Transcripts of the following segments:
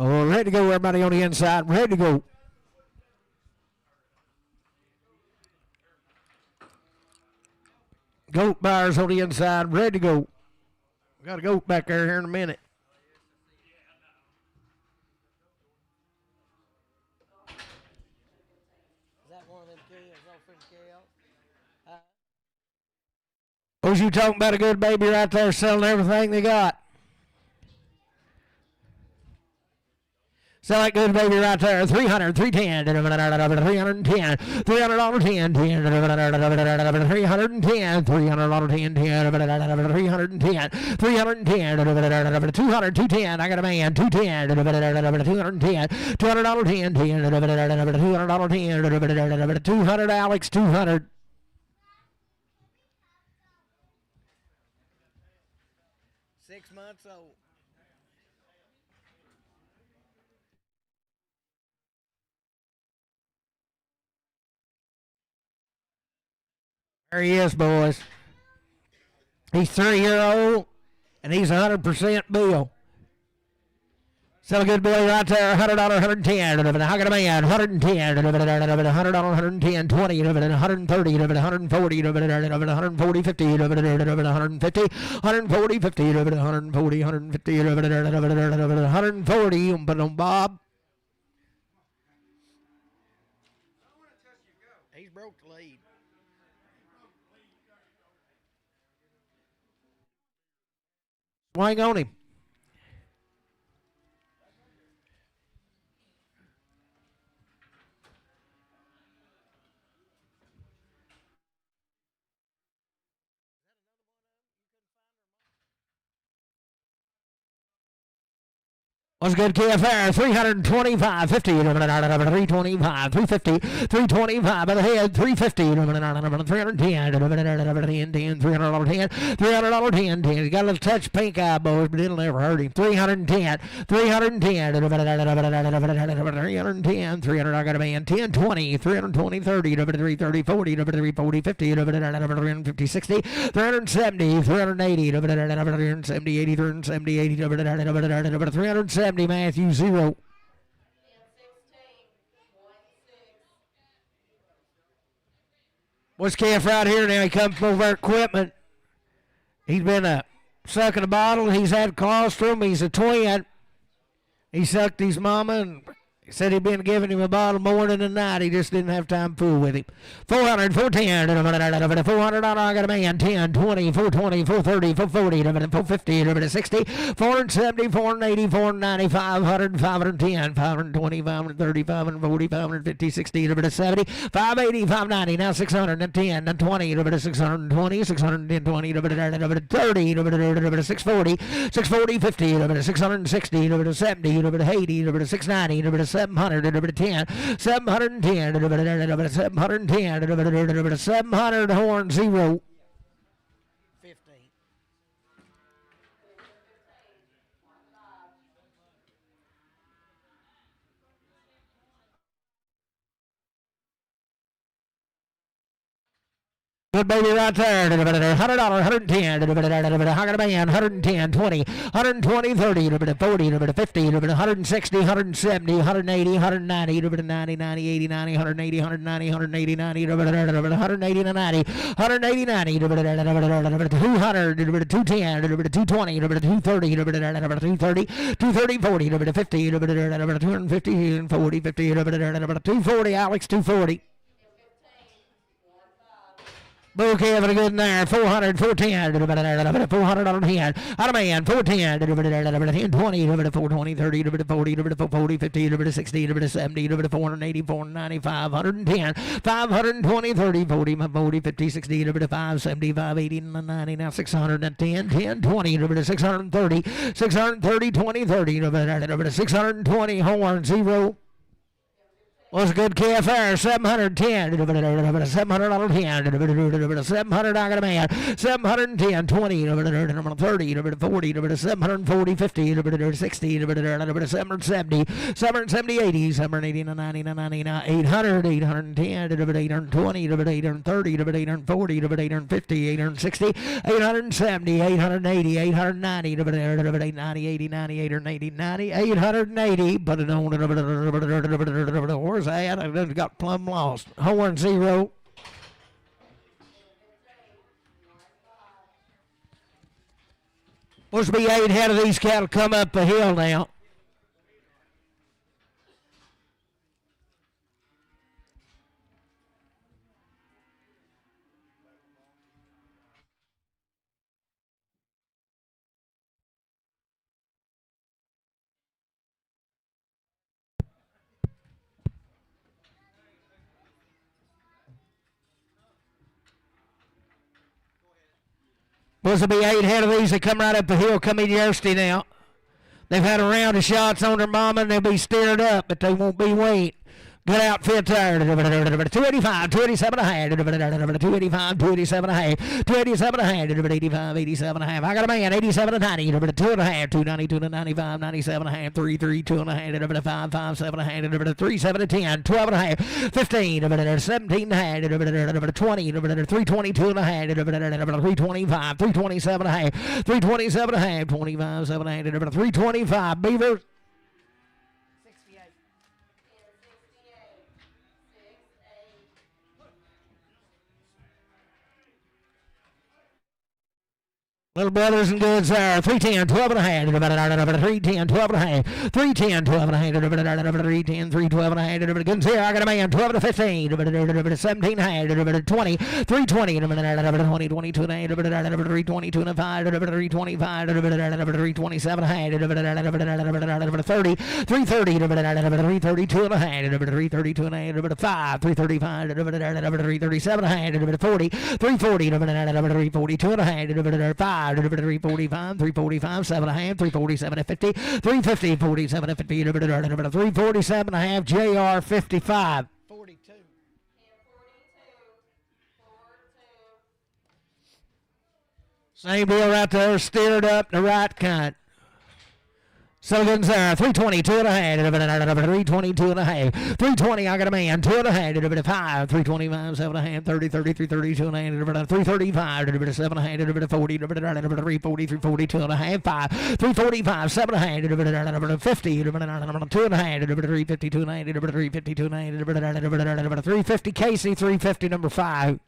Oh, ready to go, everybody on the inside. Ready to go. Goat buyers on the inside. Ready to go. Got a goat back there here in a minute. Is that one of them kids? Was you talking about a good baby right there selling everything they got? Sell that good baby right there. 300, 310, 310, $300, 10, 310, 310, $310, 310, 310, 200, 210. I got a man, 210, 210, $200, 10, $200, 10, 200, Alex, 200. Old. There he is, boys. He's 3-year-old, and he's 100% Bill. Sell a good boy right there, $100, 110. I got a man, 110, $100, 110, 20, 130, 140, 140, 50, 150, 140, 50, 140, 150, 140, Bob. He's broke the lead. Swing on him. What's good, KFR? 325, 50, 325, 350, 325 by the head, 350, 310, 300, 10. He's got a little touch pink eye, boys, but it'll never hurt him. 310, 310, 310, 300, I got a man, 10, 20, 320, 30, 330, 40, 340, 50, 350, 60, 370, 380, 370, 80, 370, 80, 370. Matthew 0. What's Calf right here now? He comes from over equipment. He's been sucking a bottle. He's had colostrum. He's a twin. He sucked his mama and said he'd been giving him a bottle morning and night. He just didn't have time to fool with him. 400, 410, 400, I got a man, 10, 20, 420, 430, 440, 450, 60, 470, 480, 490, 500, 510, 520, 530, 540, 550, 60, 70, 580, 590, now 600, 10, 20, 620, 610, 20, 30, 640, 640, 50, 660, 70, 80, 690, 710, 710, 710, 700, horn 0. 15. Good baby right there. $100, 110. I got a man, 110, 20, 120, 30, 40, 50, 160, 170, 180, 190, 90, 90, 80, 90, 180, 190, 180, 90, 180, 90, 180, 90, 200, 210, 220, 230, 230, 230, 40, 50, 250, 40, 50, 240, Alex, 240. Okay, having a good there. 400, 410, 400 on 10. Out of man, 410, 10, 20, 420, 30, 40, 40, 50, 60, 70, 480, 490, 510, 520, 30, 40, 40, 50, 60, 570, 580, 90, now 610, 10, 20, 630, 630, 20, 30, 620, horn 0. Was a good calf there, 710, $710, $700, I got a man, 710, 20, 30, 40, 740, 50, 60, 770, 770, 80, 780, 90, 99, 800, 810, 820, 830, 840, 850, 860, 870, 880, 890, 890, 80, 90, 880, 90, 880, but it don't, where's that? I done got plumb lost. Horn 0. Supposed to be 8 head of these cattle come up a hill now. Supposed to be 8 head of these that come right up the hill, come in Yersty now. They've had a round of shots on their mama, and they'll be steered up, but they won't be weight. Good outfit there. 285, 287 and a half. 285, 287 and a half. 287 and a half. 85, 87 and a half. I got a man, 87 and 90. 2 and a half. 290, 295, 97 and a half. 33, 2 and a half. 5, 5, 7 and a half. 3, 7 and 10. 12 and a half. 15, 17 and a half. 20, 322 and a half. 325, 327 and a half. 327 and a half. 25, 7 and a half. 325. Beaver. Little brothers and goods there. 310, 12 and a half. 310, 12 and a half. 310, 12 and a half. 310, 312 and a half. Goods here. I got a man. 12 to 15. 17 and a half. 20. 320. 20, 22 and a half. 322 and a 5. 325. 327 and a half. 30. 330. 332 and a half. 332 and a half. 5. 335. 337 and a half. 40. 340. 342 and a half. 5. 345, 345, 7 and a half, 347 and 50, 350, 47 and 50, 347 and a half, JR 55. 42. Same deal right there, steered up the right kind. Sullivan's there, 320, 2 and a half, 322 and a half, 320, I got a man, 2 and a half, 5, 325, 7 and a half, 30, 33, 32 and a half, 335, 7 and a half, 40, 340, 342 and a half, 5, 345, 7 and a half, 50, 2 and a half, 352 and a half, 352 and a half, 350, Casey, 350, number 5.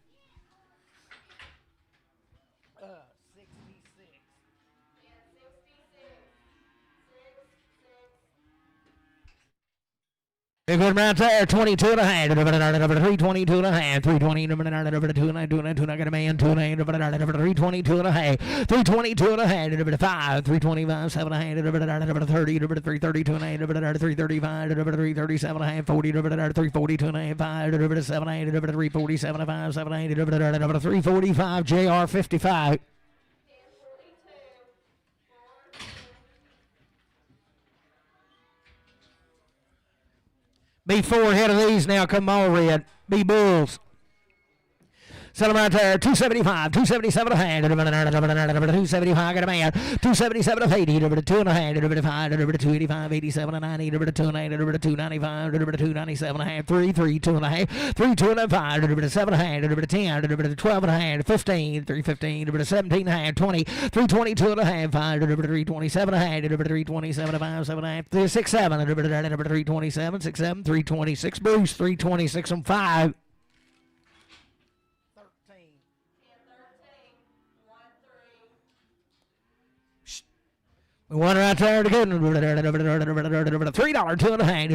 Big one right there, 22 and a half, 322 and a half, 320, 2 and a half, 2 and a half, 2 and a half, I got a man, 2 and a half, 322 and a half, 322 and a half, 5, 325, 7 and a half, 30, 332 and a half, 335, 337 and a half, 40, 342 and a half, 5, 7 and a half, 347 and a 5, 7 and a half, 345, JR 55. Be 4 ahead of these now, come all red. Be bulls. Set them right there, 275, 277 and a half, 275, got a man, 277 of 80, 2 and a half, 5, 285, 87 and 90, 2 and a half, 295, 297 and a half, 3, 2 and a half, 3, 2 and a 5, 7 and a half, 10, 12 and a half, 15, 315, 17 and a half, 20, 322 and a half, 5, 327 and a half, 327 and 5, 7 and a half, 6, 7, 327, 6, 7, 326, Bruce, 326 and 5. One right there to good. $3, 2 and a half.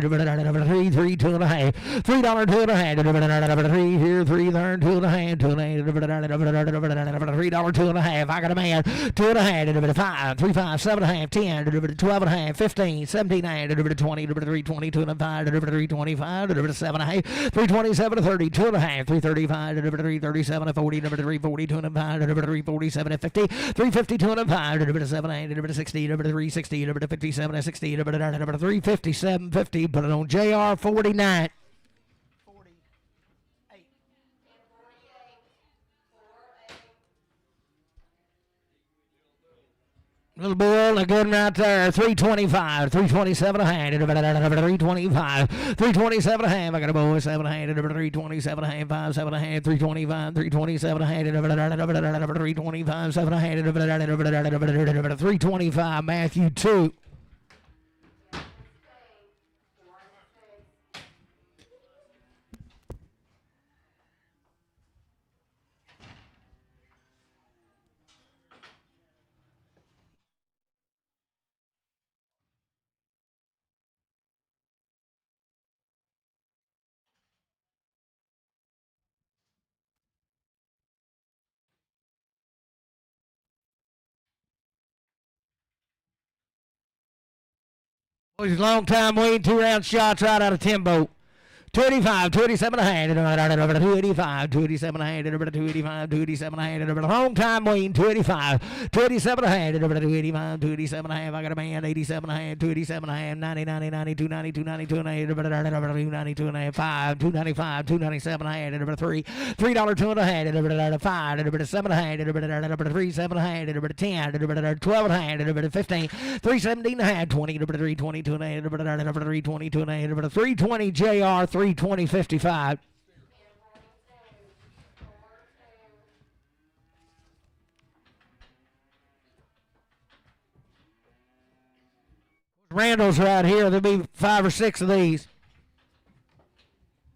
3, 2 and a half. $3, 2 and a half. 3 here, 3 there, 2 and a half. $3, 2 and a half. I got a man. 2 and a half. 5, 3, 5, 7 and a half. 10, 12 and a half. 15, 17 and a half. 20, 322 and a 5, 325, 7 and a half. 327 and 30, 2 and a half. 335, 337 and 40, 342 and a 5, 347 and 50, 352 and a 5, 7 and 60, 360, 57 and 60, 357, 50. Put it on JR 49. Little bull, a good one right there. 325, 327 a hand. 325, 327 a hand. I got a boy, 7 a hand. 327 a hand, 5, 7 a hand. 325, 327 a hand. 325, 7 a hand. 325, Matthew 2. Boys, long time waiting, 2-round shots right out of Timbo. 285, 287 a hand, 285, 287 a hand, 285, 287 a hand, long time waiting, 285, 287 a hand, 285, 287 a hand, I got a man, 87 a hand, 287 a hand, 90, 90, 90, 290, 292 a hand, 292 and a hand, 5, 295, 297 a hand, 3, $3 2 and a hand, 5, 7 a hand, 3, 7 a hand, 10, 12 a hand, 15, 317 a hand, 20, 322 and a hand, 322 and a hand, 320 JR, 320, 55. Randall's right here. There'll be 5 or 6 of these.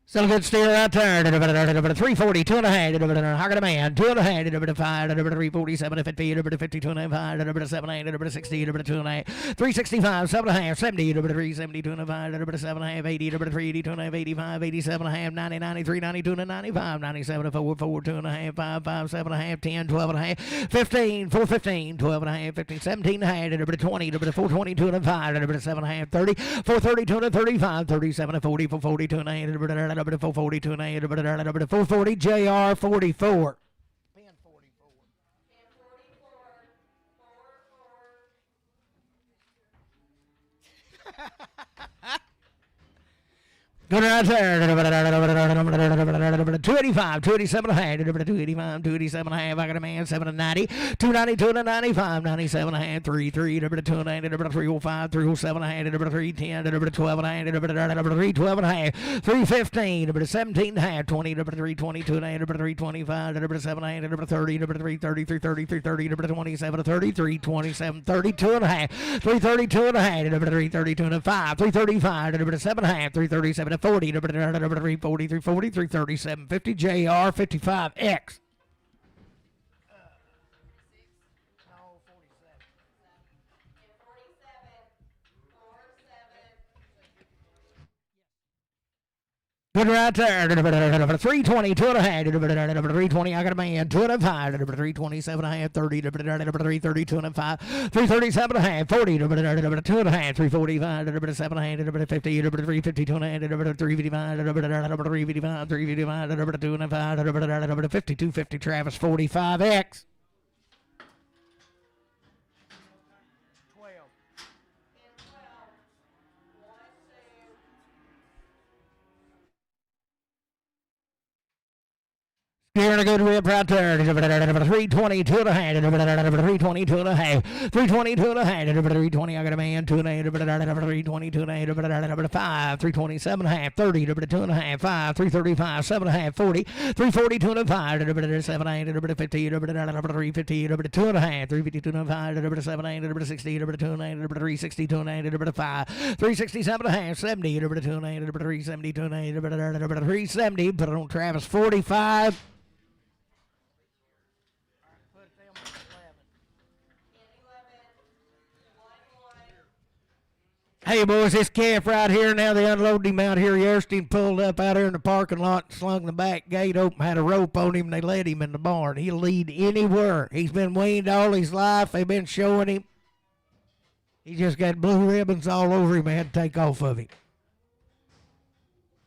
Still a good steer right there. 340, 2 and a hand. I got a man, 2 and a hand. 5, 347, 50, 52 and a half, 7, 8, 60, 2 and a half, 365, 7 and a half, 70, 372 and a half, 7 and a half, 80, 382 and a half, 85, 87 and a half, 90, 93, 92 and a 95, 97, 4, 2 and a half, 5, 7 and a half, 10, 12 and a half, 15, 4, 15, 12 and a half, 15, 17 and a half, 20, 422 and a 5, 7 and a half, 30, 432 and a 35, 37 and 40, 442 and a half, 442 and a half, 440 JR 44. Pin 44. Good right there. 285, 287 and a half, 285, 287 and a half. I got a man, 7 and 90, 292 and a 95, 97 and a half, 33, 2 and a half, 305, 307 and a half, 310, 12 and a half, 312 and a half, 315, 17 and a half, 20, 322 and a half, 325, 7 and a half, 30, 330, 330, 330, 27, 30, 327, 32 and a half, 332 and a half, 332 and a 5, 335, 7 and a half, 337 and 40, 340, 340, 337, 50 JR 55X. No, 47. Good right there. 320, 2 and a half, 320. I got a man, 2 and a 5, 327 and a half, 30, 332 and a 5, 337 and a half, 40, 2 and a half, 345, 7 and a half, 50, 352 and a half, 355, 355, 355, 2 and a 5, 52, 50 Travis 45X. 12. Here a good whip right there. 322 and a half. 322 and a half. 322 and a half. 320. I got a man. 2 and a half. 322 and a half. 5. 327 and a half. 30. 2 and a half. 5. 335. 7 and a half. 40. 342 and a 5. 7 and a half. 50. 350. 2 and a half. 352 and a 5. 7 and a half. 60. 2 and a half. 362 and a half. 5. 367 and a half. 70. 2 and a half. 372 and a half. 370. Put it on Travis 45. Hey, boys, this calf right here, now they unloaded him out here yesterday and pulled up out here in the parking lot, slung the back gate open, had a rope on him, and they let him in the barn. He'll lead anywhere. He's been weaned all his life. They've been showing him. He just got blue ribbons all over him. They had to take off of him.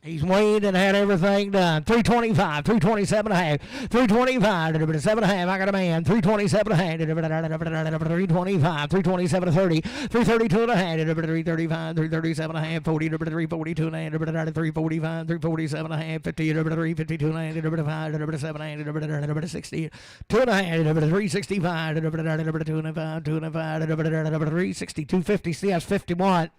He's weighed and had everything done. 325, 327 and a half, 325, 7 and a half. I got a man. 327 and a half, 325, 327 and 30, 332 and a half, 335, 337 and a half, 40, 342 and a half, 345, 347 and a half, 50, 352 and a half, 5, 7 and a half, 60, 2 and a half, 365, 2 and a half, 2 and a half, 360, 250. See, that's 51.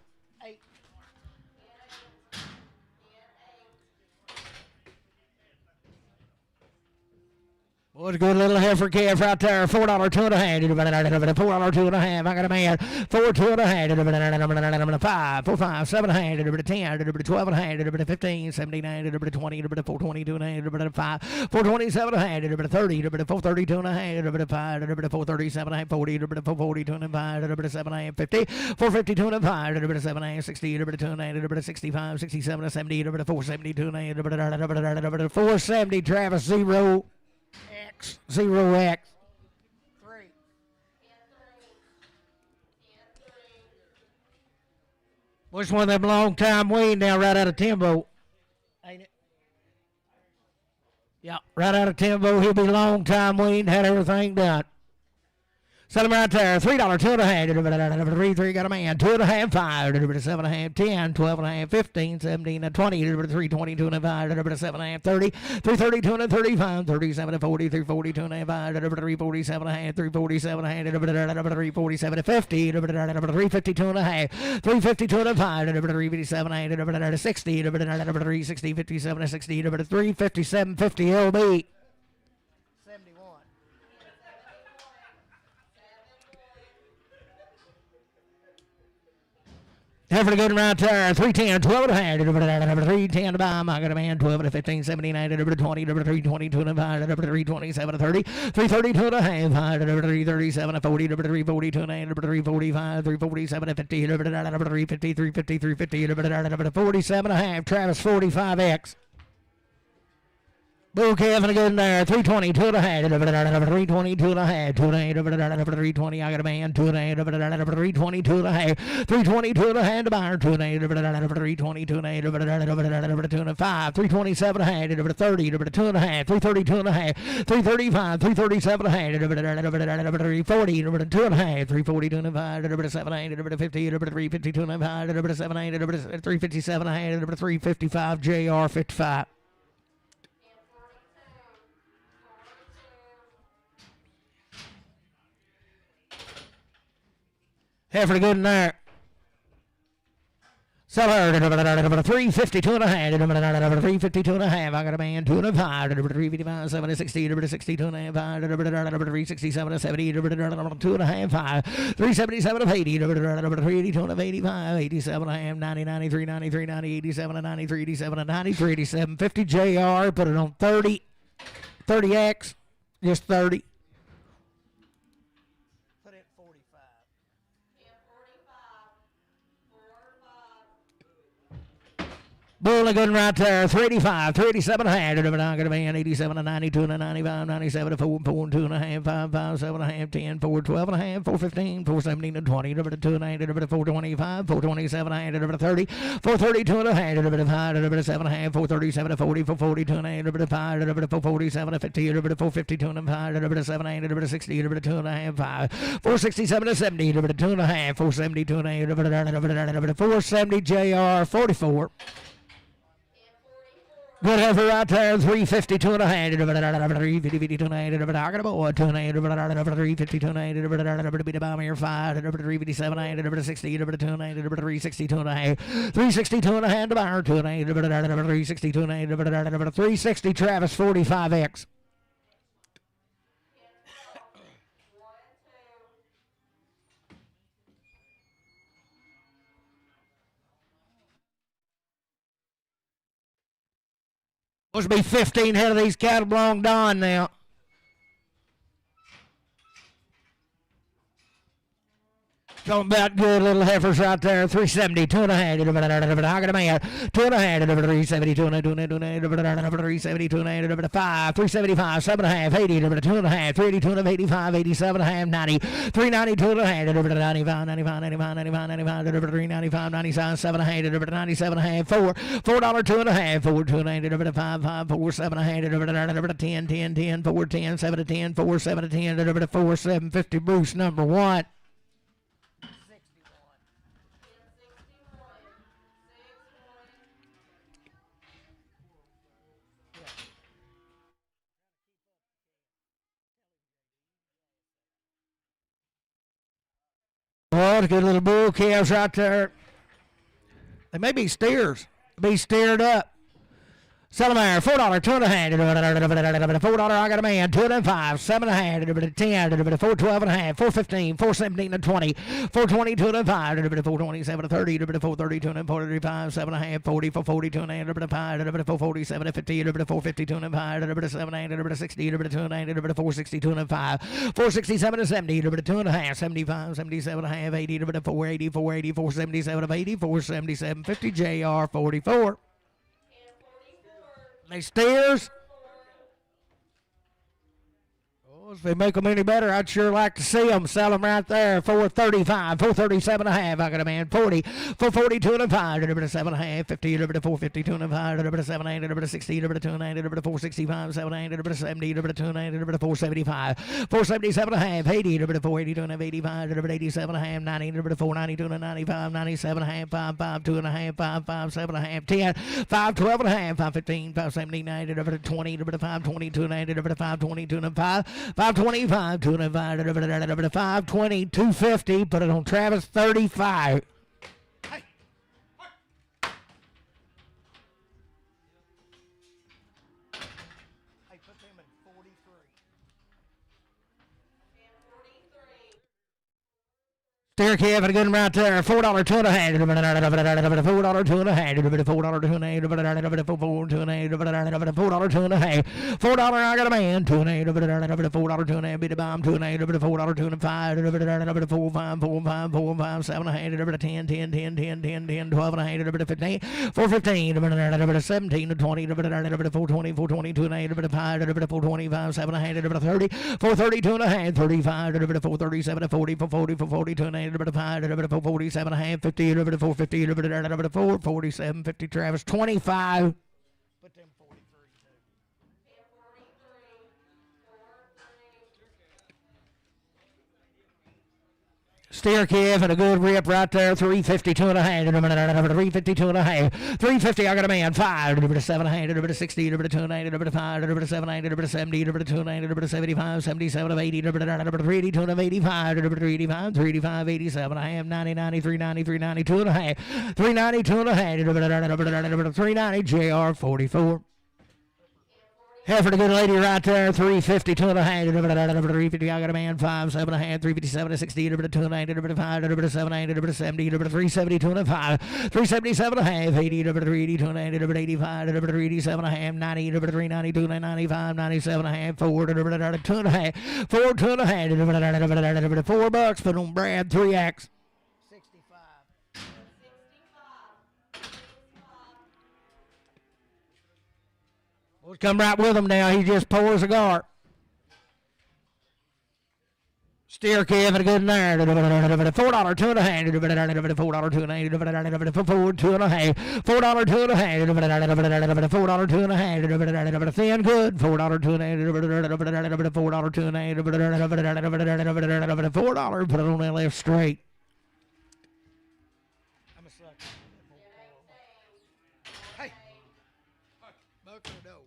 Boy, it's a good little heifer calf right there. $4, 2 and a half. $4, 2 and a half. I got a man. 4, 2 and a half. 5, 4, 5, 7 and a half. 10, 12 and a half. 15, 17, 20, 422 and a half. 5, 427 and a half. 30, 432 and a half. 5, 437 and a half. 40, 442 and a half. 7 and a half. 50, 452 and a half. 7 and a half. 60, 2 and a half. 65, 67, 70, 472 and a half. 470. Travis 0. X, 0X. 3. Which one of them long time weed now right out of Timbo? Ain't it? Yeah, right out of Timbo. He'll be long time weed. Had everything done. Set him right there. $3, 2 and a half. 3, got a man. 2 and a half, 5, 7 and a half, 10, 12 and a half, 15, 17, 20, 322 and a half, 7 and a half, 30, 332 and a 35, 37 and 40, 342 and a half, 347 and a half, 347 and a half, 347 and 50, 352 and a half, 352 and a 5, 357 and a half, 60, 360, 57 and 60, 357, 50 LB. Heifer to good right there. 310, 12 and a half. 310 to buy. I got a man. 12 to 15, 17, 19, 20, 322 and a half. 327 to 30. 332 and a half. 337 to 40. 342 and a half. 345. 347 to 50. 350, 350, 350. 47 and a half. Travis 45X. Bull calf and a good in there. 320, 2 and a half. 320, 2 and a half. 2 and a half. 320. I got a man. 2 and a half. 320, 2 and a half. 320, 2 and a half to buyer. 2 and a half. 320, 2 and a half. 2 and a 5. 327 and a half. 30. 2 and a half. 332 and a half. 335. 337 and a half. 340. 2 and a half. 342 and a half. 7 and a half. 50. 352 and a half. 7 and a half. 357 and a half. 355. JR 55. Heifer good in there. Sell her. 352 and a half. 352 and a half. I got a man. 2 and a 5. 355, 7 and 60. 62 and a half. 367 and 70. 2 and a half. 5. 377 and 80. 382 and 85. 87 and a half. 90, 93, 93, 90, 87 and 93, 87 and 93, 87, 50 JR. Put it on 30. 30X. Just 30. Bull good right there. 385, 387 and a half. I got a man. 87 and 92 and 95, 97 and 4, 4 and 2 and a half, 5, 5, 7 and a half, 10, 4, 12 and a half, 4, 15, 4, 17 and 20, 2 and a half, 4, 25, 4, 27 and a half, 30, 4, 32 and a half, 5, 7 and a half, 4, 37 and 40, 4, 42 and a half, 5, 4, 47 and 50, 4, 52 and a half, 7 and a half, 60, 2 and a half, 5, 4, 67 and 70, 2 and a half, 4, 72 and a half, 470 JR 44. Good heifer right there, 352 and a half. 352 and a half. I got a boy, 2 and a half. 352 and a half. Beat about me here, 5. 357 and a half. 60, 2 and a half. 362 and a half. 362 and a half to buyer, 2 and a half. 362 and a half. 360 Travis 45X. Supposed to be 15 head of these cattle belong Don now. Talking about good little heifers right there. 370, 2.5. I got a man. 2.5. 370, 370, 5. 375, 7.5. 80, 2.5. 380, 285, 87.5. 90. 390, 2.5. 95, 95, 95, 95, 95. 395, 97, 7.5. 97.5. 4. $4, 2.5. 4, 290, 5, 5, 4, 7.5. 10, 10, 10, 4, 10, 7 to 10, 4, 7 to 10, 4, 750. Bruce number 1. Oh, good little bull calves right there. They may be steers. Be steered up. Sell them there. $4, 2.5. $4, I got a man. 2.5. 7.5. 10. 412.5. 415. 417 to 20. 420, 2.5. 427 to 30. 430, 245. 7.5. 40. 440, 2.5. 447 to 50. 450, 2.5. 7.8. 60. 2.9. 460, 2.5. 467 to 70. 2.5. 75. 77.5. 80. 480. 480. 477 to 80. 477. 50. JR 44. They steers. Oh, if they make them any better, I'd sure like to see them. Sell them right there. 435, 437.5. I got a man. 40, 442 and a 5. 7.5, 50, 450, 2 and 5. 7, 60, 290, 465, 7, 70, 290, 475, 477.5. 80, 480, 285, 87.5, 90, 490, 295, 97.5, 55, 2.5, 55, 7.5, 10, 512.5, 515, 579, 20, 520, 290, 520, 205. 525, 205, 520, 250. Put it on Travis, 35. Hey, put them at 43. Steer calf and a good one right there. $4, 2.5. $4, 2.5. $4, 2.5. $4, 2.5. $4, I got a man. 2.8. $4, 2.5. Beat the bomb. 2.8. $4, 2.5. 4, 5, 4, 5, 4, 5, 7.5. 10, 10, 10, 10, 10, 10, 12.5. 15. 415. 17 to 20. 420, 420, 2.8. 5. 425. 7.5. 30. 430, 2.5. 35. 437 to 40. 440, 440, 2.8. 5, 47 and a half, 50, 450, 447, 50, Travis, 25. Put them 43 too. Steer calf and a good rip right there. 352 and a half. 352 and a half. 350. I got a man. 5. 700. 60. 290. 5. 790. 70. 290. 75. 77. 80. 380. 285. 385. 385. 87. I am 90. 90. 390. 390. 2 and a half. 390. 2 and a half. 390. JR 44. Heifer, the good lady right there, 350, 2.5, 350, I got a man, 5, 7.5, 357, 60, 290, 5, 790, 70, 370, 2.5, 377.5, 80, 380, 290, 85, 387.5, 90, 390, 295, 97.5, 4, 2.5, 4, 2.5, $4, put on Brad, 3X. 65. We'll come right with him now. He just pours a cigar. Steer calf and a good nine. $4, 2.5. $4, 2.5. $4, 2.5. $4, 2.5. $4, 2.5. Thin good. $4, 2.5. $4, 2.5. $4. Put it on that left straight. I'm a sucker. Hey. Buck or no?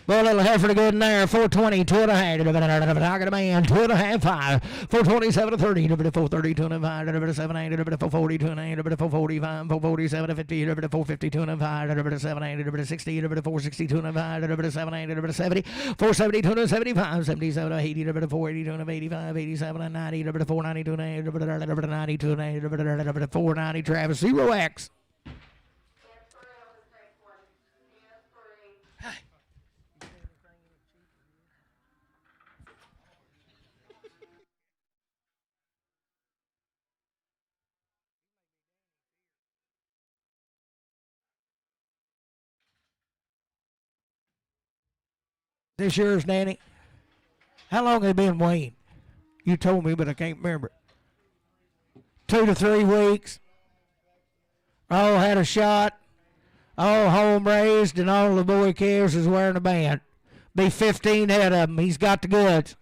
Well, little heifer to good in there. 420, 2.5. I got a man. 2.5, 5. 427 to 30. 430, 2.5. 780. 440, 2.9. 445. 447 to 50. 450, 2.5. 780. 60. 460, 2.5. 780. 70. 470, 275. 77 to 80. 480, 285. 87 to 90. 490, 2.9. 90, 2.9. 490. Travis, 0X. This yours, Danny? How long have they been weaned? You told me, but I can't remember. 2 to 3 weeks. All had a shot. All home raised, and all the boy calves is wearing a band. Be 15 head of them. He's got the goods.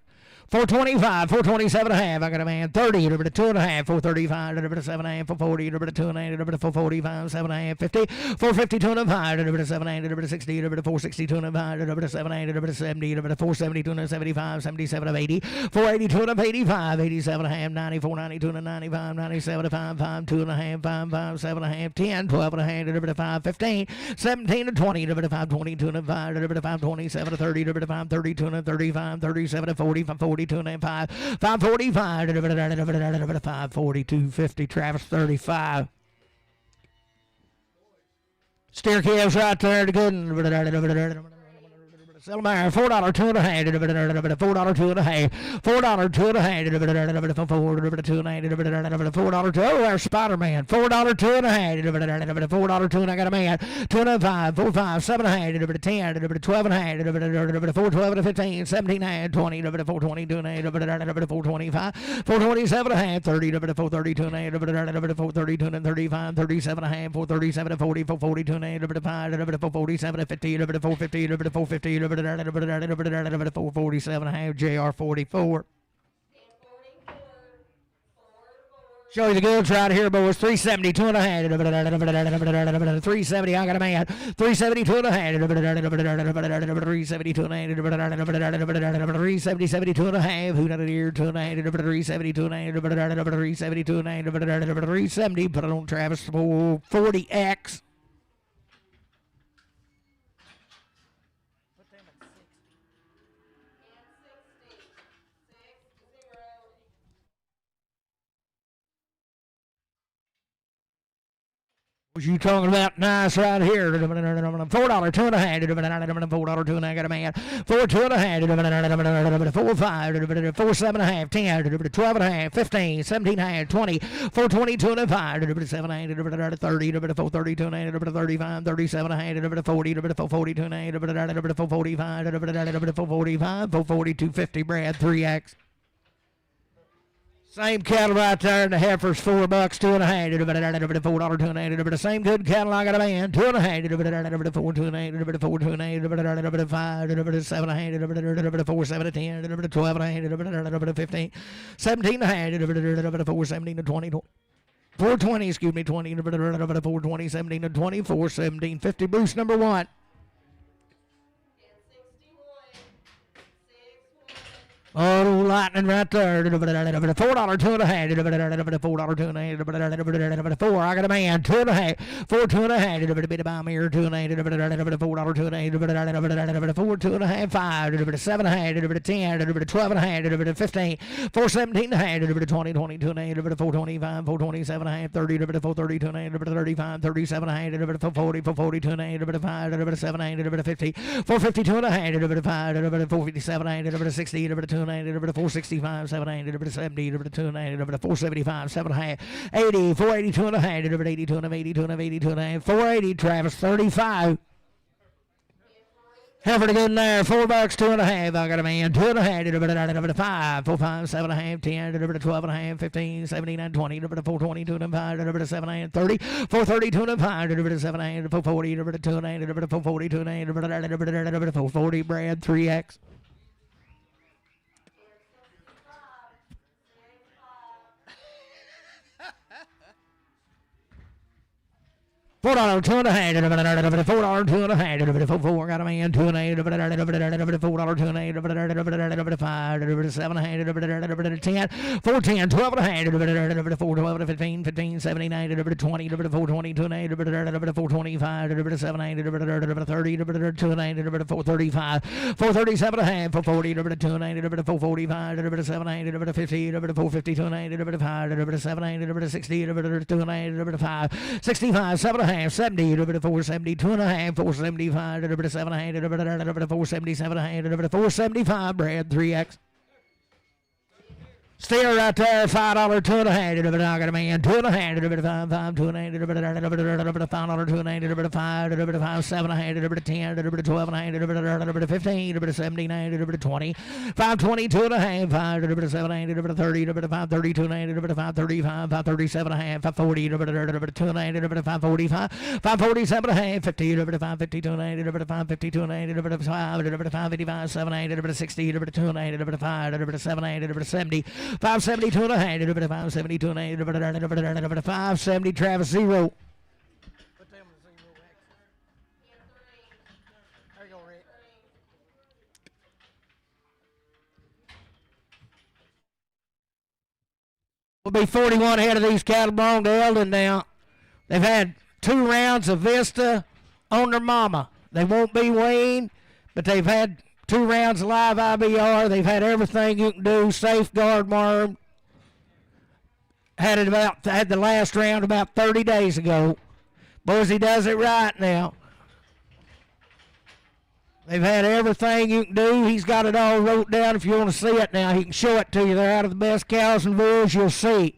425, 427 and a half. I got a man. 30, a bit of 2 and a half. 435, a bit of 7 and a half. 440, a bit of 2 and a half. A bit of 445, 7 and a half. 50, 450, 2 and a half. A bit of 7 and a half. A bit of 60, a bit of 460, 2 and a half. A bit of 7 and a half. A bit of 70, a bit of 470, 2 and a 75, 77 of 80. 480, 2 and a 85, 87 and a half. 94, 92 and a 95, 97 5, 5, 2 and a half. 5, 5, 7 and a half. 10, 12 and a half. A bit of 5, 15, 17 to 20. A bit of 5, 22 and a 5. A bit of 5, 27 to 30. A bit of 5, 32 and a 35, 37 to 40, 42 and a 5. 545, 540, 250, Travis 35. Steer calves right there to good. Sell them there. $4, 2 and a half. $4, 2 and a half. $4, 2 and a half. $4, 2 and a half. $4, 2. Oh, there's Spider-Man. $4, 2 and a half. $4, 2 and I got a man. 2 and a 5. 4, 5, 7 and a half. 10, 12 and a half. 4, 12 and a 15. 17 and a half. 20, 420, 2 and a half. 425. 427 and a half. 30, 432 and a half. 432 and 35. 37 and a half. 437 and 40. 442 and a half. 447 and 50. 450. 450. 447 and a half. JR 44. Show you the goods right here, boys. 370, 2 and a half. 370, I got a man. 372 and a half. 372 and a half. 370, 72 and a half. Who got it here? 2 and a half. 372 and a half. 372 and a half. 370. Put it on Travis for 40X. Was you talking about nice right here? $4, 2 and a half. $4, 2 and a half. Got a man. 4, 2 and a half. 4, 5. 4, 7 and a half. 10, 12 and a half. 15, 17 and a half. 20, 4, 22 and a 5. 7 and a half. 30, 4, 32 and a half. 35, 37 and a half. 40, 4, 42 and a half. 4, 45, 4, 45, 4, 40, 250. Brad 3X. Same cattle right there, and the heifer's $4, 2 and a half. $4, 2 and a half. Same good cattle I got a man. 2 and a half. $4, 2 and a half. $4, 2 and a half. 5, 7 and a half. 4, 7 to 10. 12 and a half. 15, 17 and a half. 4, 17 to 20. 420, excuse me, 20. 420, 17 to 20. 4, 17, 50. Bruce number 1. Oh, lightning right there. $4, 2 and a half. $4, 2 and a half. 4, I got a man. 2 and a half. 4, 2 and a half. Bit of mirror. 2 and a half. $4, 2 and a half. 4, 2 and a half. 5, 7 and a half. 10, 12 and a half. 15, 4, 17 and a half. 20, 22 and a half. 4, 25, 4, 27 and a half. 30, 4, 32 and a half. 35, 37 and a half. 4, 40, 4, 42 and a half. 5, 7 and a half. 50, 4, 52 and a half. 5, 4, 57 and a half. 60, 2 465, 700, 70, 2 and a half, 475, 7 and a half, 80, 482 and a half, 82 and a half, 82 and a half, 82 and a half, 480, Travis 35. Heifer to good in there, $4, 2 and a half. I got a man, 2 and a half, 5, 4, 5, 7 and a half, 10, 12 and a half, 15, 17 and 20, 422 and a half, 7 and 30, 432 and a half, 7 and 440, 2 and a half, 442 and a half, 440, Brad 3X. $4, 2 and a half. $4, 2 and a half. 4, got a man. 2 and a half. $4, 2 and a half. 5, 7 and a half. 10, 4, 10, 12 and a half. 4, 12, 15, 15, 17, 20, 420, 2 and a half. 425, 7 and a half. 30, 2 and a half. 435, 437 and a half. 440, 2 and a half. 445, 7 and a half. 50, 450, 2 and a half. 5, 7 and a half. 60, 2 and a half. 5, 65, 7 and a half. 70, 470, 2 and a half, 475, 7 and a half, 477 and a half, 475, Brad 3X. Steer right there, $5, 2.5. I got a man, 2.5. 5, 5, 2.5. $5, 2.5. 5, 5, 7.5. 10, 12.5. 15, 17, 20. 520, 2.5. 5, 7, 30, 5, 30, 2.5. 5, 35, 5, 37.5. 5, 40, 2.5. 5, 45, 5, 47.5. 50, 5, 50, 2.5. 5, 50, 2.5. 5, 5, 55, 7, 60, 2.5. 5, 7, 70. 570, 2.5. 570, 2.5. 570, Travis, 0. Put them in 0X. There you go, Rick. We'll be 41 ahead of these cattle belong to Eldon now. They've had 2 rounds of Vista on their mama. They won't be weaned, but they've had 2 rounds of live IBR. They've had everything you can do, safeguard worm. Had the last round about 30 days ago. Boys, he does it right now. They've had everything you can do. He's got it all wrote down. If you want to see it now, he can show it to you. They're out of the best cows and bulls you'll see.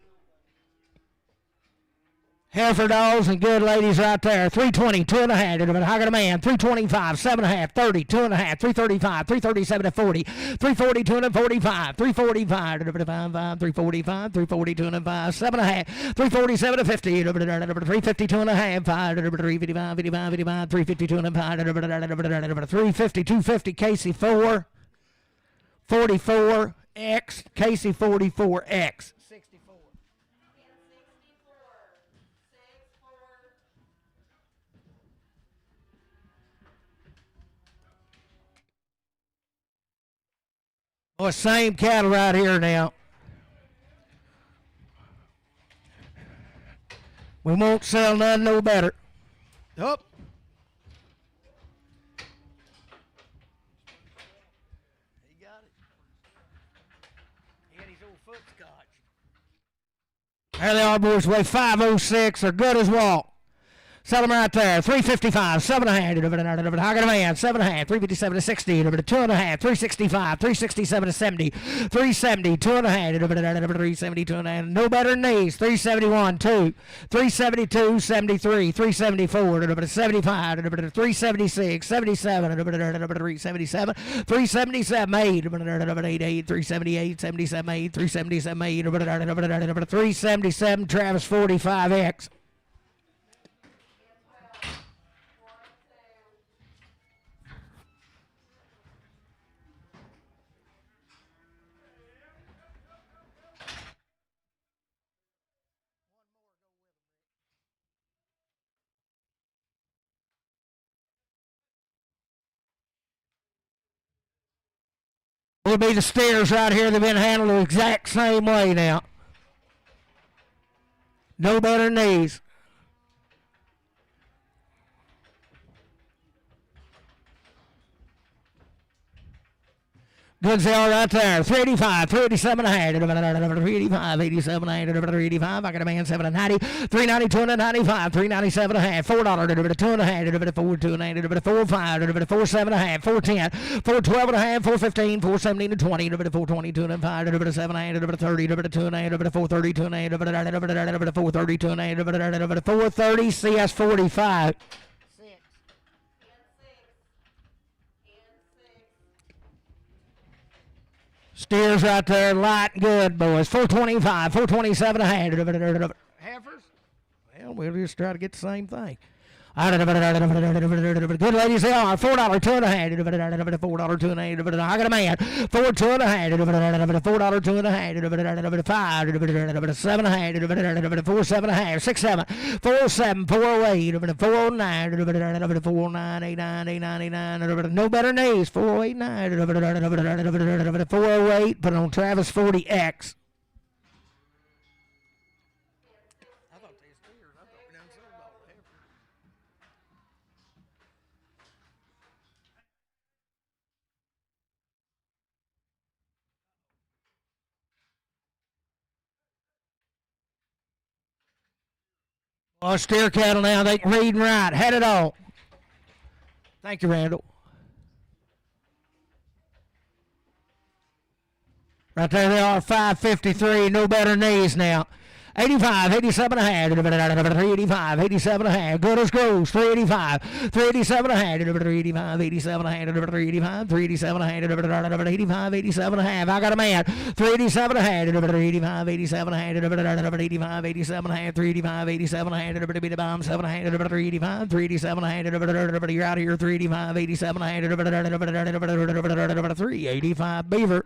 Heifer dogs and good ladies right there. 320, 2.5. I got a man. 325, 7.5, 30, 2.5, 335, 337 to 40, 340, 245, 345, 345, 340, 205, 7.5, 347 to 50, 350, 2.5, 5, 355, 55, 55, 350, 205, 350, 250, Casey 4, 44X, Casey 44X. 64. Well, same cattle right here now. We won't sell none no better. Up. He got it. He had his old foot scotch. There they are, boys. Weigh 506. They're good as walk. Sell them right there. 355, 7.5. I got a man. 7.5. 357 to 60. 2.5. 365. 367 to 70. 370. 2.5. 370. 2.5. No better than these. 371. 2. 372. 73. 374. 75. 376. 77. 377. 377. 8. 88. 378. 77. 8. 377. 8. 377. Travis 45X. Will be the steers right here. They've been handled the exact same way now. No better than these. Good sale right there. 385, 387 and a half. 385, 87 and a half. 385. I got a man 790. 390, 295. 397 and a half. $4. 2 and a half. 4, 2 and a half. 4, 5. 4, 7 and a half. 410. 4, 12 and a half. 4, 15. 4, 17 and 20. 4, 22 and 5. 7 and a half. 30. 2 and a half. 4, 32 and a half. 4, 32 and a half. 4, 30. CS 45. Steers right there, light and good, boys. 425, 427 and a half. Heifers? Well, we'll just try to get the same thing. Good ladies, they are. $4, 2 and a half. $4, 2 and a half. I got a man. 4, 2 and a half. $4, 2 and a half. 5, 7 and a half. 4, 7 and a half. 6, 7. 4, 7. 408. 409. 409. 89. 89. No better than these. 489. 408. Put on Travis 40X. Oh, steer cattle now. They can read and write. Had it all. Thank you, Randall. Right there they are, 553, no better knees now. 85, 87 and a half, 385, 87 and a half, good as grows, 385, 387 and a half, 385, 87 and a half, 385, 387 and a half, 85, 87 and a half, I got a man, 387 and a half, 385, 87 and a half, 85, 87 and a half, 385, 87 and a half, beat the bomb, 7 and a half, 385, 387 and a half, you're out of here, 385, 87 and a half, 385, Beaver.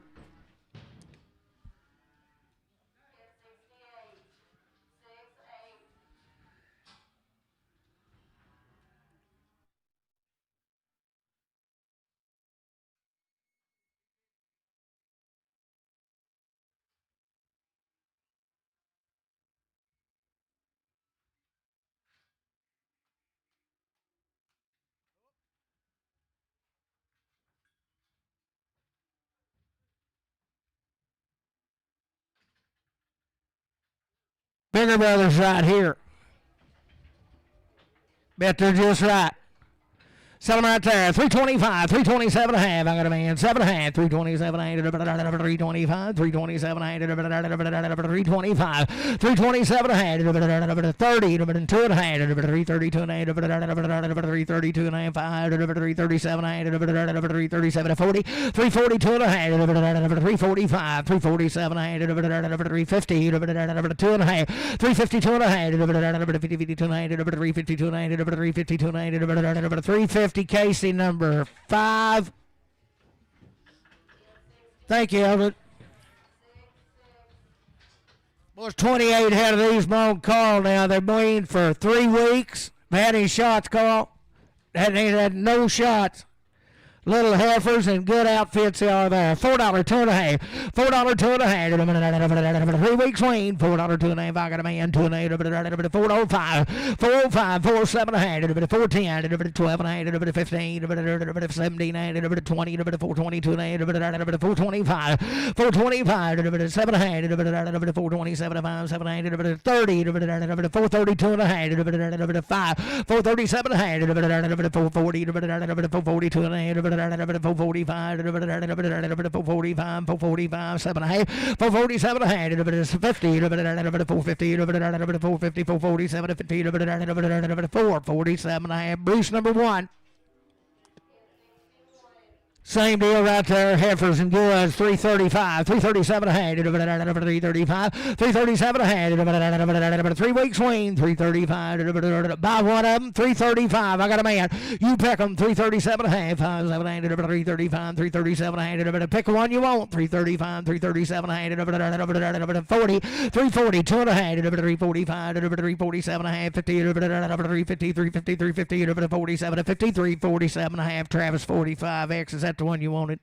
Bigger Brothers right here. Bet they're just right. Sell them right there. 325, 327 and a half. I got a man. 7 and a half. 327 and a half. 325, 327 and a half. 325, 327 and a half. 30, 2 and a half. 332 and a half. 332 and a half. 337 and a half. 337 40, 342 and a half. 345, 347 and a half. 350, 2 and a half. 352 and a half. 352 and a half. 352 and a half. 352 and a half. 350. Casey number 5. Thank you, Elwood. Boys, 28 head of these bone call now. They're bleeding for 3 weeks. Had any shots, Carl? Had no shots. Little heifers and good outfits they are there. $4, 2 and a half. $4, 2 and a half. 3 weeks wean. $4, 2 and a half. I got a man. 2 and a half. $405. $405. $407 and a half. $410. $12 and a half. $15. $17 and a half. $20. $422 and a half. $425. $425. $7 and a half. $427 5. $7 and a half. $30. $432 and a half. $5. $437 and a half. $440. $442 and a half. 445, 445, 445, 7 and a half, 447 and a half, 50, 450, 450, 447, 50, 447 and a half. Bruce number 1. Same deal right there, heifers and goods, 335, 337 and a half, 335, 337 and a half, 3 weeks wean, 335, buy one of them, 335, I got a man, you pick them, 337 and a half, 335, 337 and a half, pick one you want, 335, 337 and a half, 40, 340, 2 and a half, 345, 347 and a half, 50, 350, 350, 350, 47, 53, 47 and a half, Travis 45X, is that the one you wanted?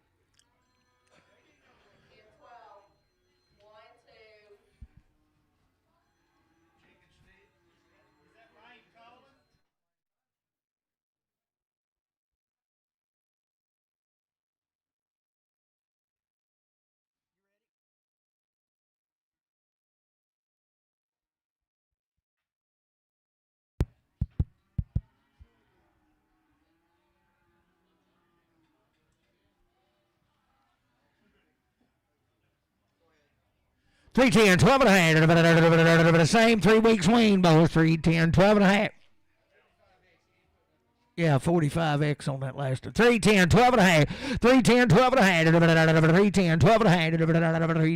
Three 10, 12 and a half. Same 3 weeks wean, both 3 10, 12 and a half. Yeah, 45X on that last one. 3 10, 12 and a half. 3 10, 12 and a half. 3 10, 12 and a half. 3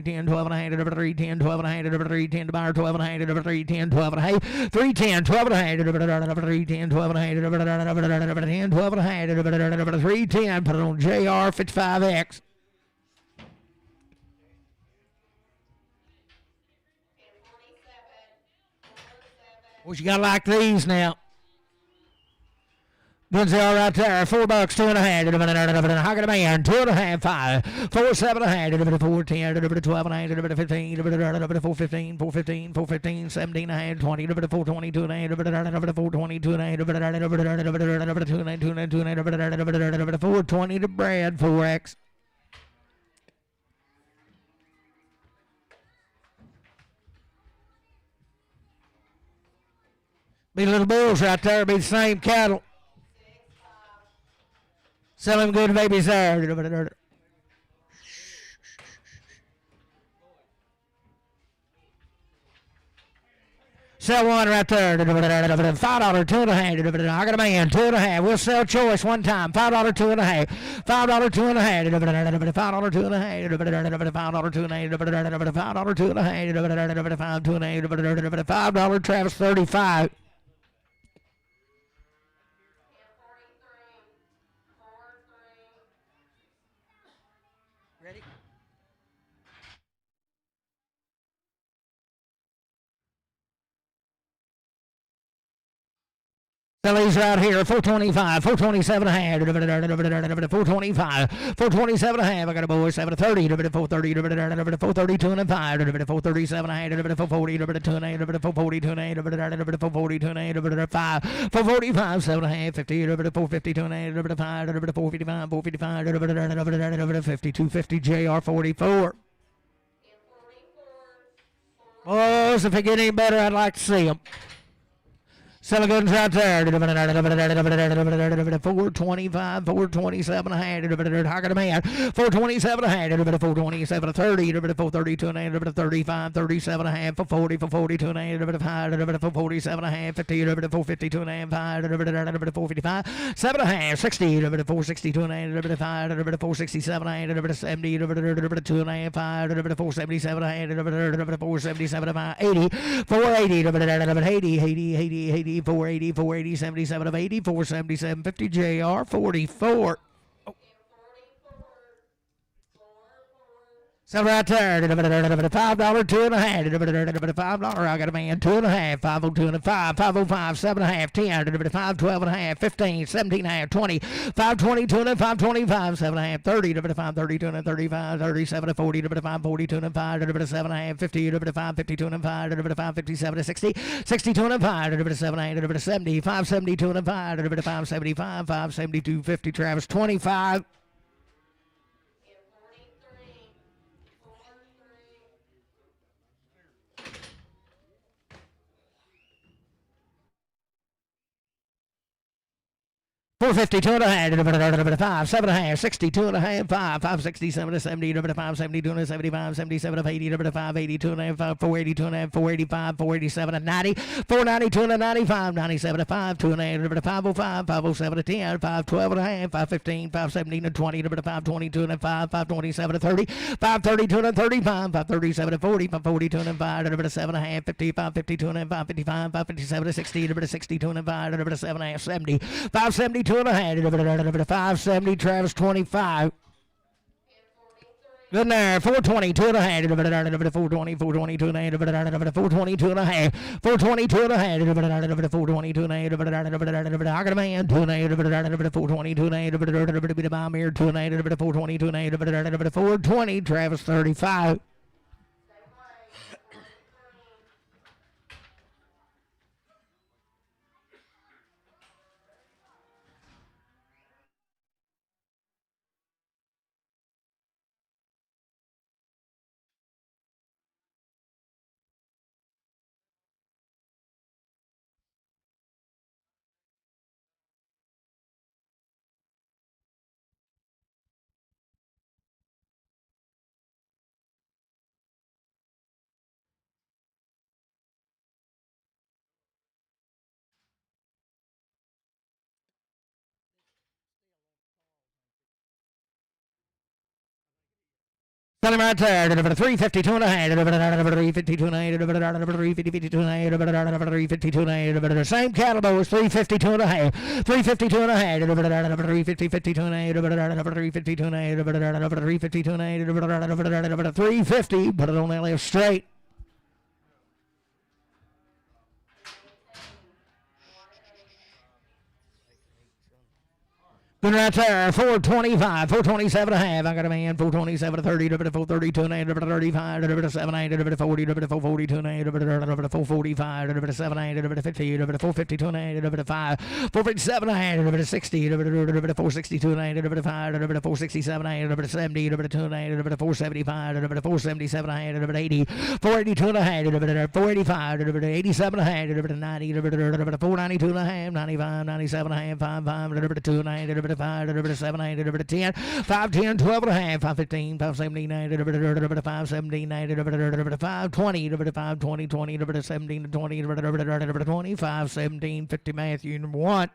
10, 12 and a half. 3 10, 12 and a half. 3 10 to buyer 12 and a half. 3 10, 12 and a half. 3 10, 12 and a half. 3 10, 12 and a half. 10, 12 and a half. 3 10, put it on JR 55X. What you got like these now? Ones they are right there. $4, 2 and a half. I got a man. 2 and a half. 5. 4 7 and a half. 4 10. 12 and a half. 15. 4 15. 4 15. 4 15. 17 and a half. 20. 4 22 and a half. 4 22 and a half. 2 and a half. 2 and a half. 2 and a half. 420 to Brad. 4X. Be little bulls right there. Be the same cattle. Sell them good babies there. Sell one right there. $5, 2.5. I got a man, 2.5. We'll sell choice one time. $5, 2.5. $5, 2.5. $5, 2.5. $5, 2.5. $5, 2.5. $5, Travis, 35. Ready? Sell these right here, 425, 427 and a half, 425, 427 and a half. I got a boy, 730, 430, 432 and a 5, 437 and a half, 440, 2 and a 442 and a 442 and a 5, 445, 7 and a half, 50, 452 and a 5, 455, 455, 5250 JR 44. Oh, so if they get any better, I'd like to see them. Selling goods right there. 425, 427 and a half. I got a man. 427 and a half. 427 and 30. 432 and a half. 35, 37 and a half. 40, 42 and a half. 47 and a half. 50, 452 and a half. 455, 7 and a half. 60, 462 and a half. 467 and a half. 70, 2 and a half. 477 and a half. 477 and a half. 80, 480, 80, 480, 480, 77 of 80, 477, 50 JR 44. Oh. So right there, $5, 2.5, $5. I got a man, 2.5, 502 and a 5, 505, 7.5, 10, 5, 12 and a half, 15, 17 and a half, 20, 522 and a 525, 7.5, 30, 5, 32 and a 35, 37 to 40, 5, 42 and a 5, 7.5, 50, 5, 52 and a 5, 5, 57 to 60, 62 and a 5, 7, 70, 5, 72 and a 5, 5, 75, 5, 72, 50, Travis, 25. $452 and a half, 5, 7.5, 62 and a half, 5, 67 to 70, 5, 72 and 75, 77 of 80, 5, 82 and a half, 482 and a half, 485, 487 and 90, 492 and a 95, 97 to 5, 2 and a half, 505, 507 to 10, 5, 12 and a half, 515, 517 to 20, 522 and a 5, 527 to 30, 532 and a 35, 537 to 40, 542 and a 5, 7 and a half, 50, 552 and a 555, 557 to 60, 62 and a 5, 7 and a half, 70, 572 and a half, 570, Travis, 25. Good there, 422 and a half, 420, 422 and a half, 422 and a half, 422 and a half, 422 and a half, I got a man, 2 and a half, 422 and a half, bit of my mirror, 2 and a half, 422 and a half, 420, Travis, 35. Tell him right there, 352 and a half, 352 and a half, 352 and a half, 352 and a half, same cattle boys, 352 and a half, 352 and a half, 350, 52 and a half, 352 and a half, 352 and a half, 350, put it on that left straight. Good right there, 425, 427 and a half. I got a man, 427 to 30, 432 and a half, 35, 7, 8, 40, 442 and a half, 445, 7, 8, 50, 452 and a half, 5, 457 and a half, 60, 462 and a half, 5, 467 and a half, 70, 2 and a half, 475, 477 and a half, 80, 482 and a half, 485, 87 and a half, 90, 492 and a half, 95, 97 and a half, 5, 2 and a half, 5, 7, 8, 10, 5, 10, 12 and a half, 5, 15, 5, 17, 5, 17, 5, 20, 5, 20, 20, 17, 20, 20, 5, 17, 50, Matthew, number 1.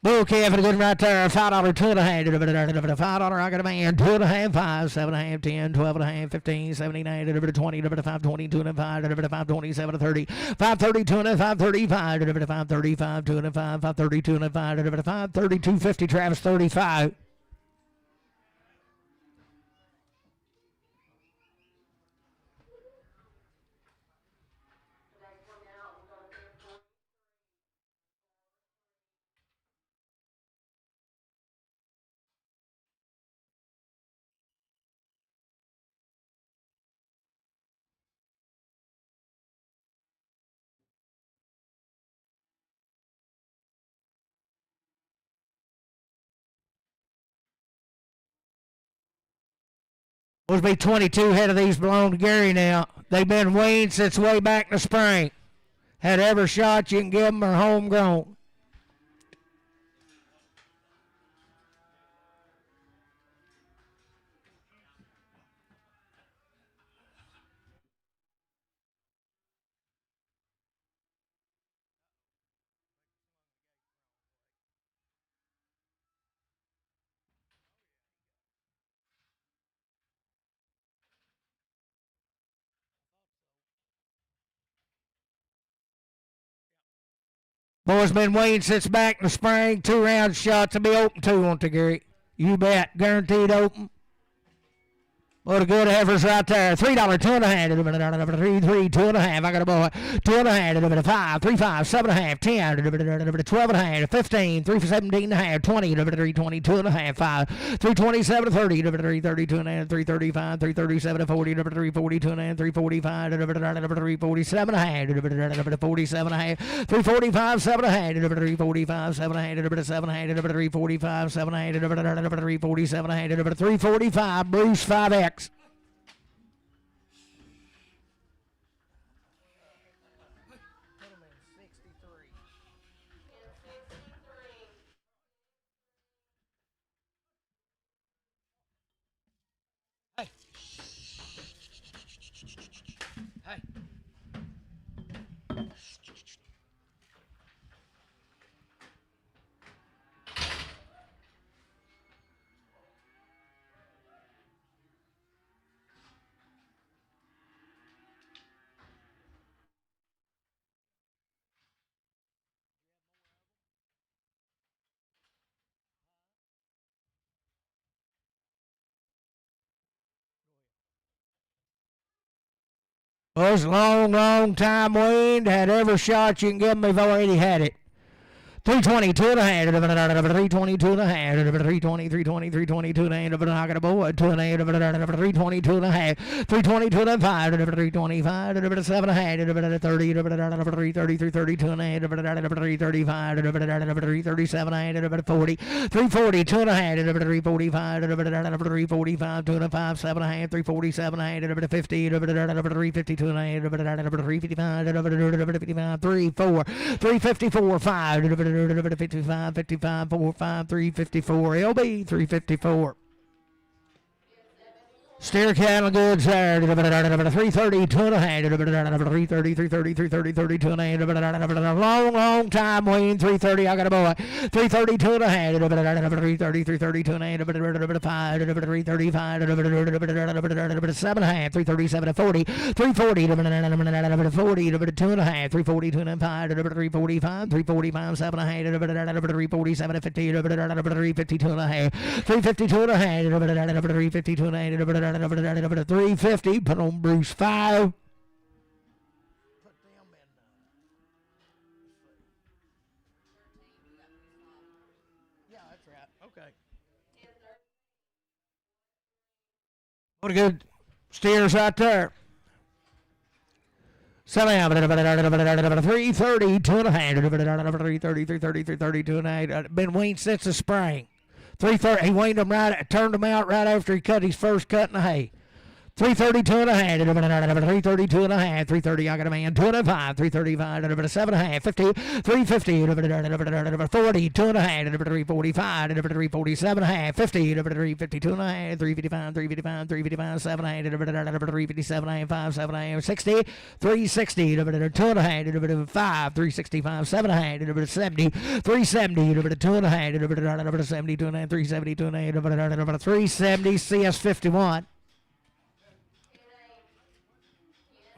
Bull calf and a good right there. $5, 2 and a half. $5, I got a man. 2 and a half, 5, 7 and a half, 10, 12 and a half, 15, 17, 20, 5, 22 and a 5, 5, 27, 30, 5, 32 and a 5, 35, 5, 35, 2 and a 5, 5, 32 and a 5, 5, 32, 50, Travis, 35. Supposed to be 22 head of these belong to Gary now. They've been weaned since way back in the spring. Had every shot you can give them are homegrown. Boys been weaned since back in the spring. 2 round shots to be open too, won't they, Gary? You bet. Guaranteed open. What a good heifers right there. $3, 2 and a half. 3, 2 and a half. I got a boy. 2 and a half. 5, 3, 5, 7 and a half. 10, 12 and a half. 15, 3 for 17 and a half. 20, 3, 22 and a half. 5, 3, 27, 30, 3, 32 and a half. 3, 35, 3, 37, 40, 3, 42 and a half. 3, 45, 3, 47 and a half. 47 and a half. 3, 45, 7 and a half. 3, 45, 7 and a half. 7 and a half. 3, 45, 7 and a half. 3, 47 and a half. 3, 45, Bruce 5X. Hey. Hey. Was a long, long time weaned. Had every shot you can give me. I've already had it. 322 and a half. 322 and a half. 320, 320, 322 and a half. I got a boy. 2 and a half. 322 and a half. 322 and a 5. 325. 7 and a half. 30. 330. 332 and a half. 335. 337 and a half. 40. 340. 2 and a half. 345. 345. 2 and a 5. 7 and a half. 347 and a half. 50. 352 and a half. 355. 355. 3 4. 354. 5. 55, 55, 4, 5, 354. LB 354. Steer cattle goods there. 330, 2 and a half. 330, 330, 330, 32 and a half. Long, long time weaned. 330, I got a boy. 330, 2 and a half. 330, 330, 2 and a half. 5, 335, 7 and a half. 337, 40. 340, 40, 2 and a half. 340, 2 and a half. 345, 345, 7 and a half. 347, 50, 352 and a half. 352 and a half. 352 and a half. 350, put on Bruce 5. Put them in. Yeah, that's right. Okay. What a good steers right there. 330, 2 and a half. 330, 330, 330, 2 and a half. Been weaned since the spring. 330. He weaned them right, turned them out right after he cut his first cut in the hay. 332 and a half, 332 and a half, 330, I got a man, 205, 335, 7 and a half, 50, 350, 40, 2 and a half, 345, 347 and a half, 50, 352 and a half, 355, 355, 355, 7 and a half, 357 and a half, 5, 7 and a half, 60, 360, 2 and a half, 5, 365, 7 and a half, 70, 370, 2 and a half, 72 and a half, 372 and a half, 370, CS51.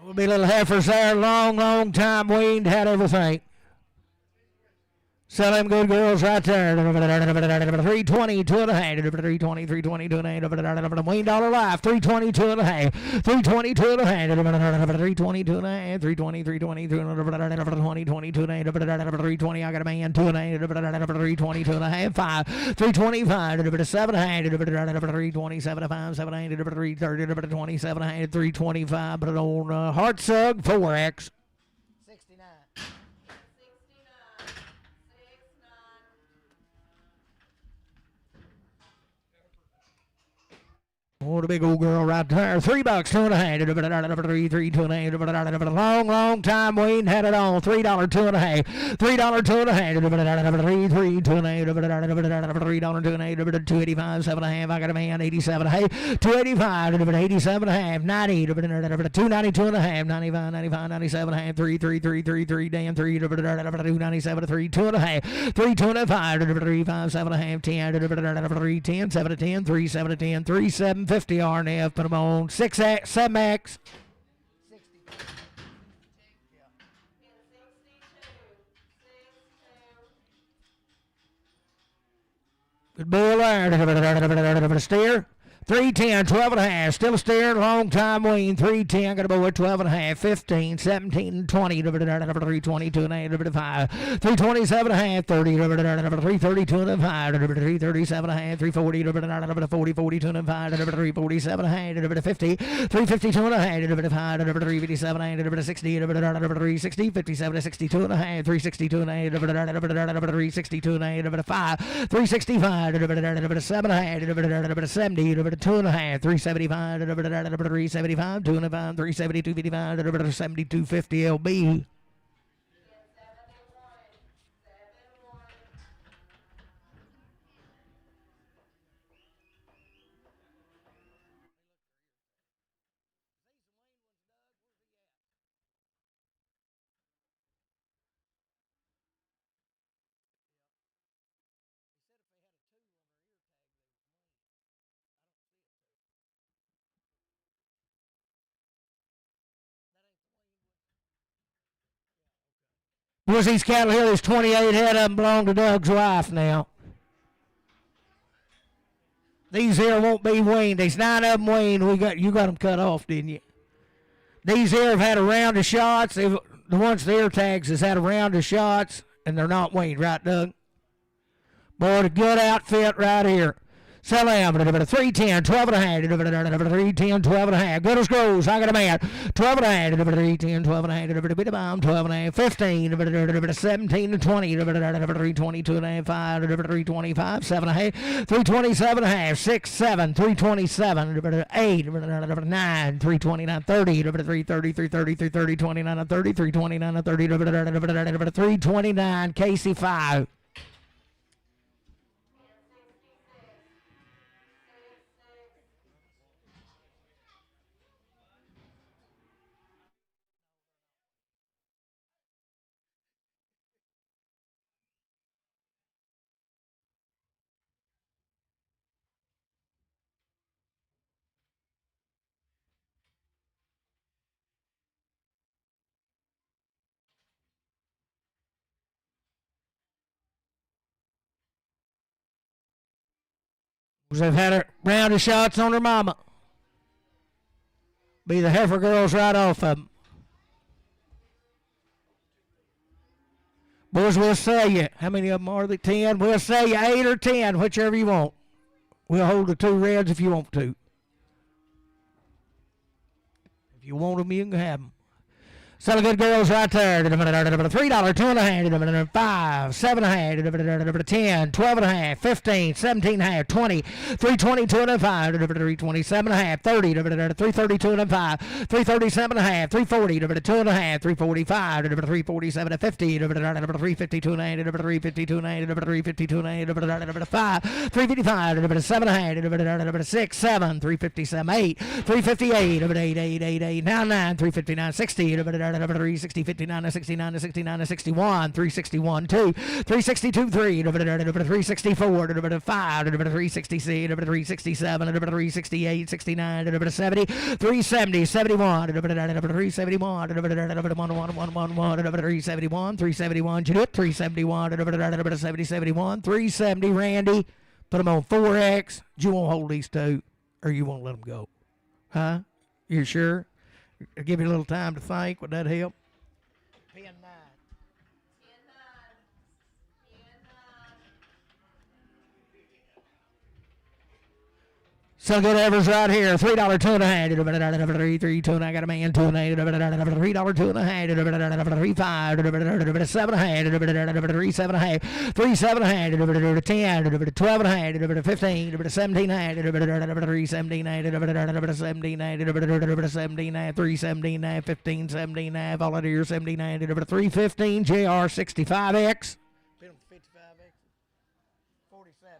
Will be little heifers there, long time weaned, had everything. Sell them good girls right there. 320, 2 and a half. 320, 320, 2 and a half. Wayne Dollar Life, 320, 2 and a half. 320, 2 and a half. 320, 2 and a half. 320, 320, 2 and a half. 20, 22 and a half. 320, I got a man, 2 and a half. 320, 2 and a half. 5, 325, 7 and a half. 327, 5, 7 and a half. 330, 27 and a half. 325, but on Heart Sug 4X. Oh, the big old girl right there. $3, 2 and a half. 3, 2 and a half. Long time Wayne had it on. $3, 2 and a half. $3, 2 and a half. 3, 2 and a half. $3, 2 and a half. 285, 7 and a half. I got a man, 87 and a half. 285, 87 and a half. 90, 292 and a half. 95, 95, 97 and a half. 3, 3, 3, 3, 3, damn 3, 297, 3, 2 and a half. 3, 2 and a 5, 3, 5, 7 and a half. 10, 3, 10, 7 to 10, 3, 7 to 10, 3, 7, 50 RNF, put them on 6X, 7X. Good bull there. Steer. 310, 12 and a half, still steering, long time wean, 310, got a boy, 12 and a half, 15, 17, 20, 322 and a half, 5, 327 and a half, 30, 332 and a half, 337 and a half, 340, 40, 42 and a half, 347 and a half, 50, 352 and a half, 5, 357 and a half, 60, 360, 57, 62 and a half, 362 and a half, 362 and a half, 5, 365, 7 and a half, 70, 2 and a half, 375, 375, 2 and a half, 372, 55, 7250 LB. Was these cattle here? There's 28 head of them belong to Doug's wife now. These here won't be weaned. There's 9 of them weaned. You got them cut off, didn't you? These here have had a round of shots. The ones the ear tags has had a round of shots, and they're not weaned, right, Doug? Boy, a good outfit right here. Sell them, 310, 12 and a half, 310, 12 and a half. Good as grows, I got a man, 12 and a half, 310, 12 and a half, 12 and a half, 15, 17 to 20, 322 and a half, 5, 325, 7 and a half, 327 and a half, 6, 7, 327, 8, 9, 329, 30, 330, 330, 330, 29 and 30, 329 and 30, 329, Casey 5. They've had a round of shots on their mama. Be the heifer girls right off of them. Boys, we'll sell you. How many of them are there? 10? We'll sell you 8 or 10, whichever you want. We'll hold the 2 reds if you want to. If you want them, you can have them. Some good girls right there. $3, 2.5, 5, 7.5, 10, 12.5, 15, 17.5, 20, 322 and a 5, 327.5, 30, 332 and a 5, 337.5, 340, 2.5, 345, 347 and 50, 352 and 8, 352 and 8, 352 and 8, 5, 355, 7.5, 6, 7, 357, 8, 358, 8, 9, 9, 359, 60, 360, 59, 69, 69, 61, 361, 2, 362, 3, 364, 5, 366, 367, 368, 69, 70, 370, 71, 371, 371, 371, Judith, 371, 70, 71, 370, Randy. Put them on 4X. You won't hold these two, or you won't let them go. Huh? You sure? I'll give you a little time to think. Would that help? Pin 9. So good Evers right here. $3, 2.5, 3, 2, and I got a man, 2 and 8, $3, 2.5, 3, 5, 7.5, 3, 7.5, 3, 7.5, 10, 12.5, 15, 17.5, 3, 17.5, 17.5, 3, 17.5, 15, 17.5, volunteer 17.5, 315, JR 65X. 55X. 47.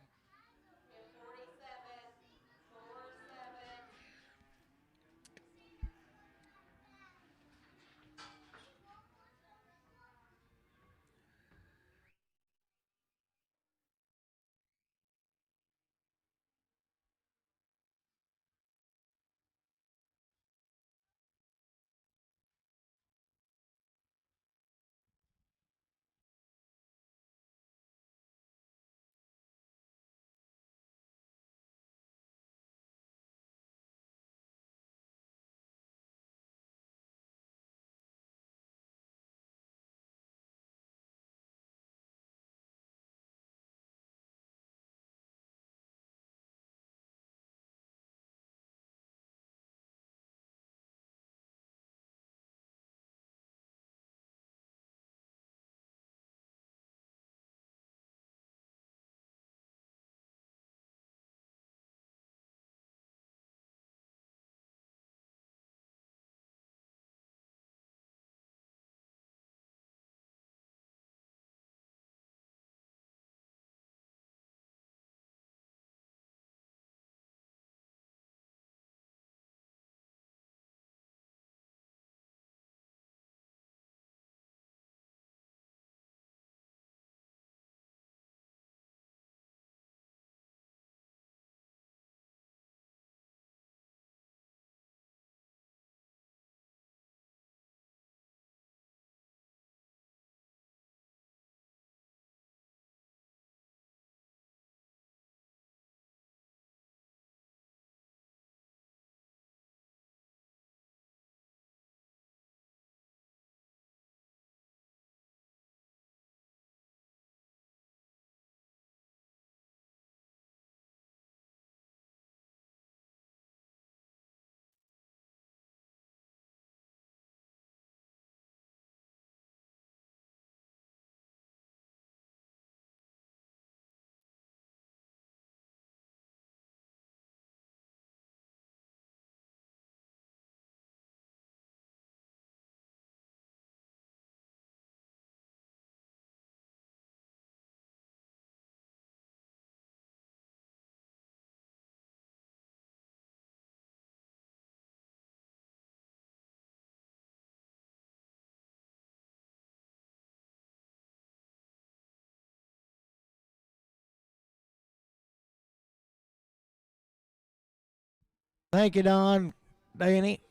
Thank you, Don, Danny,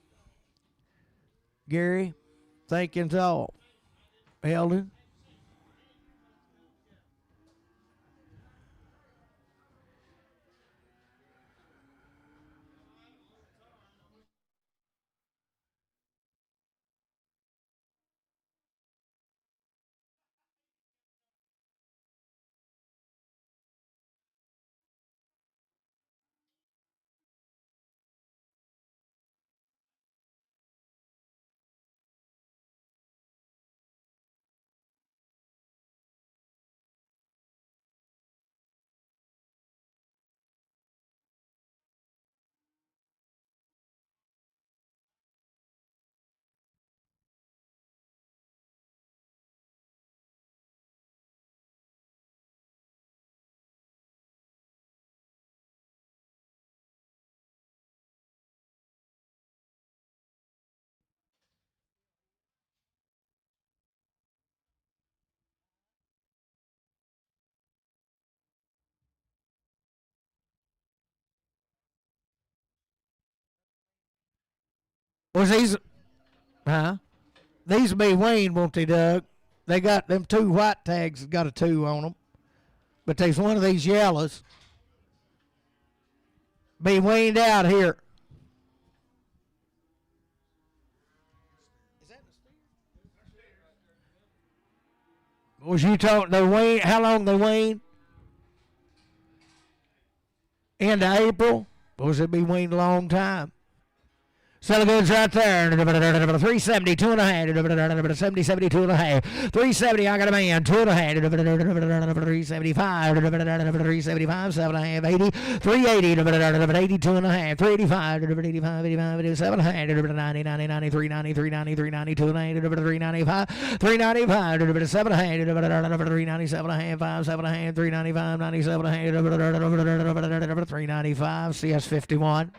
Gary. Thank you all. Eldon. Was these, huh? These will be weaned, won't they, Doug? They got them 2 white tags, got a 2 on them. But there's one of these yellows. Be weaned out here. Is that the steer? Was you talking, they wean, how long they wean? End of April? Or was it be weaned a long time? Sell goods right there. 370, 2.5. 70, 72 and a half. 370, I got a man. 2.5. 375. 375, 7.5. 80. 380. 82 and a half. 385. 85, 85, 87. 90, 90, 90, 390, 390, 390, 290. 395. 395. 7. 397 and a half. 5, 7.5. 395. 97 and a half. 395. CS 51.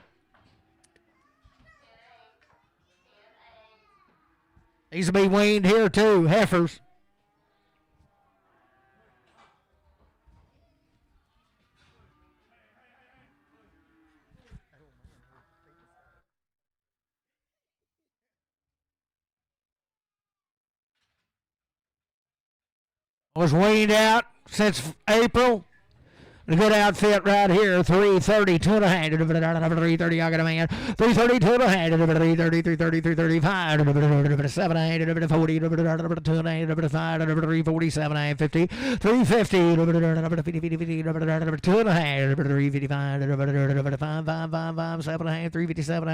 These will be weaned here too, heifers. Was weaned out since April. A good outfit right here. 330, 2.5. 330, I got a man. 330, 2.5. 330, 330, 335. 7, 40, 2.5. 5, 347, 50. 350, 50, 2.5. 355, 5, 5, 5, 5, 7, 357,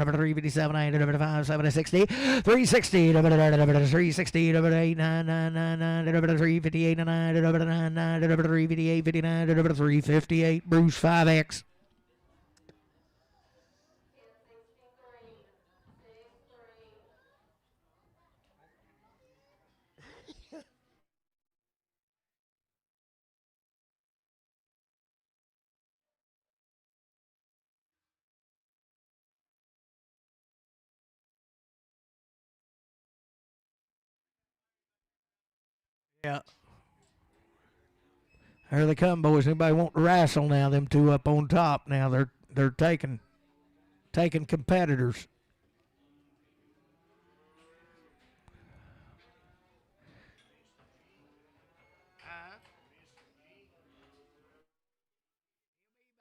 357, 5, 7, 60. 360, 360, 8, 9, 9, 9, 358, 9, 358. 59 to number 358, Bruce 5X. Yeah. Here they come, boys. Anybody want to wrestle now? Them 2 up on top now. They're taking competitors.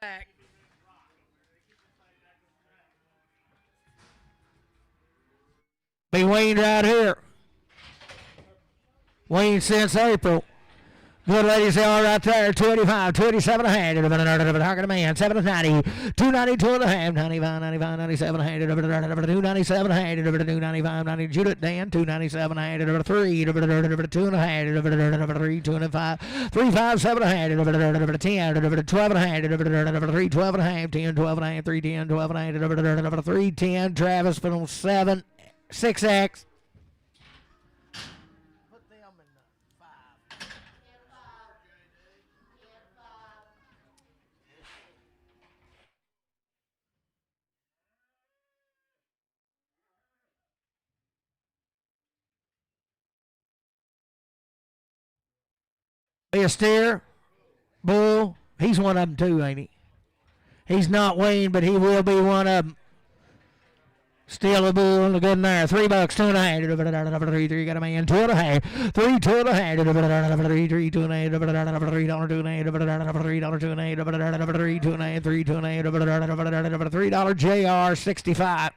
Back. Be weaned right here. Weaned since April. Good ladies, they are right there. 285, 287 and a half. Target a man. 790, 292 and a half. 95, 95, 97 and a half. 297 and a half. 295, 90. Judith Dan. 297 and a half. 3, 2 and a half. 3, 2 and 5. 357 and a half. 10, 12 and a half. 3, 12 and a half. 10, 12 and a half. 3, 10, 12 and a half. 3, 10. Travis put on 7, 6X. Be a steer, bull. He's one of them too, ain't he? He's not Wayne, but he will be one of them. Still a bull and a good in there. $3, 2.5. 3, 3, got a man. 2.5. 3, 2.5. 3, 3, 2.5. $3, 2.5. $3, 2.5. 3, 2.5. $3 JR 65.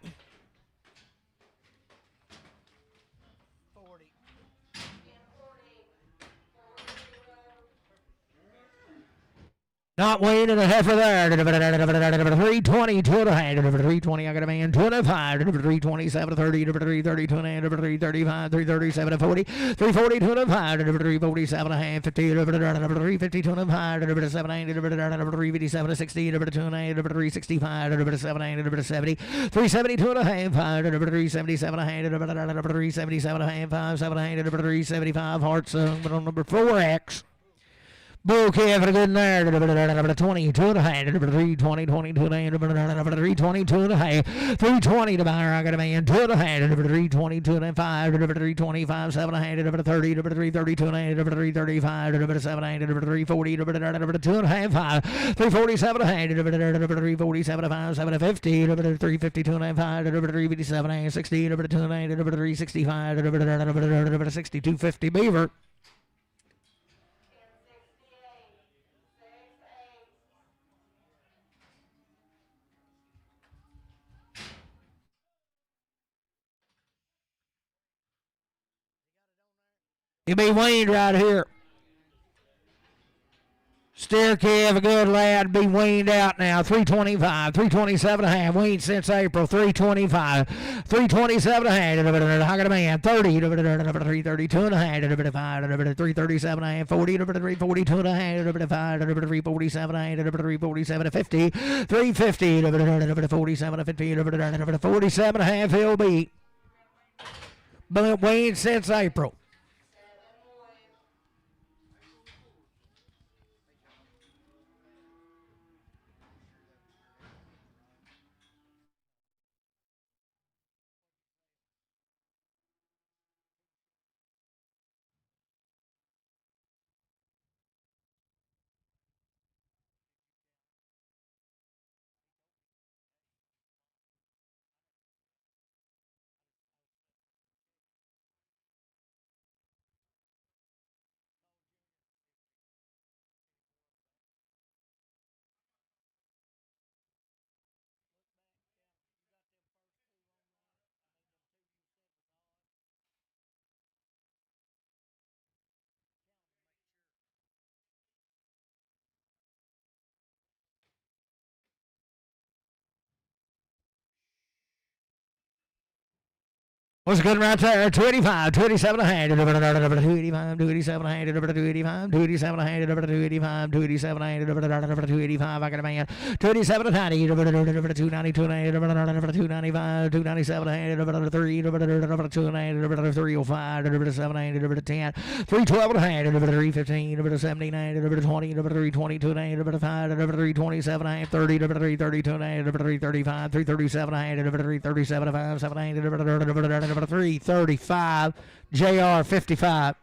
Not Wayne and a heifer there. 320, 2.5. 320, I got a man. 25, 327, 30, 330, 2.5, 335, 337, 40, 340, 2.5, 347, 50, 350, 2.5, 790, 357, 60, 2.5, 365, 790, 70, 370, 2.5, 377, 377, 5, 700, 375, hearts on number 4X. Bull calf a good there. 22 and a half. 320, 22 and a half. 322 and a half. 320 to buy. I got a man. 2 and a half. 322 and a 5. 325, 7 and a half. 30. 332 and a half. 335. 7 and a half. 340. 2 and a half. 5. 347 and a half. 347 and 5. 750. 352 and a half. 5. 357 and a half. 60. 2 and a half. 365. 6250 beaver. He'll be weaned right here. Steer calf, a good lad, be weaned out now. 325, 327 and a half. Weaned since April. 325, 327 and a half. I got a man. 30, 332 and a half. 337 and a half. 40, 342 and a half. 5, 347 and a half. 347 and 50. 350, 47 and 50. 47 and a half he'll be. Weaned since April. What's good right there? 285, 287 and a half. 285, 287 and a half. 285, 287 and a half. 285, 287 and a half. 285, I got a man. 287 and a half. 292 and a half. 295, 297 and a half. 3, 2 and a half. 305, 7 and a half. 10, 312 and a half. 315, 79, 20, 322 and a half. 5, 327 and a half. 30, 332 and a half. 335, 337 and a half. 337 and 5, 7 and a half. 335, JR 55.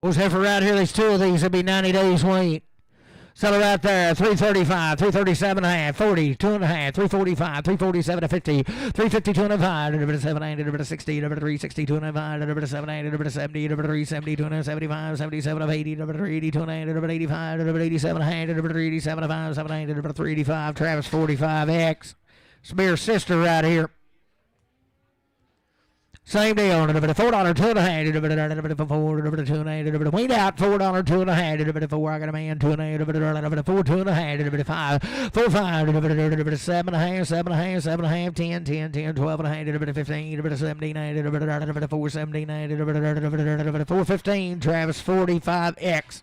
What's heifer right here? There's 2 of these. It'll be 90 days wait. Settle right there. 335, 337 and a half, 40, 2 and a half, 345, 347 and 50, 352 and a 5, 7, 60, 362 and a 5, 7, 70, 372 and a 75, 77 of 80, 382 and a 85, 87 and a half, 387 and 5, 7, 385, Travis 45X. Spear's sister right here. Same deal. $4, 2 and a half. $4, 2 and a half. Wait out. $4, 2 and a half. $4, I got a man. 2 and a half. $4, 2 and a half. 5, 4, 5. 7 and a half. 7 and a half. 7 and a half. 10, 10, 10. 12 and a half. 15. 17, 4, 17, 4, 15. Travis 45X.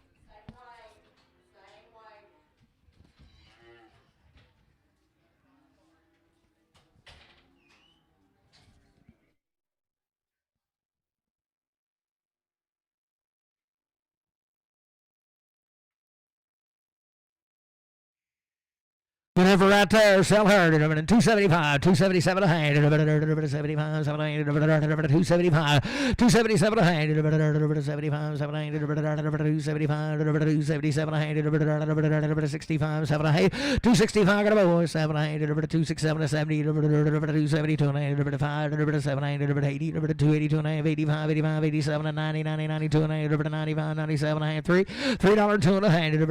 Whatever right there, sell her. 275, 277 a hand. 75, 275, 277 a hand. 75, 275, 277 a hand. 65, 7 a hand. 265 got a boy, 7 a hand. 267 a 70, 272 a hand. 5, 7 a hand. 80, 282 a hand. 85, 85, 87 a 90, 90, 92 a hand. 95, 97 a hand. $3, 2 and a hand. $3, 2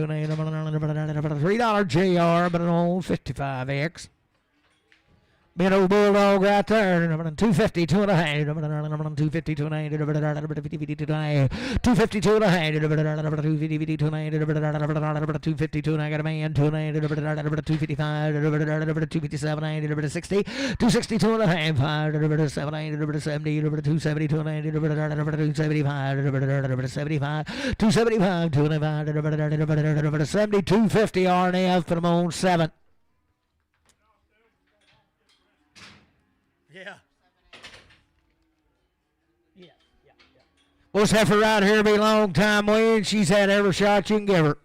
and a hand. $3 JR. But an old 55X. Big old bulldog right there. 250, 2 and a half. 250, 2 and a half. 250, 2 and a half. 250, 2 and a half. 250, 2 and a half. 250, 2 and a half. Got a man. 2 and a half. 255. 257. 60. 260, 2 and a half. 7. 70. 270, 2 and a half. 275. 75. 275. 2 and a half. 70. 250 RNF. Put them on 7. Yeah. Well, this heifer right here be a long time waiting. She's had every shot you can give her.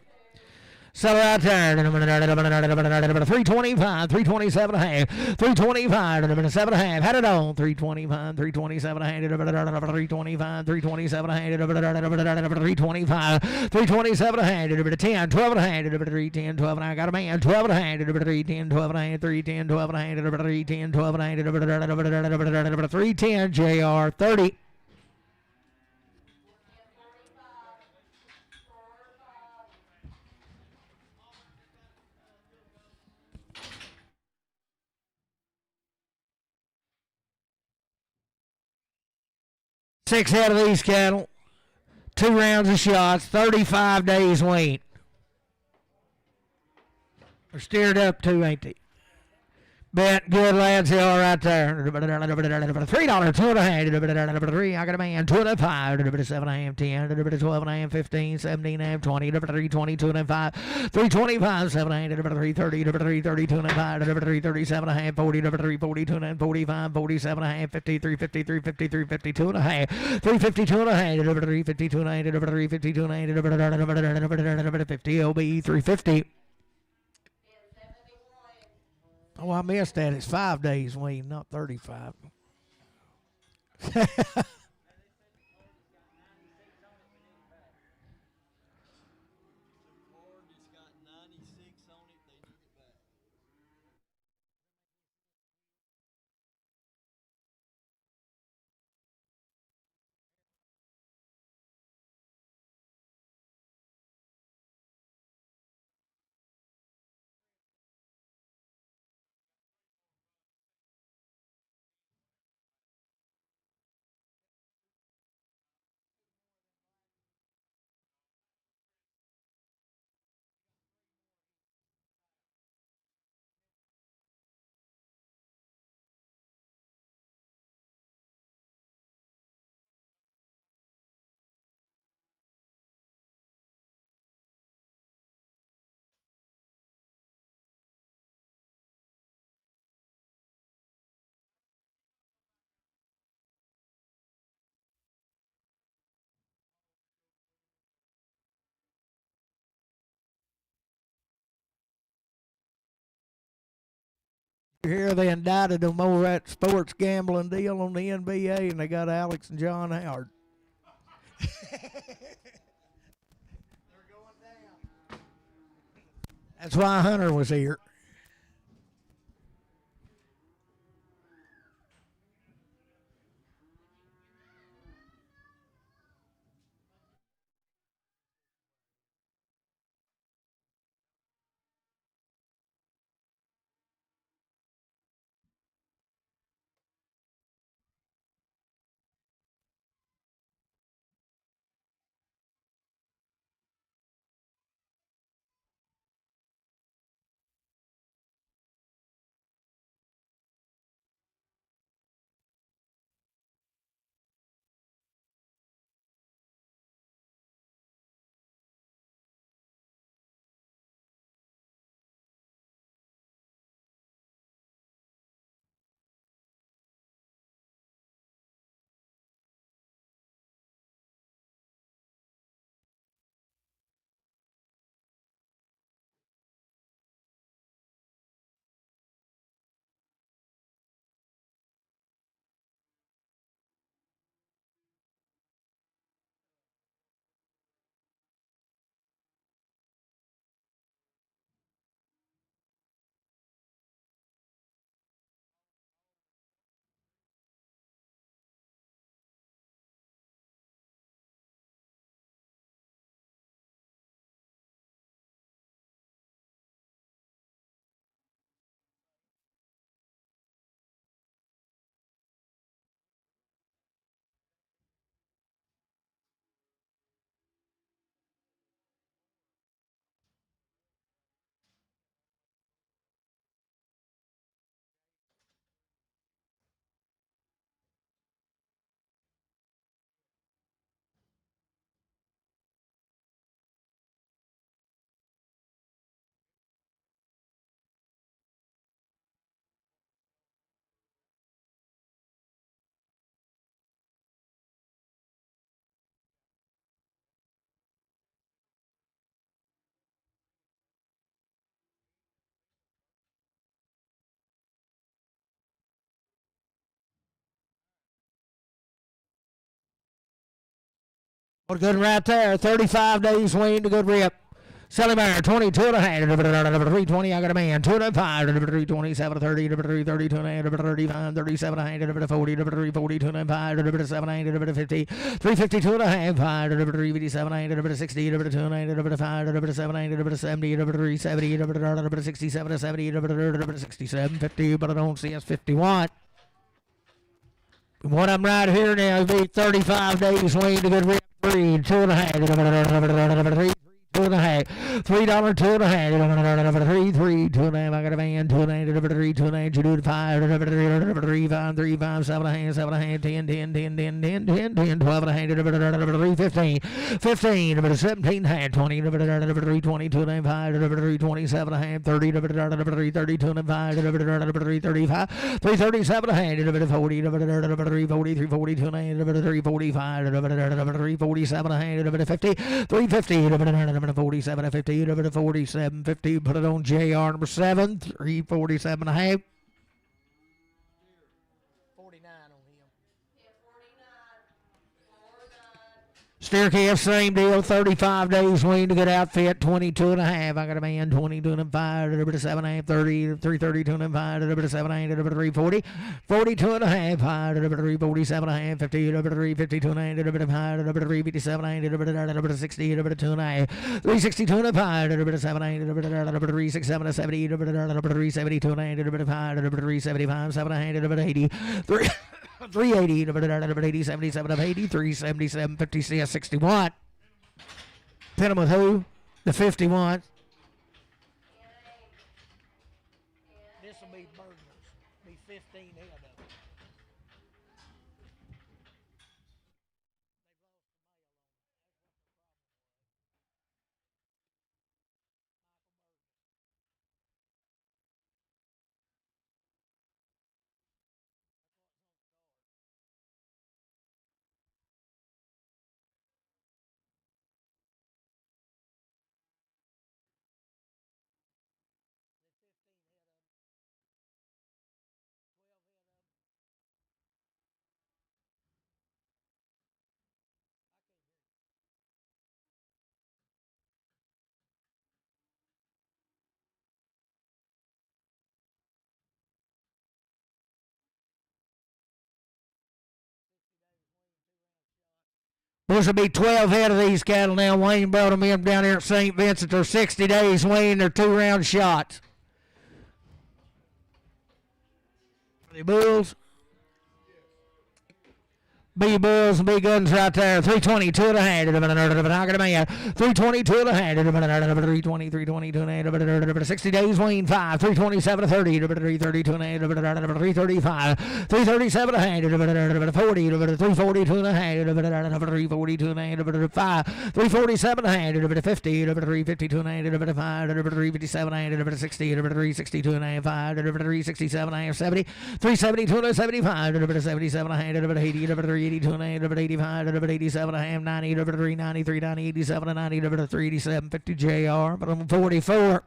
So right there, 325, 327 and a half, 325, 7 and a half, had it on, 325, 327 and a half, 325, 327 and a half, 325, 327 and a half, 10, 12 and a half, 310, 12 and a half, got a man, 12 and a half, 310, 12 and a half, 310, 12 and a half, 310, 12 and a half, 310, JR, 30. Six head of these cattle, 2 rounds of shots, 35 days wait. They're steered up too, ain't they? Bet good lads, they are right there. $3, 2 and a half. 3, I got a man. 25, 7 and a half, 10, 12 and a half, 15, 17 and a half, 20, 320, 2 and a half, 325, 7 and a half, 330, 330, 2 and a half, 337 and a half, 40, 340, 2 and a half, 45, 47 and a half, 50, 350, 350, 350, 2 and a half, 350, 2 and a half, 350, 2 and a half, 350, 2 and a half, 50, LB, 350. Oh, I missed that. It's 5 days, Wayne, not 35. Here they indicted them over that sports gambling deal on the NBA, and they got Alex and John Howard. That's why Hunter was here. Good right there. 35 days wean to good rip. Selling iron 22 and a half. 320. I got a man. 205. 327. 30. 332 and a half. 35. 37 and a half. 40. 342 and a half. 7 and a half. 50. 352 and a half. 357 and a half. 60. 2 and a half. 5. 7 and a half. 70. 370. 67. 70. 67. 50. But I don't see us 51. What I'm right here now is be 35 days wean to good rip. 3, 2 and a half. 3, 2 and a half. $3, 2 and a half. 3, 3, 2 and a half. I got a man. 2 and a half. 3, 2 and a half. You do the 5. 3, 5, 3, 5, 7 and a half. 7 and a half. 10, 10, 10, 10, 10, 10, 10, 12 and a half. 3, 15, 15, 17 and a half. 20, 3, 22 and a half. 3, 27 and a half. 30, 3, 32 and a half. 3, 35, 3, 37 and a half. 40, 3, 40, 3, 42 and a half. 3, 45, 3, 47 and a half. 50, 3, 50, 47, 50, 47, 50. Put it on JR number 7, 347 and a half. 49 on him. Steer calf, same deal. 35 days wean to good outfit. 22 and a half. I got a man. 22 and a 5. 7 and a half. 30. 332 and a 5. 7 and a half. 340. 42 and a half. 347 and a half. 50. 352 and a half. 357 and a half. 60. 2 and a half. 362 and a 5. 7 and a half. 367 and 70. 372 and a half. 375. 7 and a half. 80. 380, 80, 77, 80, 377, 50, 61. Pin them with who? The 51. This will be Bergman's. Be 15 head of it. Supposed to be 12 head of these cattle now. Wayne brought them in down here at St. Vincent. They're 60 days wean. They're 2-round shots. Are they bulls? B bulls and B guns right there. 322 and a half. I got a man. 322 and a half. 320, 322 and a half. 60 days wean 5. 327 to 30. 332 and a half. 335. 337 and a half. 40. 342 and a half. 342 and a half. 5. 347 and a half. 50. 352 and a half. 5. 357 and a half. 60. 362 and a half. 5. 367 and a half. 70. 372 and a half. 75. 77 and a half. 80. 382 and a half. 85. 87 and a half. 90. 390. 390. 87 and 90. 387. 50 JR. But I'm 44.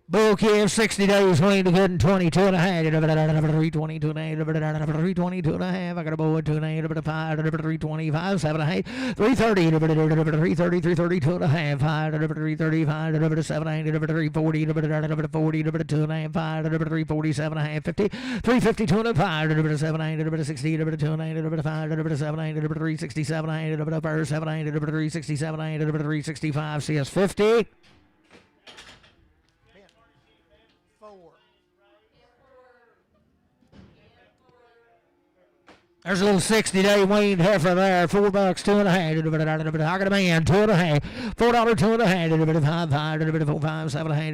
Bull calf, 60 days wean to good and 22 and a half. 322 and a half. 322 and a half. I got a boy 2 and a half. 5. 325. 7 and a half. 330. 330. 332 and a half. 5. 335. 7 and a half. 340. 40. 2 and a half. 5. 347 and a half. 50. 352 and a 5. 7 and a half. 60. 2 and a half. 5. 7 and a half. 367 and a half. 7 and a half. 367 and a half. 365. CS 50. There's a little 60-day weaned heifer there. $4, 2 and a half. I got a man, 2 and a half. $4, 2 and a half. 5, 4, 5, 7 and a half.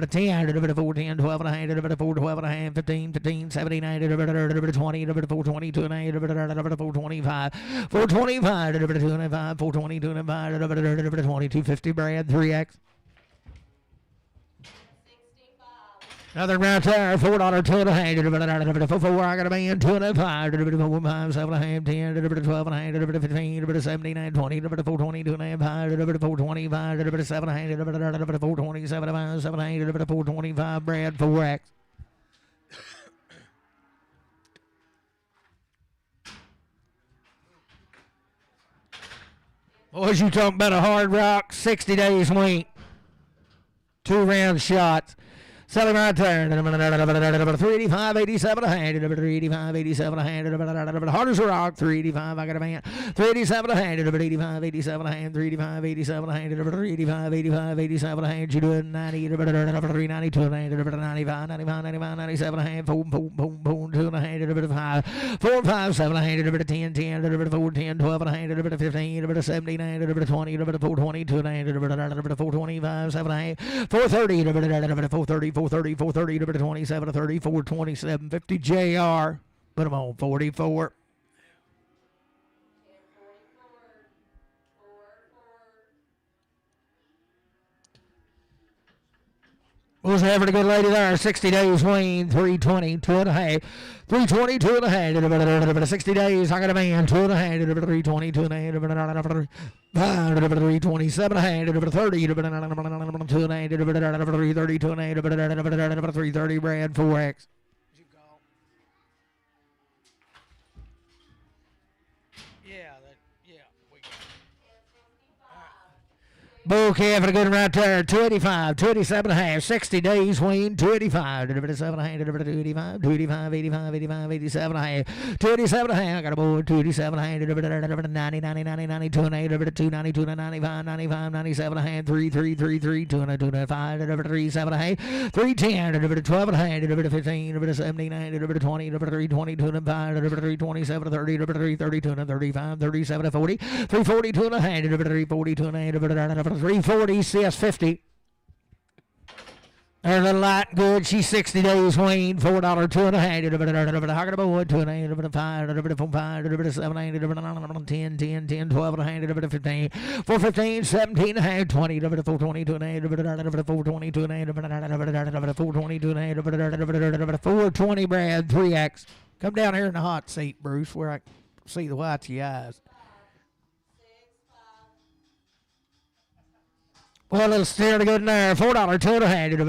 10, 4, 10, 12 and a half. 4, 12 and a half. 15, 15, 17, 20, 4, 22 and a half. 4, 25, 4, 25, 2 and a half. 4, 22 and a half. 2250 Brad, 3X. Another right there, $4, 2 and a half. 4, I got a man, 2 and a half. 4, 5, 7 and a half. 10, 12 and a half. 15, 17, 20, 4, 22 and a half. 4, 25, 7 and a half. 4, 27, 7 and a half. 4, 25, Brad, 4X. Boys, you talking about a hard rock, 60 days wing. 2 round shots. Sell him right there. 385, 87 a hand. 385, 87 a hand. Hard as a rock. 385. I got a man. 387 a hand. 85, 87 a hand. 385, 87 a hand. 385, 85, 87 a hand. You do it 90. 392 a hand. 95, 95, 95, 97 a hand. Boom, boom, boom, boom. 2 and a hand. 5, 4, 5, 7 a hand. 10, 10. 4, 10, 12 and a hand. 15. 17 a hand. 20. 420. 2 and a hand. 425. 7 a hand. 430. 430. 430, 430, 27 to 30, 427, 50 JR. Put them on 44. Was ever a good lady there? 60 days Wayne, 320, 2 and a half. 320, 2 and a half. 60 days, I got a man, 2 and a half. 320, 2 and a half. 327 and a half. 30, 2 and a half. 330, 2 and a half. 330, Brad, 4X. Bull calf for a good one right there. 285, 287 and a half. 60 days, Wayne. 285, 287 and a half. 285, 285, 85, 85, 87 and a half. 287 and a half. I got a boy. 287 and a half. 90, 90, 90, 90, 2 and a half. 290, 295, 95, 97 and a half. 3, 3, 3, 3, 200, 205, 3, 7 and a half. 310, 12 and a half. 15, 17, 20, 320, 205, 327, 30, 330, 235, 37, 40, 340, 2 and a half. 340, 2 and a half. 340, CS 50. There's a light good. She's 60 days Wayne. $4, 2 and a half. Hogging aboard, 2 and a half. 5, 5, 7, 8, 10, 10, 10, 12 and a half. 15, 415, 17 and a half. 20, 420, 2 and a half. 420, 2 and a half. 420, 2 and a half. 420, Brad, 3X. Come down here in the hot seat, Bruce, where I can see the whites of your eyes. Well, let's steer to good in there. $4, 2 and a half. $4, 2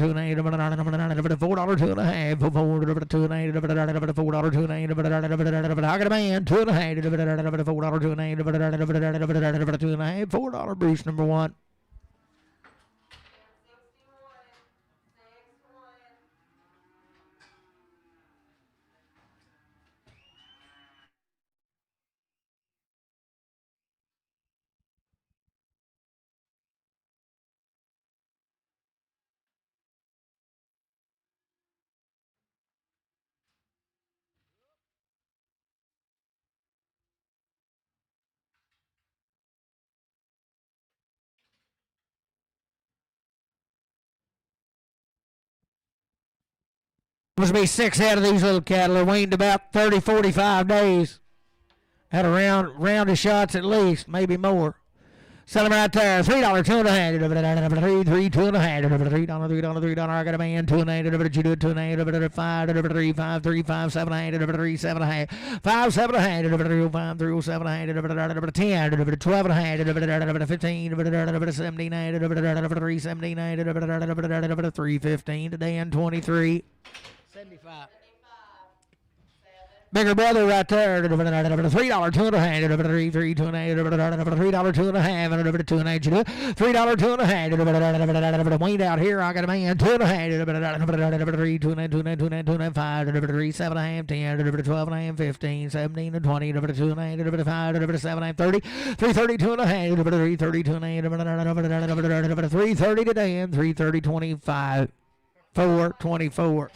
and a half. $4, 2 and a half. $4, 2 and a half. $4, 2 and a half. I got a man. 2 and a half. $4, 2 and a half. $2 and a half. $4, Bruce, number 1. Must be 6 out of these little cattle. Are weaned about 30, 45 days. Had a round of shots at least, maybe more. Sell them right there. $3, 2 and a half. 3, 2 and a half. $3. I got a man. 2 and a half. You do it 2 and a half. 5, 3, 5, 3, 5, 7 and a half. 3, 7 and a half. 5, 7 and a half. 3, 5, 3, 7 and a half. 10, 12 and a half. 15, 17 and a half. 3, 17 and a half. 3, 15 today and 23. 75. Bigger brother right there. $3, 2 and a half. 3, 3, 2 and a half. $3, 2 and a half. 2 and a half. $3, 2 and a half. Weaned out here. I got a man. 2 and a half. 3, 2 and a half. 2 and a half. 2 and a half. 2 and a half. 5, 3, 7 and a half. 10, 12 and a half. 15, 17 and 20. 2 and a half. 5, 7 and a half. 30. 330, 2 and a half. 330, 2 and a half. 330 today and 330, 25. 424.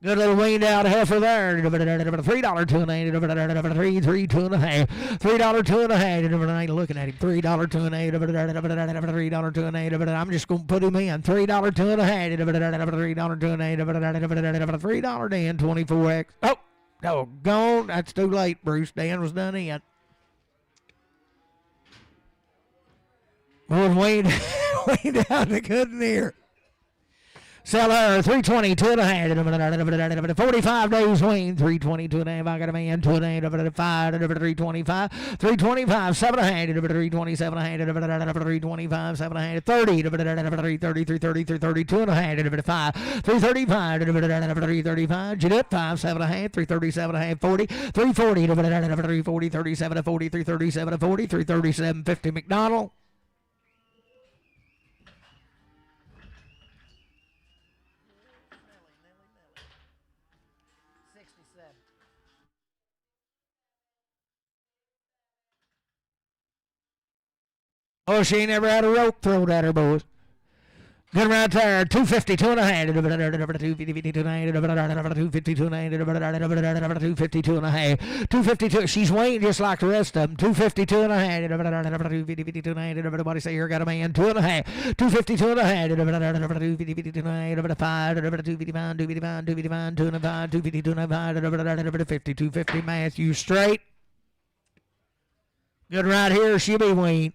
Good little weaned out heifer there. $3, 2 and a half. 3, 3, 2 and a half. $3, 2 and a half. I ain't looking at him. $3, 2 and a half. $3, 2 and a half. I'm just going to put him in. $3, 2 and a half. $3, 2 and a half. $3, Dan, 24X. Oh, doggone. That's too late, Bruce. Dan was done in. Was weaned out and couldn't hear. Sell her 320, 2.5. 45 days Wayne, 320, 2.5. I got a man, 2.5, 5, 325, 325, 7.5, 327, 325, 7.5, 30, 330, 330, 330, 2.5, 5, 335, 335, Jeanette, 5, 7.5, 337.5, 40, 340, 340, 37, 40, 337, 40, 337, 50 McDonald. Oh, she ain't never had a rope thrown at her, boys. Good right there. 250, 2.5. 250, 2.5. 252. She's weighing just like the rest of them. 250, 2.5. 250, everybody say here got a man. 2.5. 250, 2.5. 250, 5. 255, 255, 255, 255, 250, 255, 50, 250. Matthew straight. Good right here. She'll be weaned.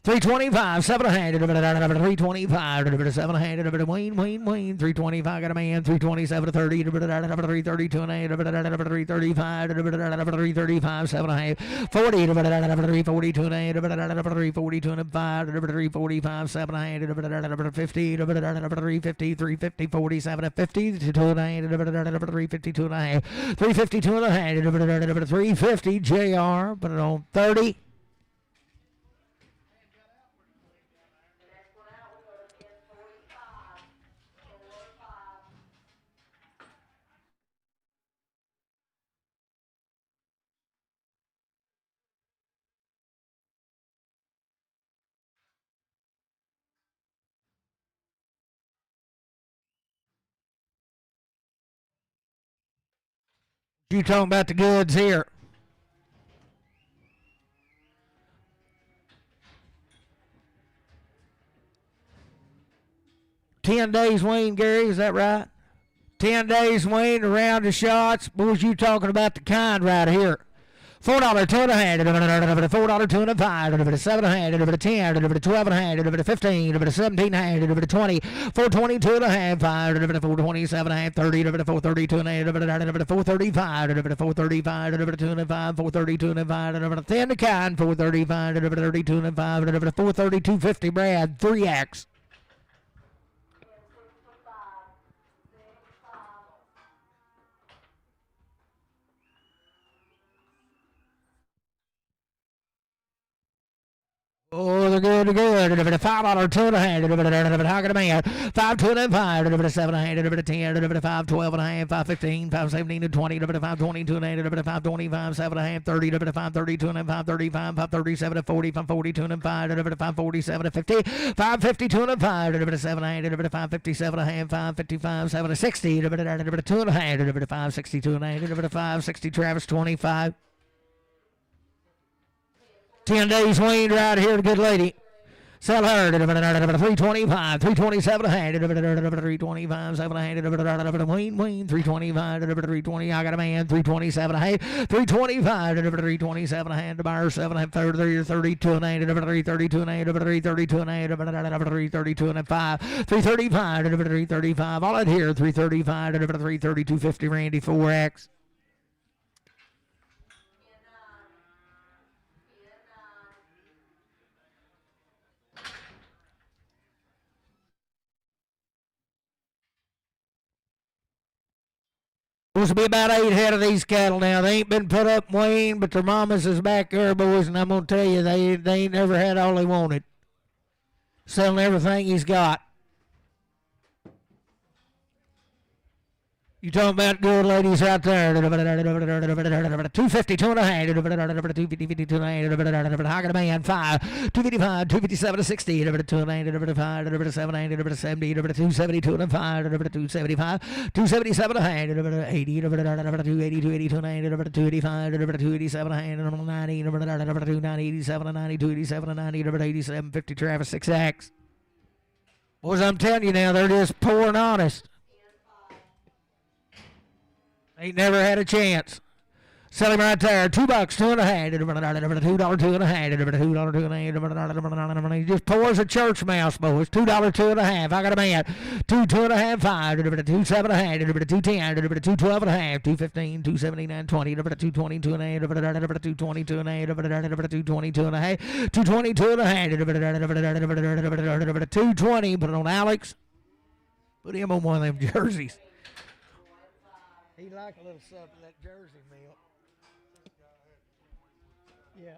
325, 7.5, 325, 7.5, Wayne, 325, got a man, 327, 30, 330, 335, 335, 7.5, 40, 340, 340, 25, 345, 7.5, 50, 350, 350, 47, 50, 350, 2.5, 350, 2.5, 350, JR, put it on 30. You talking about the goods here. $10 days, Wayne, Gary, is that right? 10 days, Wayne, around the shots. What was you talking about the kind right here? $4, 2.5, $4, 2.5, $7.5, $10, $12.5, $15, $17.5, $20, $4.20, 2.5, $5, $4.27.5, $30, $4.30, 2.5, $4.35, $4.35, $2.5, $4.30, 2.5, 10 the kind, $4.35, $32, $4.30, $2.50, Brad, 3X. Oh, they're good, they're good. $5, 2.5. How can a man? 5, 2.5. 7, 10, 5, 12.5, 5, 15, 5, 17, 20, 5, 22, 5, 25, 7.5, 30, 5, 32, 5, 35, 5, 37, 40, 5, 42, 5, 5, 47, 50, 5, 52, 5, 7, 5, 57, 5, 55, 7, 60, 2.5, 5, 62, 5, 60, Travis, 25. 10 days weaned right here, the good lady. Sell her 325, 327, 325, 7, Wayne, 325, 320. I got a man, 327, 325, 327, the buyer, 7, 30, 32, 332, 332, 332, 5, 335, 335. All in here, 335, 332, 50, Randy, 4X. Supposed to be about 8 head of these cattle now. They ain't been put up, Wayne, but their mamas is back there, boys, and I'm going to tell you, they ain't never had all they wanted. Selling everything he's got. You talking about good ladies out there. 250, 2.5. 250, 2.5. How can a man? 5. 255, 257, 60. 295, 790, 270, 205, 275, 277, 80, 280, 280, 285, 287, 90, 287, 90, 287, 90, 87, 50, Travis, 6X. Boys, I'm telling you now, they're just poor and honest. Ain't never had a chance. Sell him right there. $2, $2.50. $2, $2.50. He just pours a church mouse, boys. $2, $2.50. I got a man. $2, $2.50. $5. $2.7. $2.10. $2.12.5. $2.15. $2.79. $20. $2.20. $2.8. $2.20. $2.8. $2.22. $2.5. $2.22. $2.20. Put it on Alex. Put him on one of them jerseys. He like a little something, that jersey milk. Yeah.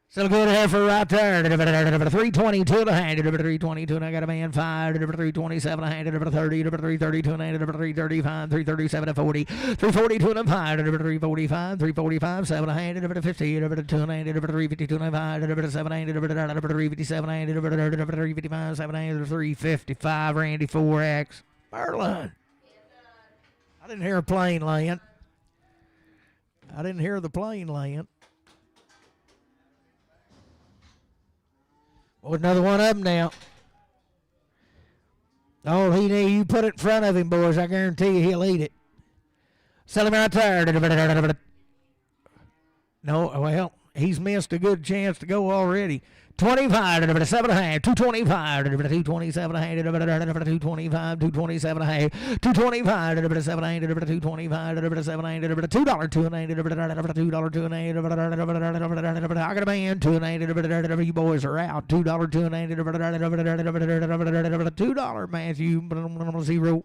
Still good heifer right there. 322 and a hand. 322 and I got a man 5. 327 and a hand. 30. 332 and a hand. 335. 337 and 40. 342 and a 5. 345. 345. 7 and a hand. 50. 2 and a hand. 352 and a 5. 7 and a hand. 357 and a hand. 355. 7 and a hand. 355. Randy 4X. Merlin. I didn't hear a plane land. I didn't hear the plane land. Oh, another one of them now. All he need, you put it in front of him, boys. I guarantee you he'll eat it. Sell him right there. No, well, he's missed a good chance to go already. 25, 7.5, 225, 227, 225, 227, 225, 7, 225, 7, $2, 2 I got a man, 2 you boys are out. $2, $2, Matthew, 0.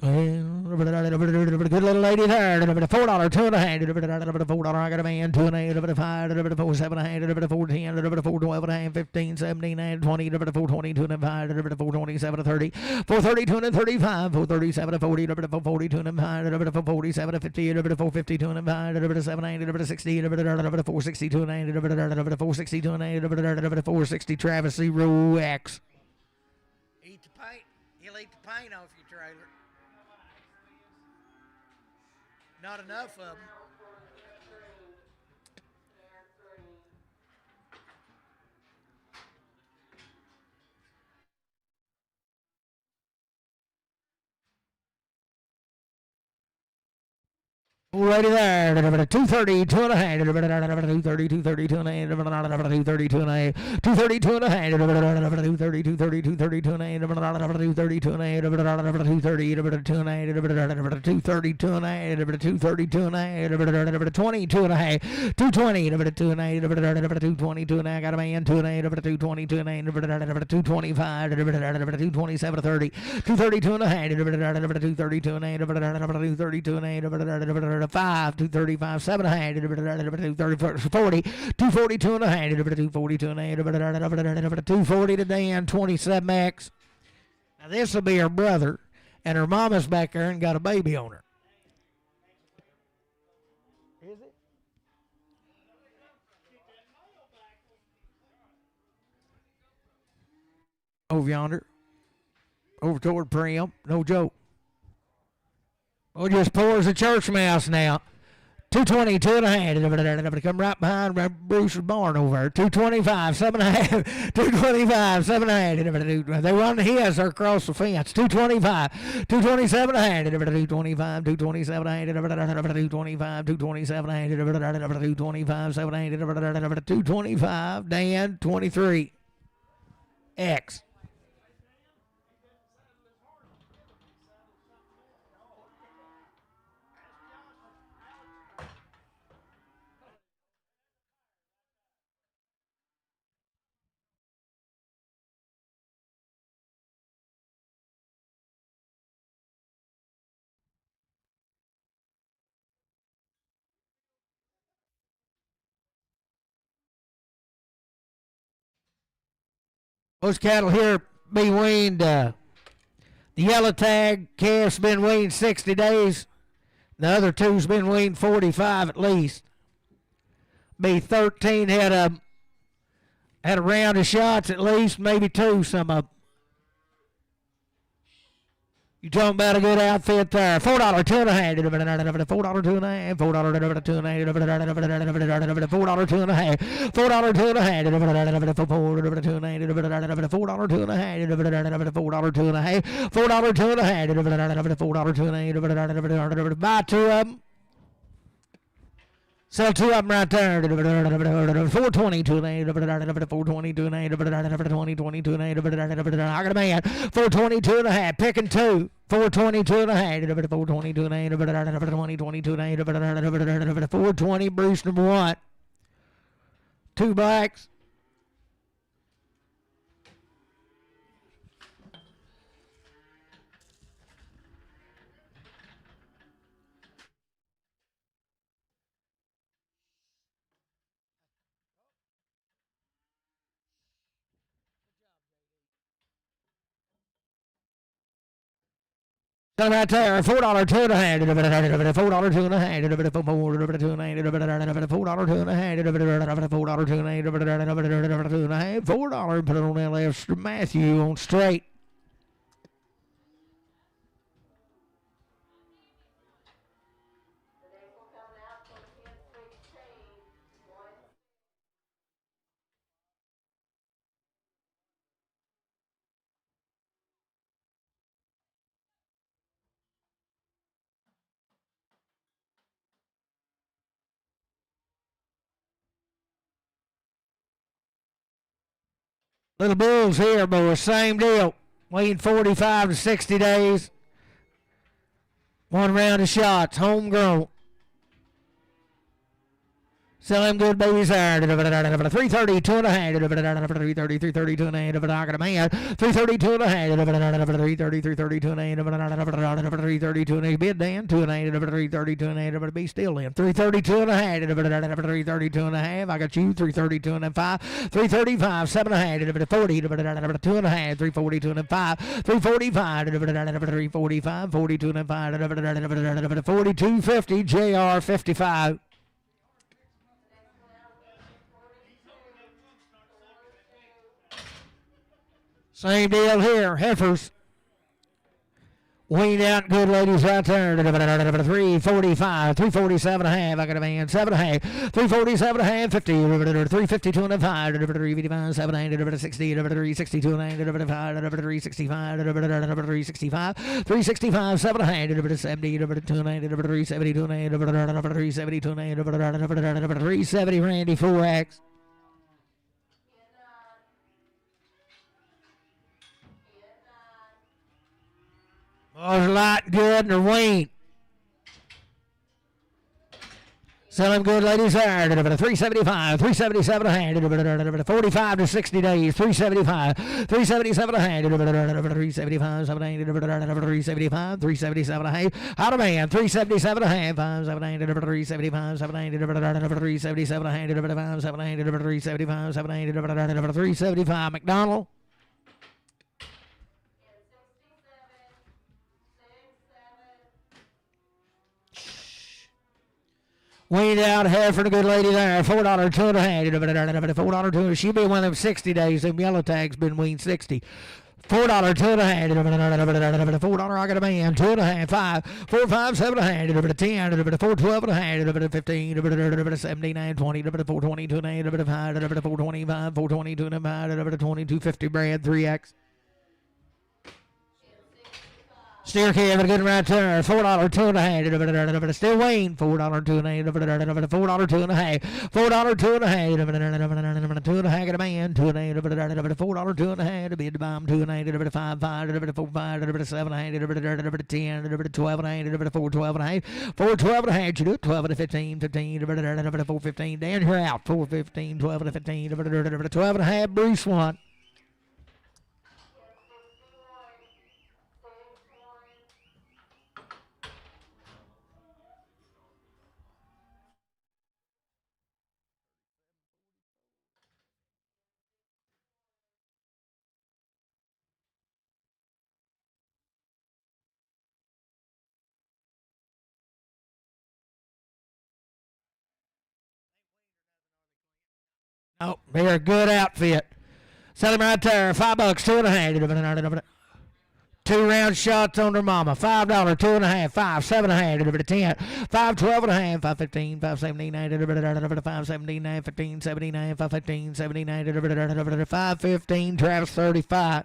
Good little lady there. $4, 2 and a hand. $4, I got a man. 2 and a hand. 5, 4, 7 and a hand. 4, 10, 4, 12 and a hand. 15, 17, 20, 4, 22 and a 5, 4, 27 and 30, 4, 32 and 35, 4, 37 and 40, 4, 42 and 5, 4, 47 and 50, 4, 52 and 5, 7 and 60, 4, 62 and 4, 62 and 4, 60 Travis 0X. Eat the paint. He'll eat the paint off your trailer. Not enough of them. Already there. 230, 2 and a hand. 230, 230, 2 and a hand. 230, 2 and a hand. 232 and a hand. 230, 230, 232 and a hand. 232 and a hand. 230, 2 and a hand. 232 and a hand. 232 and a hand. 22 and a half. 220, 2 and a hand. 222 and a half. Got a man. 2 and a hand. 222 and a hand. 225. 227 30. 232 and a hand. 232 and a hand. 232 and a hand. 5, 235, 7 and a hand, 240, 242 and a hand, 242 and a hand, 240 to Dan, 27X. Now this will be her brother, and her mama's back there and got a baby on her. Is it? Over yonder, over toward Priam, no joke. Oh, just pours a church mouse now. 222 and a hand. Come right behind Bruce's barn over there. 225, 7 and a half. 225, 7 and a half. They run his or across the fence. 225, 227 and a hand. 225, 227 and a hand. 225, 227 and a hand. 225, 7 and a hand. 225, Dan, 23. X. Those cattle here be weaned, the yellow tag calf's been weaned 60 days. The other two's been weaned 45 at least. Be 13 had a round of shots at least, maybe 2 some of them. You talking about a good outfit there? $4 two and a half. $4 two and a half. $4 two and a half. $4 two and a half. $4 two and a half. $4 two and a half. $4 two and a half. $4 two and a half. $4 two and a half. $4 two and a half. $4 two and a half. Buy two of them. Sell two of them right there. 422 and 422 and 2022 and I got a man. 422 and a half. Picking two. 422 and a half. 422 and 2022 and 420. Bruce number one. Two blacks. Right there, $4 two and a half. $4 two and a half. $4 two and a half. $4 two and a half. $4 two and a half. $4 put it on that left. Matthew on straight. Little bulls here, boys. Same deal. Waiting 45 to 60 days. One round of shots. Homegrown. Sell them good babies there. 330, two and a half. 330, 330, two and a half. I got a man. 330, two and a half. 330, 330, two and a half. 330, two and a half. Bid Dan. Two and a half. 330, two and a half. Be still in. 330, two and a half. 330, two and a half. I got you. 330, two and a half. 335, seven and a half. 40, two and a half. 340, two and a half. 345, 345, 42 and a half. 4250, JR 55. Same deal here. Heifers. Weaned out good ladies right there. 345, 347 and a half. I got a man. 7 and a half. 347 and a half. 50. 352 and a half. 355, 7 and a half. 60. 362 and a half. 365. 365. 365, 7 and a half. 70. 2 and a half. 372 and a half. 372 and a half. 370 Randy 4X. Oh, it's light, good, and they're weaned. Sell them good ladies there. 375, 377 a hand. 45 to 60 days. 375, 377 a hand. 375, 7 hand. 375, 377 a hand. Out of man. 377 a hand. 5, 7 hand. 375, 7 hand. 377 a hand. 5, 7 hand. 375, 7 hand. 375 McDonald. Weaned out half for the good lady there. $4 two and a half. $4 two. She'll be one of them 60 days. Them yellow tags been weaned 60. $4 two and a half. $4 I got a man. 2 and a half. 5. 4, 5, 7 and a half. 10. 4, 12 and a half. 15. 17, 20. 420 two and a half. 425. 422 and a half. 2250 Brad 3X. Steer kid, a good right there. $4 two and a half. Still Wayne. $4 two and a half. $4 two and a half. $4 two and a half. 2 and a half at a man. 2 and a half. $4 two and a half. Bid bomb 2 and a half. 5, 5, 4, 5, 7 and a half. 10, 12 and a half. 4, 12 and a half. 4, 12 and a half. You do it. 12 and a 15, 15. 4, 15. Dan, you're out. 4, 15, 12 and a 15. 12 and a half. Bruce one. Oh, they're a good outfit. Sell him right there. $5, 2 and a half. 2 round shots on their mama. $5, 2.5, 5, 7.5, 10, 5, 12.5, 5, 15, 5, 17, 5, 17, 9, 15, 79, 5, 15, 79, 5, 15, Travis 35.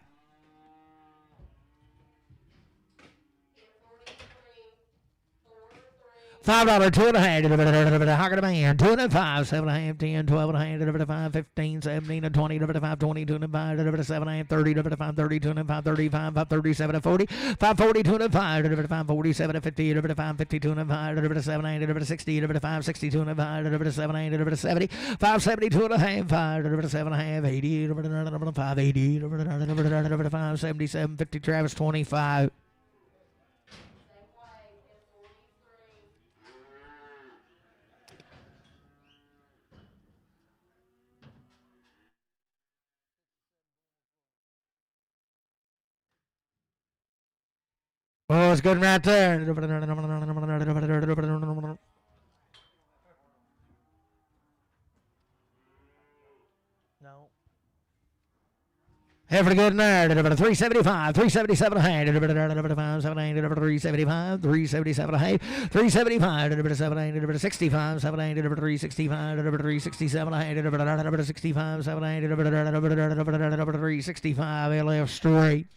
$5, 2.5, Hocker the man, 2.5, 7.5, 10, 12.5, 5, 15, 17, 20, 5, 20, 2.5, 7.5, 30, 5, 30, 2.5, 35, 5, 37, 40, 5, 40, 2.5, 5, 47, 50, 5, 50, 2.5, 7, 60, 5, 60, 2.5, 7, 70, 5, 70, 2.5, 5, 7.5, 80, 5, 80, 5, 77, 50, Travis 25. Oh, it's good right there. No. Half good in there. 375, 377 a hand. 5, 7, 375, 377 a hand. 375, 7, 65, 7, 365, 367 a hand. 65, 7, 365, LF straight.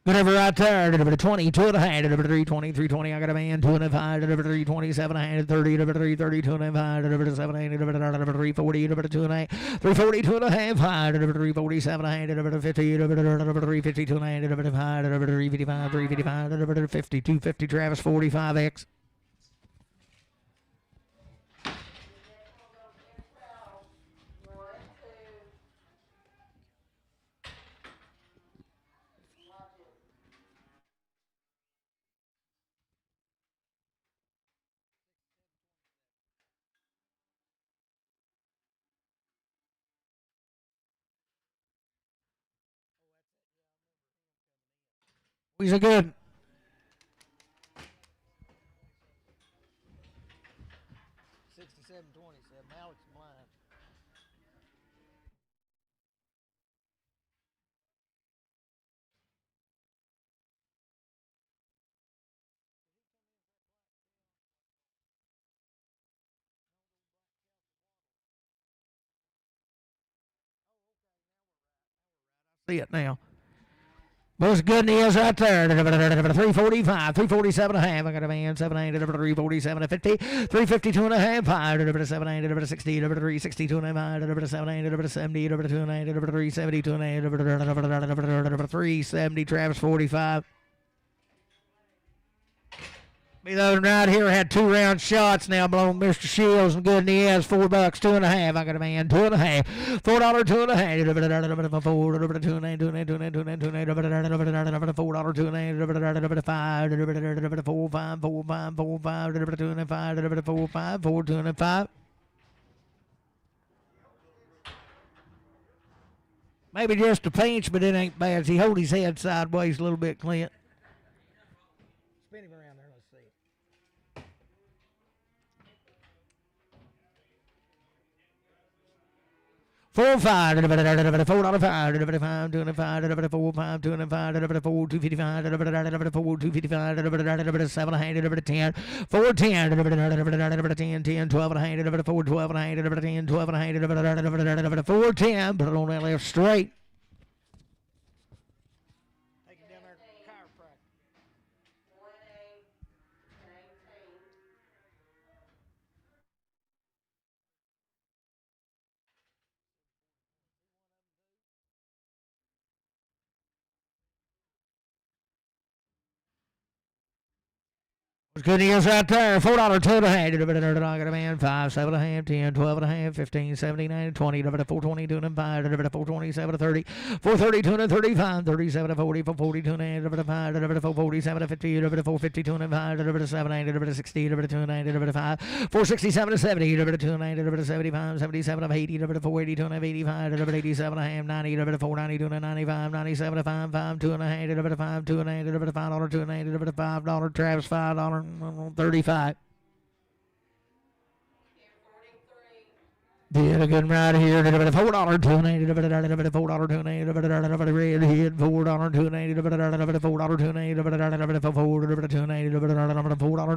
Whatever right there, 20, 2.5, 320, 320, I got a man, 2.5, 327, a hand, 30, 330, 2.5, 7, 340, 2.5, 340, 2.5, 5, 347, a hand, 50, 350, 2.5, 5, 355, 355, 50, 250, Travis, 45X. He's a good. Alex blind. See it now. Most good is right there. 345, 347 and a half. I got a man. 700, 347 and 50. 352 and a half. 5, 700, 60, 362 and a half. 700, 70, 200, 372 and a half. 370. Travis 45. The other right here had 2 round shots now blown Mr. Shields and good in the ass. $4, 2.5. I got a man, 2.5. $4, 2.5. 4, 2.5, 2.5. Maybe just a pinch, but it ain't bad. He hold his head sideways a little bit, Clint. Spin him around there. Let's see. 4, 5, $4, 5, 5, 2.5, 4, 5, 2.5, 4, 255, 4, 255, 700, 10, 4, 10, 10, 10, 12 and a hand, 4, 12 and a hand, 10, 12 and a hand, 4, 10, put it on that left straight. Take him down there to chiropractor. Good deals right there. $4, 2.5. I got a man. 5, 7.5, 10, 12.5, 15, 79, 20, 420, 2.5, 427, 30, 430, 235, 37, 40, 440, 2.5, 447, 50, 450, 2.5, 790, 60, 295, 467, 70, 290, 75, 77, 80, 480, 285, 87, 90, 490, 295, 97, 5, 5, 2.5, 5, 2.5, $5, 2.5, $5, Travis, $5. 35. Did a good ride here. $4 $2.80. $4 $2.80. Red head $4 $2.80. $4 $2.80. $4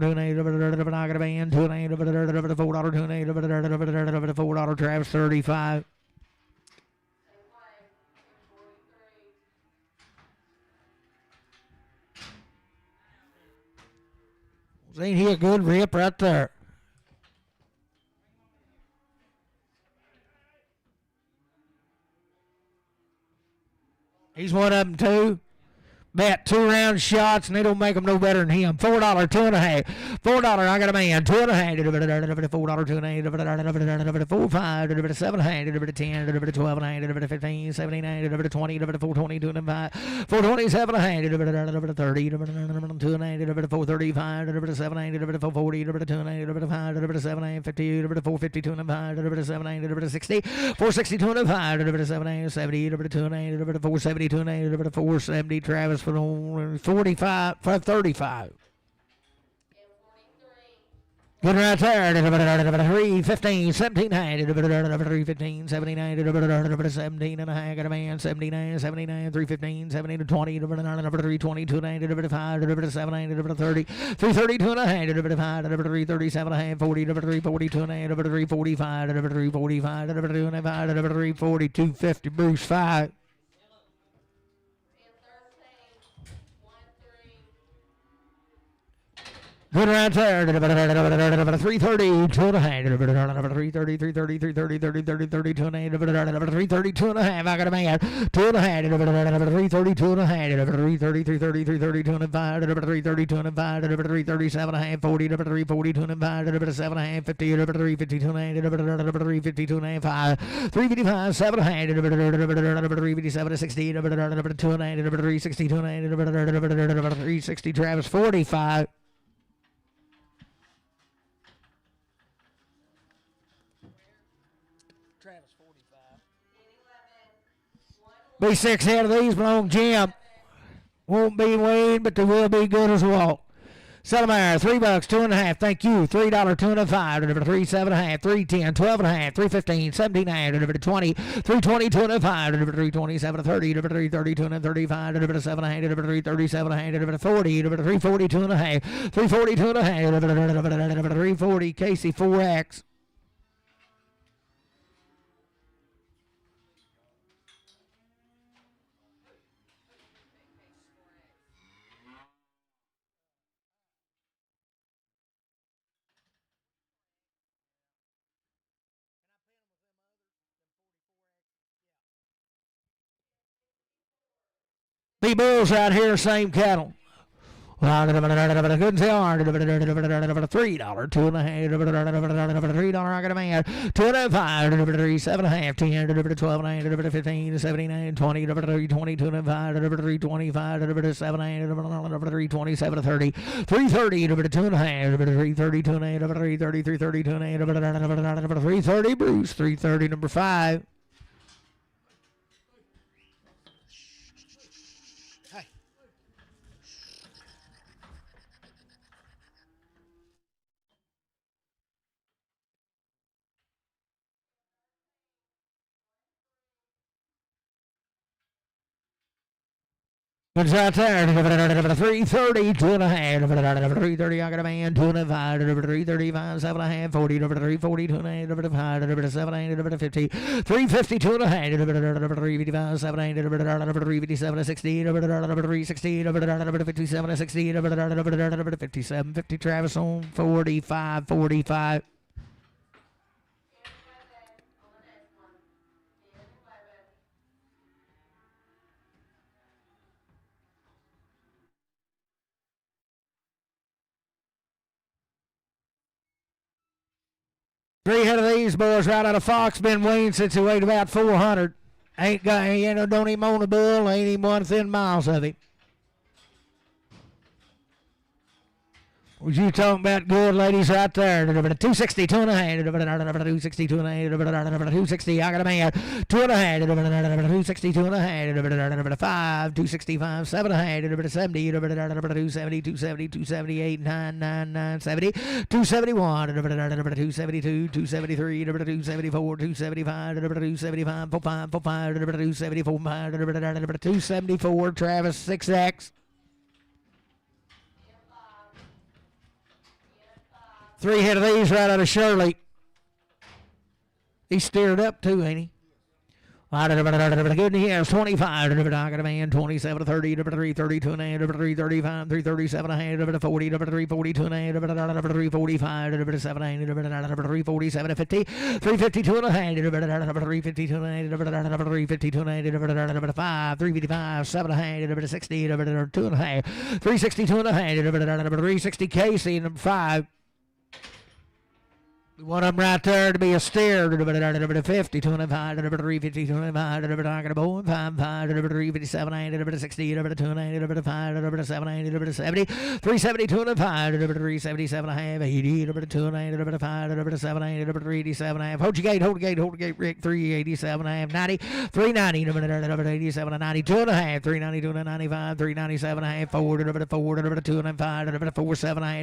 $2.80. I got a band $2.80. $4 $2.80. $4 Travis 35. Ain't he a good rip right there? He's one of them too. Bet 2-round shots and they don't make them no better than him. $4 2.5. $4 I got a man. 2.5. $4 2.5. $4 5. $7.5. 10. $12.5. 15. 79. $20. $4.20. 2.5. $4.27. $30. $2.5. $4.35. $7.8. $4.40. $2.5. $7.8. $50. $4.50. $2.5. $7.8. $60. $4.60. $2.5. $7.8. $70. $2.8. $4.70. $2.8. $4.70. Travis for 45 for 35. Good right there. 315, 17, 315, 79, 17 and a half. Got a man 79, 79, 315, 70 20, 320, 290, 5, 7, 30, 332 and a half, 5, 337 and a half, 40, 342 and a half, 345, 345, 340, 250, Bruce 5. Good right there. 330, 2 and a half. 330, 330, 330, 30, 30, 30, 2 and a half. 330, 2 and a half. I got a man. 2 and a half. 330, 2 and a half. 330, 330, 330, 2 and a half. 330, 2 and a half. 337 and a half. 40, 340, 2 and a half. 7 and a half. 50, 350, 2 and a half. 350, 2 and a half. 355, 7 and a half. 357, 60, 2 and a half. 360, 2 and a half. 360, Travis 45. Be 6 out of these belong Jim. Won't be Wayne, but they will be good as well. Settlemire, $3, 2.5. Thank you. $3, 2.5. 3, 7.5. 3, 10, 12.5. 3, 15, 17, 20. 3, 20, 2.5. 3, 27, 30. 3, 30, 2, 35. 7, 3, 37, 40. 3, 40, 2.5. 3, 40, 2.5. 3, 40, Casey 4X. Be bulls out here, same cattle. Couldn't say hard. $3, 2.5. $3, I got a man. 2.5. 3, 7.5. 10. 12.5. 15. 79. 20. 320. 2.5. 325. 7. 327. 30. 330. 2.5. 330. 2.5. 330. 330. 2.5. 330. Bruce. 330. Number 5. It's right there. 330, 2.5. 330, I got a man. 2.5. 335, 7.5. 40. 340, 2.5. 7, 50. 350, 2.5. 355, 7, 357, 60. 360. 57, 60. 57, 50. Travis on 45, 45. Three head of these boys right out of Fox been weaned since he weighed about 400. Don't even own a bull, ain't even one thin miles of him. Was you talking about good ladies right there? 262 and a half. 262 and a half. 260. I got a man. 2 and a half. 262 and a half. 5. 265. 7 and a half. 70. 270. 270. 278. 9. 9. 9. 70. 271. 272. 273. 274. 275. 275. 45. 45. 274. 274. Travis 6X. 3 hit of these right out of Shirley. He's steered up too, ain't he? Good. He has 25. I got a man. 27, 30, 3, 32 and a half, 3, 35, 3, 37 and a half, 40, 3, 42 and a half, 3, 45, 7, 8, 3, 47, 50, 352 and a half, 352 and a half, 352 and a half, 5, 355, 7 and a half, 60, 2 and a half, 362 and a half, 360 Casey, and 5. We want them right there to be a steer. 50, 25, 350, 25, 5, 357, 60, 2, 5, 7, 70, 372 and 5, 377 and a half, 80, 2, 5, 7, 387 and a half. Hold your gate, Rick, 387 and a half, 90, 390, 87 and 92 and a half, 392 and 95, 397 and a half, 4, 2 and 5, 47 and a half,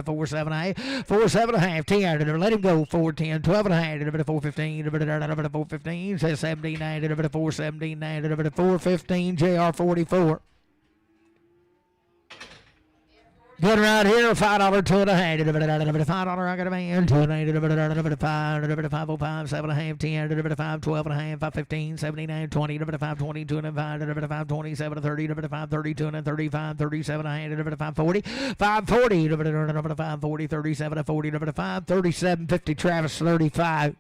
47 and a half, 47 and a half, 10, let him go. 410, 12 and a half, 415, 415, 17, 417, 415, JR 44. Good right here, $5, 2 and a half, $5, I got a man, 2 and a half, 505, 7 and a half, 10, 5, 12 and a half, 515, 79, 20, 5, 22 and 5, 27, 30, 5, 32 and 35, 37 and a half, 540, 540, 540, 37, 40, 5, 37, 50, Travis 35.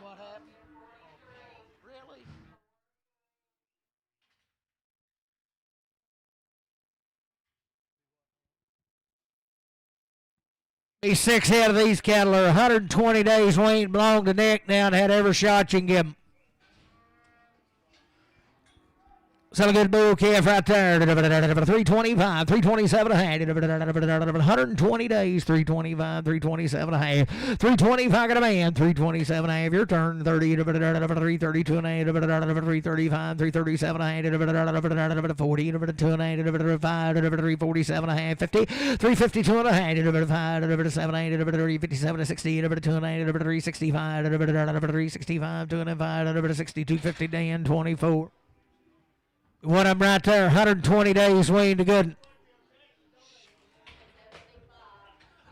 What happened? Really? These 6 head of these cattle are 120 days weaned, belong to Nick now, and had every shot you can give them. So a good bull calf right there. 325, 327 and a half. 120 days, 325, 327 and a half. 325 got a man, 327 and a half. Your turn, 30, 332 and a half. 335, 337 and a half. 40, 2 and a half. 5, 347 and a half. 50, 352 and a half. 5, 7, 8, 357, 60, 2 and a half. 365, 365, 2 and a half. 62, 50, Dan, 24. One of them right there, 120 days weaned to good.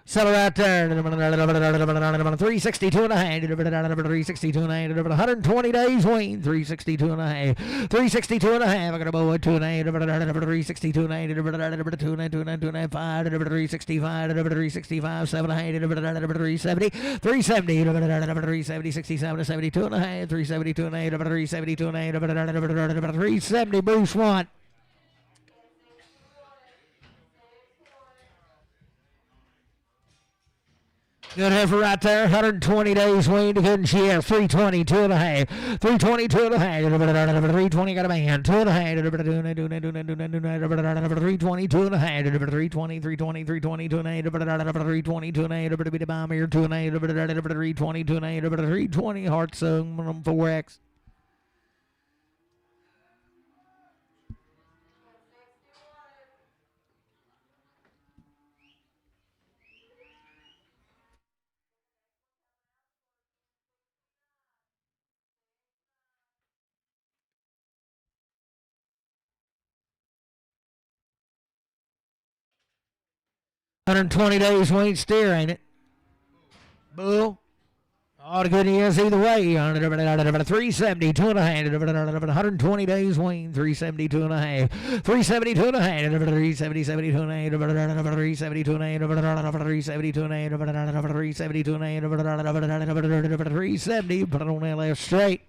Settle right there. 362 and a half. 362 and a half. 120 days weaned. 362 and a half. 362 and a half. I got a boy. 2 and a half. 362 and a half. 2 and a half. 2 and a half. 5. 365. 365. 7 and a half. 370. 370. 370. 67. 72 and a half. 372 and a half. 372 and a half. 370. Bruce 1. Good heifer right there, 120 days weaned to good, and she has 322 and a half. 322 and a half. 320 got a man. 2 and a half. 322 and a half. 320, 2 and a half. 322 and a half. 322 and a half. Be the bomb here. 2 and a half. 322 and a half. 320 heart sung 4X. $120 days weaned steer, ain't it? Bull. All the good is either way. 370, 2 and a half. 120 days weaned. 372 and a half. 372 and a half. 370, 72 and a half. 372 and a half. 372 and a half. 372 and a half. 370. Put it on that left straight.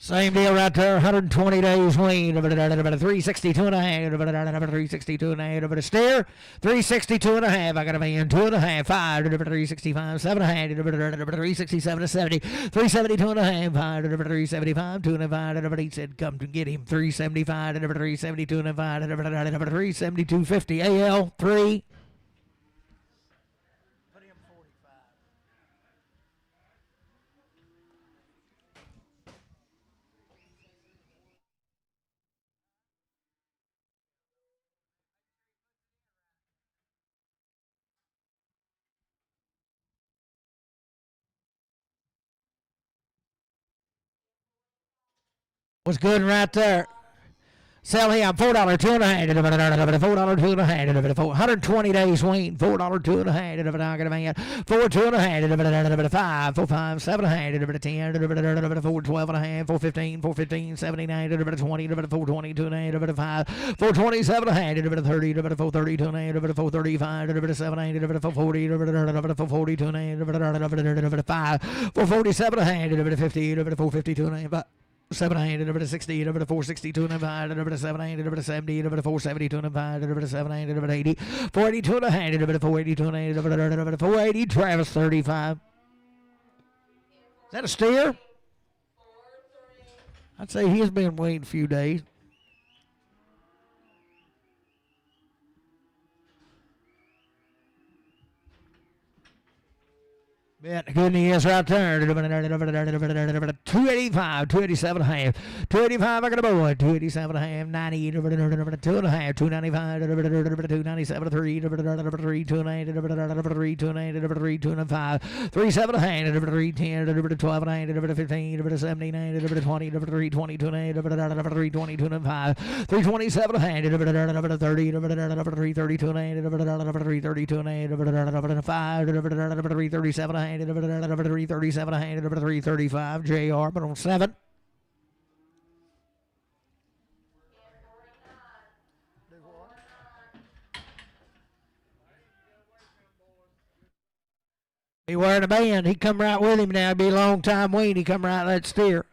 Same deal right there. 120 days wean. 362 and a half. 362 and a half. Over the steer. 362 and a half. I got a man. 2.5. 5. 365. 7.5. 367 to 70. 372 and a half. 5. 375. 2.5. He said, come to get him. 375. 372 and a half. 372.50. AL 3. Put him 45. Was good right there. Sell him $4 2 and a half. $4 2 and a half. 120 days wean. $4 2 and a half. I got a man. 4 2 and a half. 5 4 5 7 and a half. 10 4 12 and a half. 4 15 4 15 79 20 4 22 and a half. 5 4 27 and a half. 30 4 32 and a half. 4 35 7 8 4 40 4 42 and a half. 5 4 47 and a half. 50 4 52 and a half. 700 over to 60 over to 462 and 5 over to 700 over to 70 over to 472 and 5 over to 700 over to 80 482 and 100 over to 482 and 8 over to 480. Travis 35. Is that a steer? I'd say he has been waiting a few days. Yeah, the good news right there. 285, 287 and a half. 285, I got a boy. 287 and a half. 90, 2 and a half. 295, 297, 3, 3, 2 and 8, 3, 2 and 8, 3, 2 and 8, 3, 2 and 5. 3, 7 and a half. 3, 10, 12 and 8, 15, 79, 20, 3, 22 and 8, 3, 22 and 5. 327 and a half. 30, 3, 32 and 8, 3, 32 and 8, 5, 337 and a half. 337 and 335 JR, but on 7. He wearing a band. He come right with him now. It'd be a long time waiting. He come right that steer.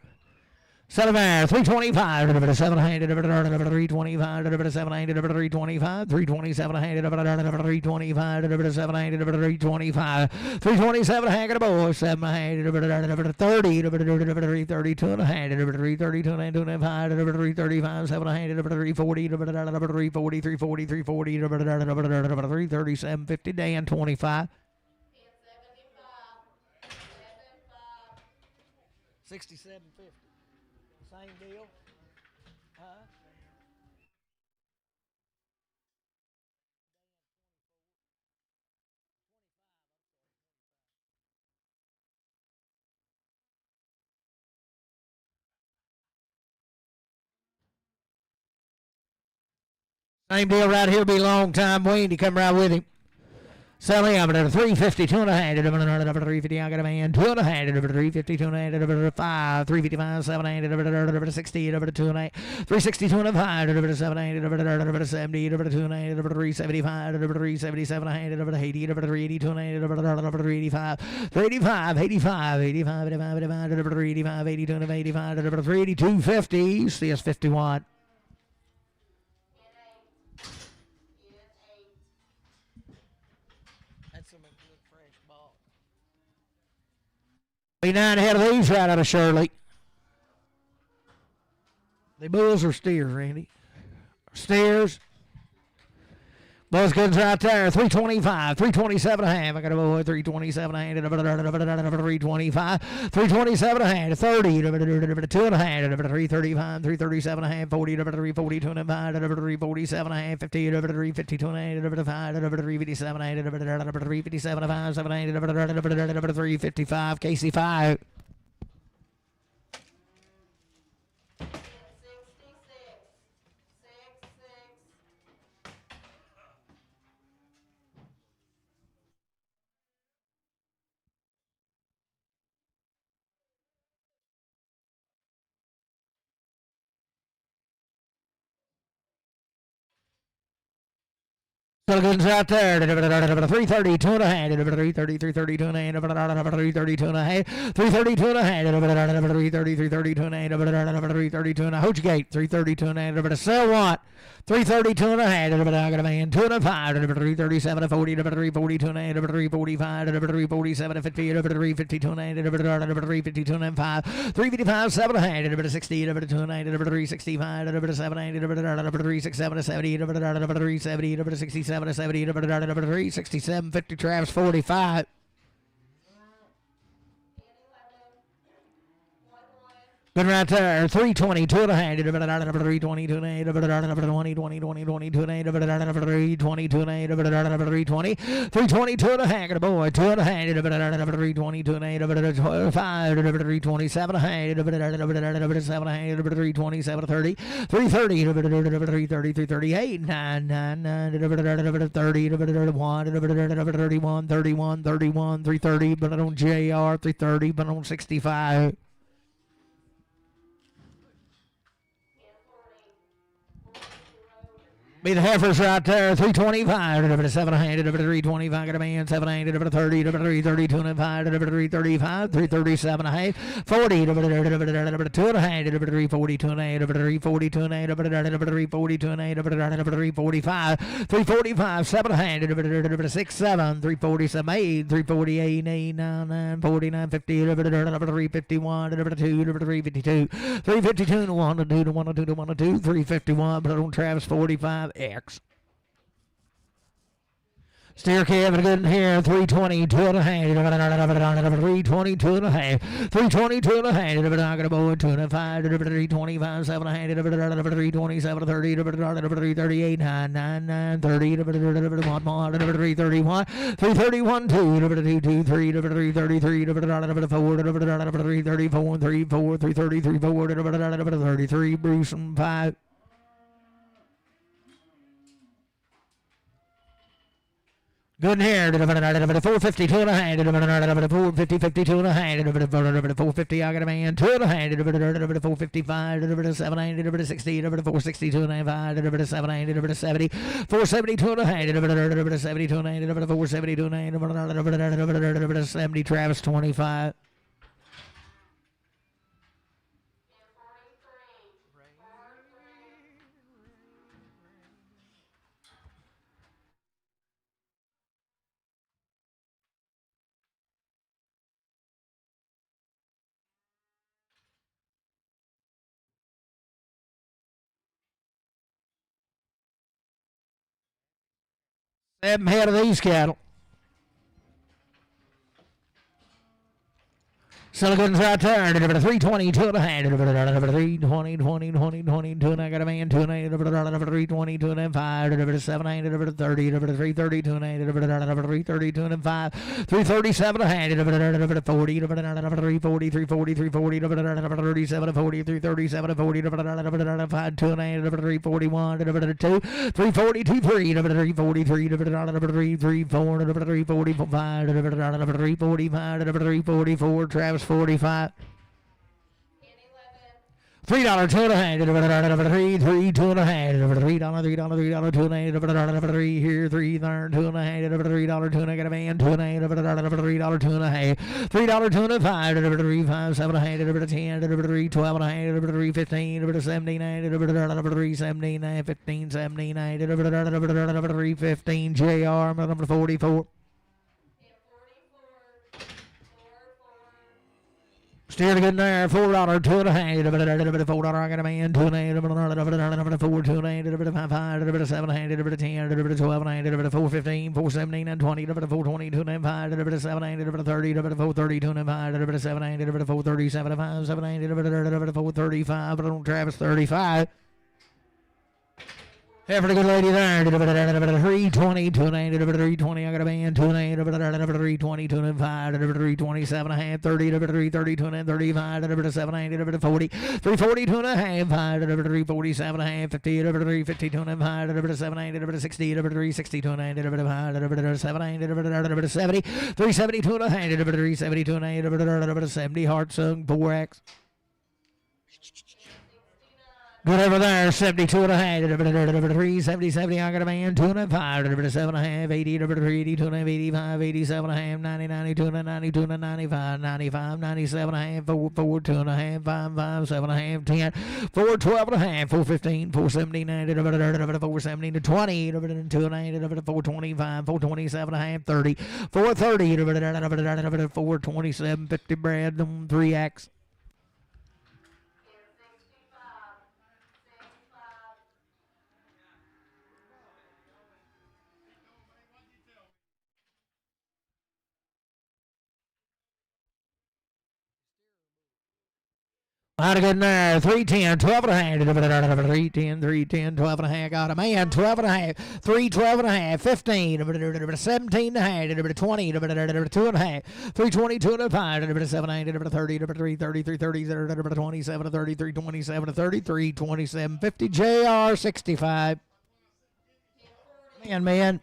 7 325 700 325 700 325 327 325 700 325 327 hanging a boy 700 30 332 and a hand 332 and 25 335 700 340 340 340 340 337 50 Dan 25 67.50. Same deal. Same deal right here. Be long time waiting to come right with him. Sell him at 350, 2 and a half, 350, I got a man, 2 and a half, 350, 2 and a half, 5, 355, 7 and 60, 2 and a half, 362 and a 5, 7 and 70, 2 and a half, 375, 377 and a half, 80, 382 and a half, 385, 385, 85, 85, 385, 82 and 85, 382.50, CS 51. Be 9 ahead of these right out of Shirley. The bulls or steers, Randy? Steers. Bulls goods right there. 325, 327 and a half. I got a boy. 327 and a half. 325, 327 and a half. 30, 2 and a half. 335, 337 and a half. 40, 342 and a half. 347 and a half. 50, 352 and a half. 5, 357 and a half. 357 and a half. 7 and a half. 355. Casey 5. Silicons out there. 332 and a half. 332 and a half. 332 and a half. 332 and a half. 332 and a half. 332 and a half. Hold your gate. 332 and a half. Sell what? 332 and a half. I got a man. 2 and a 5. 337 and 40. 342 and a half. 345. 347 and 50. 352 and a half. 352 and a 5. 355 7 and a half. 60. 2 and a half. 365. 7 and a half. 367 and 70. 370. 67 and 70. 367 50. Travis 45. Good right there. 322 and a half. 322 and a half. 20, 20, 20, 22 and a half. 322 and a half. 320. 322 and a half. Good boy. 2 and a half. 322 and a half. 5. 327 and a half. 7 and a half. 327 30. 330. 330. 338. 9. 9. 9. 30. 31. 31. 31. 31. 330. But on JR. 330. But on 65. Be the heifers right there. 325. 7 and a half. 325. Got a man. 7 and a half. 30. 332 and a 5. 335. 337 and a half. 40. 2 and a half. 342 and a half. 342 and a half. 342 and a half. 345. 345. 7 and a half. 6 7. 347 8. 348 8 9 9. 49 50. 351. 2. 352. 352 and 1 to 2 to 1 to 2 to 1 to 2. 351. But on Travis 45. X. Steer Kevin good in here. 322 and a half. 322 and a half. 322 and a half. I'm going to boy 2 and a 5. 325 7 and a half. 327 30. 338 9 9 9 30. 1 more. 331. 331 2. 2 3. 333. 4. 334 3 4. 333 4. 33 Bruce and 5. Good in here. 452 and a half. 450, 52 and a half. 450, I got a man. 2 and a half. 455, 790, 60, 462 and a half. 790, 70, 472 and a half. 72 and a half. 472 and a half. 70, Travis 25. Seven head of these cattle. Silicons right there. 322 and a half. 320, 20, 20, 20, 2 and I got a man. 2 and a 320, 2 and 5. 7, 8, 30, 330, 2 and 332 and 5. 337 and a half. 40, 340, 340, 340, 37, 40, 337, 40, 5, 2 and 341, 2, 342, 3, 343, 344, 345, 345, 344, Travis 45. $3 2 and a half. 3 2 and a half. $3 $3 2 and a half. 3 here 3 there 2 and a half. $3 2 and a got a man 2 and a half. $3 2 and a half. $3 2 and a 5. 3 5 7 and a half. 10 3 12 and a half. 3 15 79. 3 79 15 79. 3 15 JR number 44. Steer good in there. $4 2 and a half. $4 I got a man 2 and a half. 4 2 and a half. 5 7 and a half. 10 12 and a half. 4 15 4 17 and 20. 4 22 and a half. 7 8 30. 4 32 and a half. 7 8 4 37 5 7 8 4 35. But on Travis 35. Here for the good lady there. 320, 2 and a half, 320. I got a man 2 and a half. 320, 2 and a half. 327 and a half. 30, 330, 2 and a half. 35, 7 8, 40. 340, 2 and a half. 347 and a half. 50, 352 and a half. 7 8, 60, 362 and a half. 7 8, 70, 372 and a half. 372 and a half. 70 Heart Sung 4X. Good over there, 72 and a half, 3, 70, 70, I got a man, 2 and a 5, 7 and a half, 80, 3, 80, 2 and a half, 85, 87 and a half, 90, 92 and a 90, 2 and a 95, 95, 97 and a half, 4, 4, 2 and a half, 5, 5, 7 and a half, 10, 4, 12 and a half, 4, 15, 4, 70, 90, 4, 70 to 20, 2 and a half, 4, 25, 4, 27 and a half, 30, 4, 30, 4, 27, 50, Brad, 3X. Out of good there, 310, 12 and a half, 310, 310, 12 and a half, got a man, 12 and a half, 3, 12 and a half, 15, 17 and a half, 20, 2 and a half, 322 and a 5, 7, 8, 30, 3, 30, 3, 30, 27, 33, 27, 33, 27, 50, JR, 65. Man.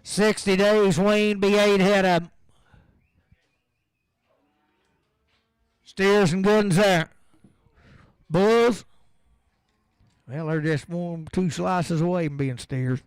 60 days, Wayne, B8 head up. Steers and good ones there. Bulls, well, they're just 1, 2 slices away from being steers.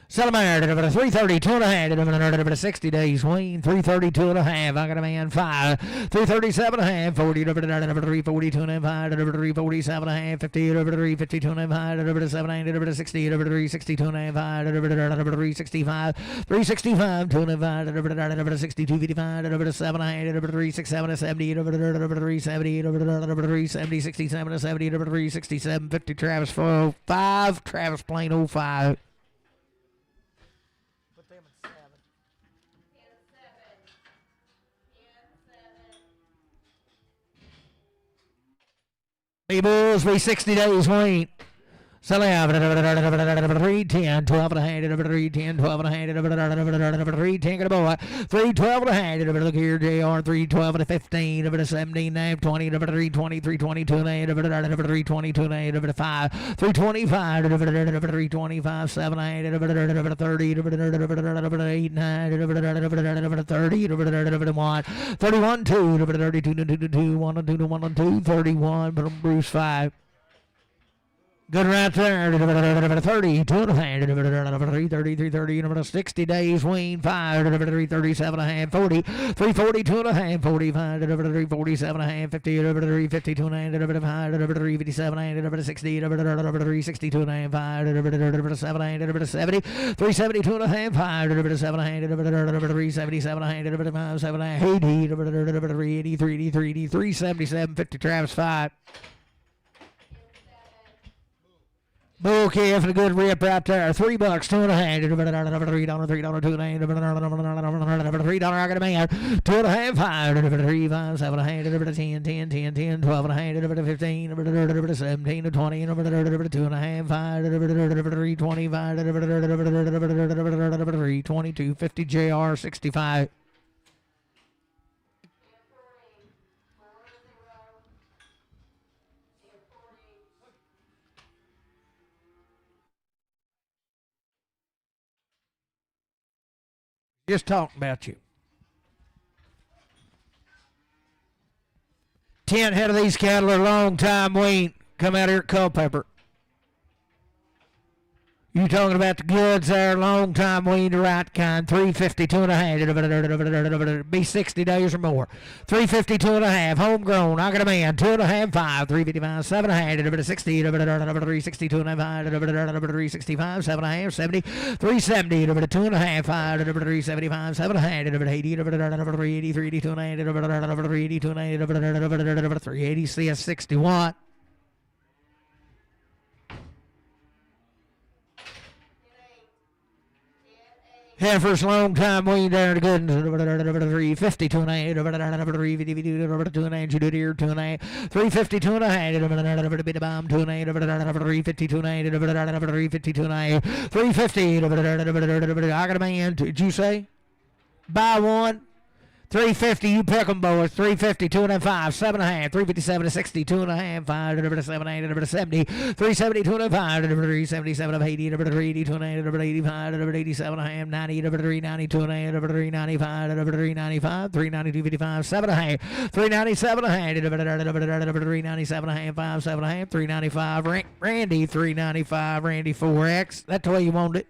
Salamander, 330, 2 and a half, 60 days, Wayne, 332 and a half, I got a man, 5, 337 and a half, 40, 342 and a half, 347 and a half, 50, 352 and a half, 7, 60, 362 and a half, 365, 365, 2 and a half, 62, 55, 7, 367, 70, 370, 370, 67, 70, 367, 50, Travis 5, Travis Plain 05. Bulls, 60 days, Wayne. Selling 310, 12 and a half, 310, 12 and a half, 310, get a boy, 312 and a half, look here, JR, 312 and a 15, 17, 20, 320, 322 and a half, 322 and a half, 5, 325, 325, 7, 8, 30, 8, 9, 30, 1, 31, 2, 32, 2, 1, 2, 1, 2, 31, Bruce 5. Good right there. 30, 2 and a half, 330, 330, 60 days, Wayne 5, 337 and a half, 40, 342 and a half, 45, 347 and a half, 50, 352 and a half, 357 and a half, 60, 362 and a half, 5, 7, 70, 372 and a half, 5, 7 and a half, 377 and a half, 5, 7 and a half, 80, 380, 377, 50, Travis 5. Okay, for the good rip right there. $3, 2 and a half, $3, $3, $2 and a half, $3, I got a man, 2 and a half, 5, 3, 5, 7 and a half, 10, 10, 10, 10, 12 and a half, 15, 17, 20, 2 and a half, 5, 3, 25, 3, 22, 50, JR, 65. Just talking about you. 10 head of these cattle are long time wean. Come out here at Culpeper. You talking about the goods there, long time wean, the right kind, 350, 2 and a half, be 60 days or more. 350, 2 and a half, homegrown, I got a man, 2 and a half, 5, 355, 7 and a half, 60, 360, 2 and a half, 365, 7 and a half, 70, 370, 2 and a half, 5, 375, 7 and a half, 80, 380, 380, 2 and a half, 380, 2 and a half, 380, CS 61. Heifer's long time waiting down to good 350 2 and 8 350 2 and 8 you did here 2 and 8 350 2 and 8 bit bomb 2 and 8 350 2 and 8 350 2 and 8 350 I got a man did you say buy one 350, you pick 'em, boys. 350, 2 and 5, 7.5, 357 to 60, 2 and 5, 5 to 7, 8 to 70, 370, 2 and 5, 377 of 80, 80, 2 and 8, 85, 87 and a half, 90, 390, 2 and 8, 395, 395, 392, 55, 7.5, 397 and a half, 397 and a half, 5, 7 and a half, 395, Randy, 395, Randy 4X. That's the way you want it.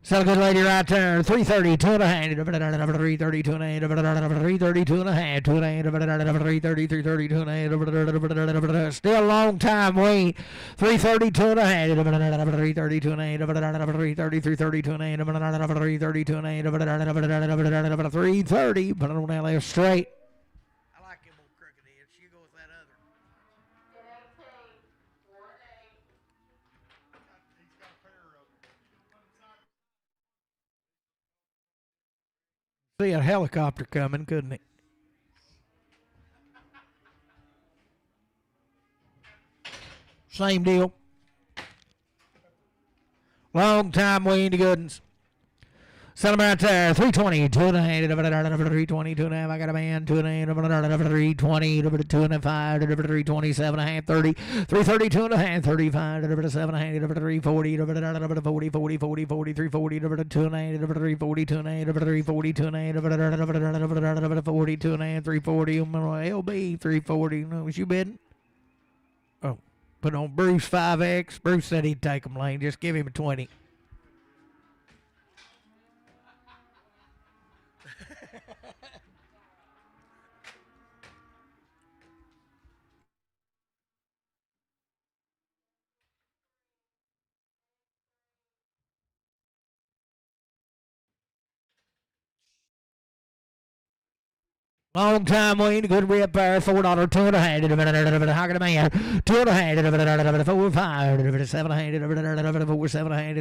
Sell a good lady right there. 330, 2 and a half, 330, 2 and a half, 330, 2 and a half, 2 and a half, 330, 330, 2 and a half. Still a long time wait. 330, 2 and a half, 330, 2 and a half, 330, 330, 2 and a half, 330, 2 and a half, 330. Put it on that left straight. I like him old crooked heads. You go with that other. He's got a pair of them. See a helicopter coming, couldn't it? Same deal. Long time waiting to goodens. Sell them right there. 320, 2 and a half, 320, 2 and a half. I got a man, 2 and a half, 320, 2 and a 5, 327 and a half, 30, 330, 2 and a half, 35, 7 and a half, 340, 40, 40, 40, 40, 340, 2 and a half, 340, 2 and a half, 340, 2 and a half, 40, 2 and a half, 340, LB, 340. Was you bidding? Oh, put on Bruce 5X. Bruce said he'd take him, Lane. Just give him a 20. Long time waiting, good rip there, $4, 2 and a half, how can a man, 2 and a half, 4, 5, 7 and a half, 4, 7 and a half,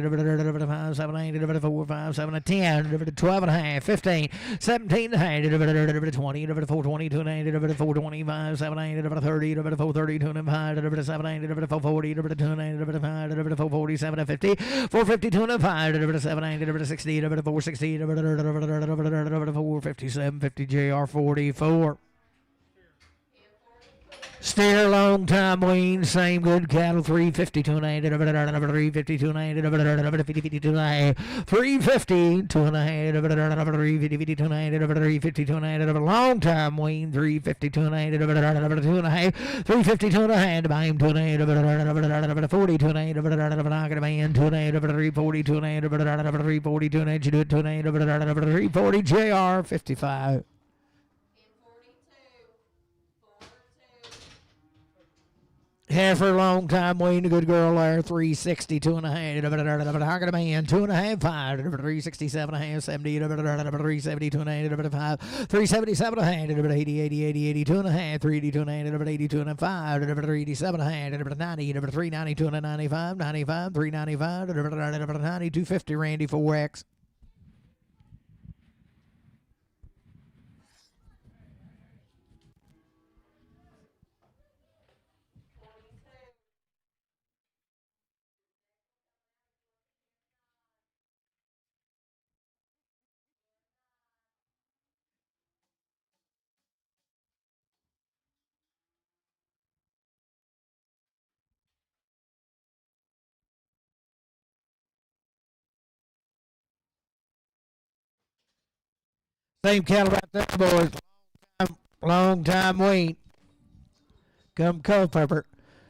5, 7 and a half, 4, 5, 7 and 10, 12 and a half, 15, 17 and a half, 20, 4, 20, 2 and a half, 4, 25, 7 and a half, 30, 4, 30, 2 and a half, 7 and a half, 4, 40, 2 and a half, 4, 40, 7 and 50, 4, 50, 2 and a half, 7 and a half, 60, 4, 60, 4, 57, 50, JR 40. 4. Steer, long time wean, same good cattle, 350 2 and 8, 350 2 and 8, 50 2 and 8, 350 2 and 8, 350 2 and 8, 350 2 and 8, long time wean, 350 2 and 8, 2 and 8, 350 2 and 8, bam 2 and 8, 40 2 and 8, I got a man 2 and 8, 340 2 and 8, 340 2 and 8, you do it 2 and 8, 340 JR 55. Heifer, long time waiting, a good girl there, 360, 2 and a half, I got a man, 2 and a half, 5, 367 and a half, 70, 370, 2 and a half, 5, 377 and a half, 80, 80, 80, 82 and a half, 382 and a half, 82 and a half, 5, 387 and a half, 90, 392 and a 95, 95, 395, 90, 250, Randy 4X. Same cattle right there, boys. Long time wait. Come Culpepper.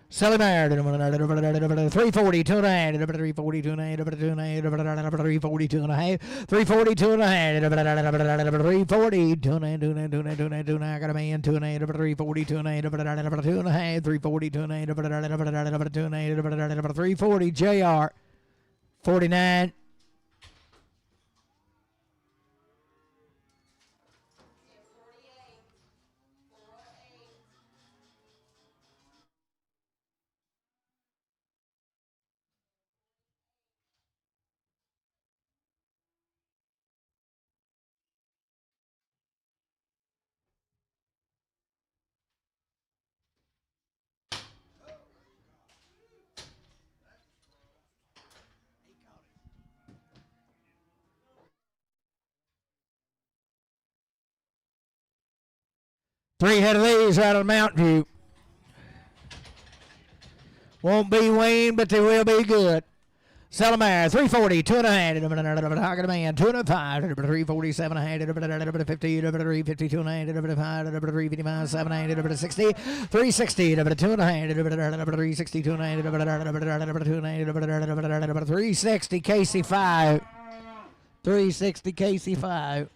Sell him out. 340, 2 and a half, 340, 2 and a half, 2 and a half, 340, 2 and a half, 340, 2 and a half, 340, 2 and a half, 2 and a half, 2 and a half, 2 and a half, 2 and a half, I got a man, 2 and a half, 340, 2 and a half, 2 and a half, 340, 2 and a half, 2 and a half, 340, JR 49. 3 head of these out of Mountain View. Won't be Wayne, but they will be good. Salamare, 340, 2.5, Hocket Man, 205, 347, 50, 352, 355, 7, 60, 360, 2.5, 362, 360, Casey 5, 360, Casey 5.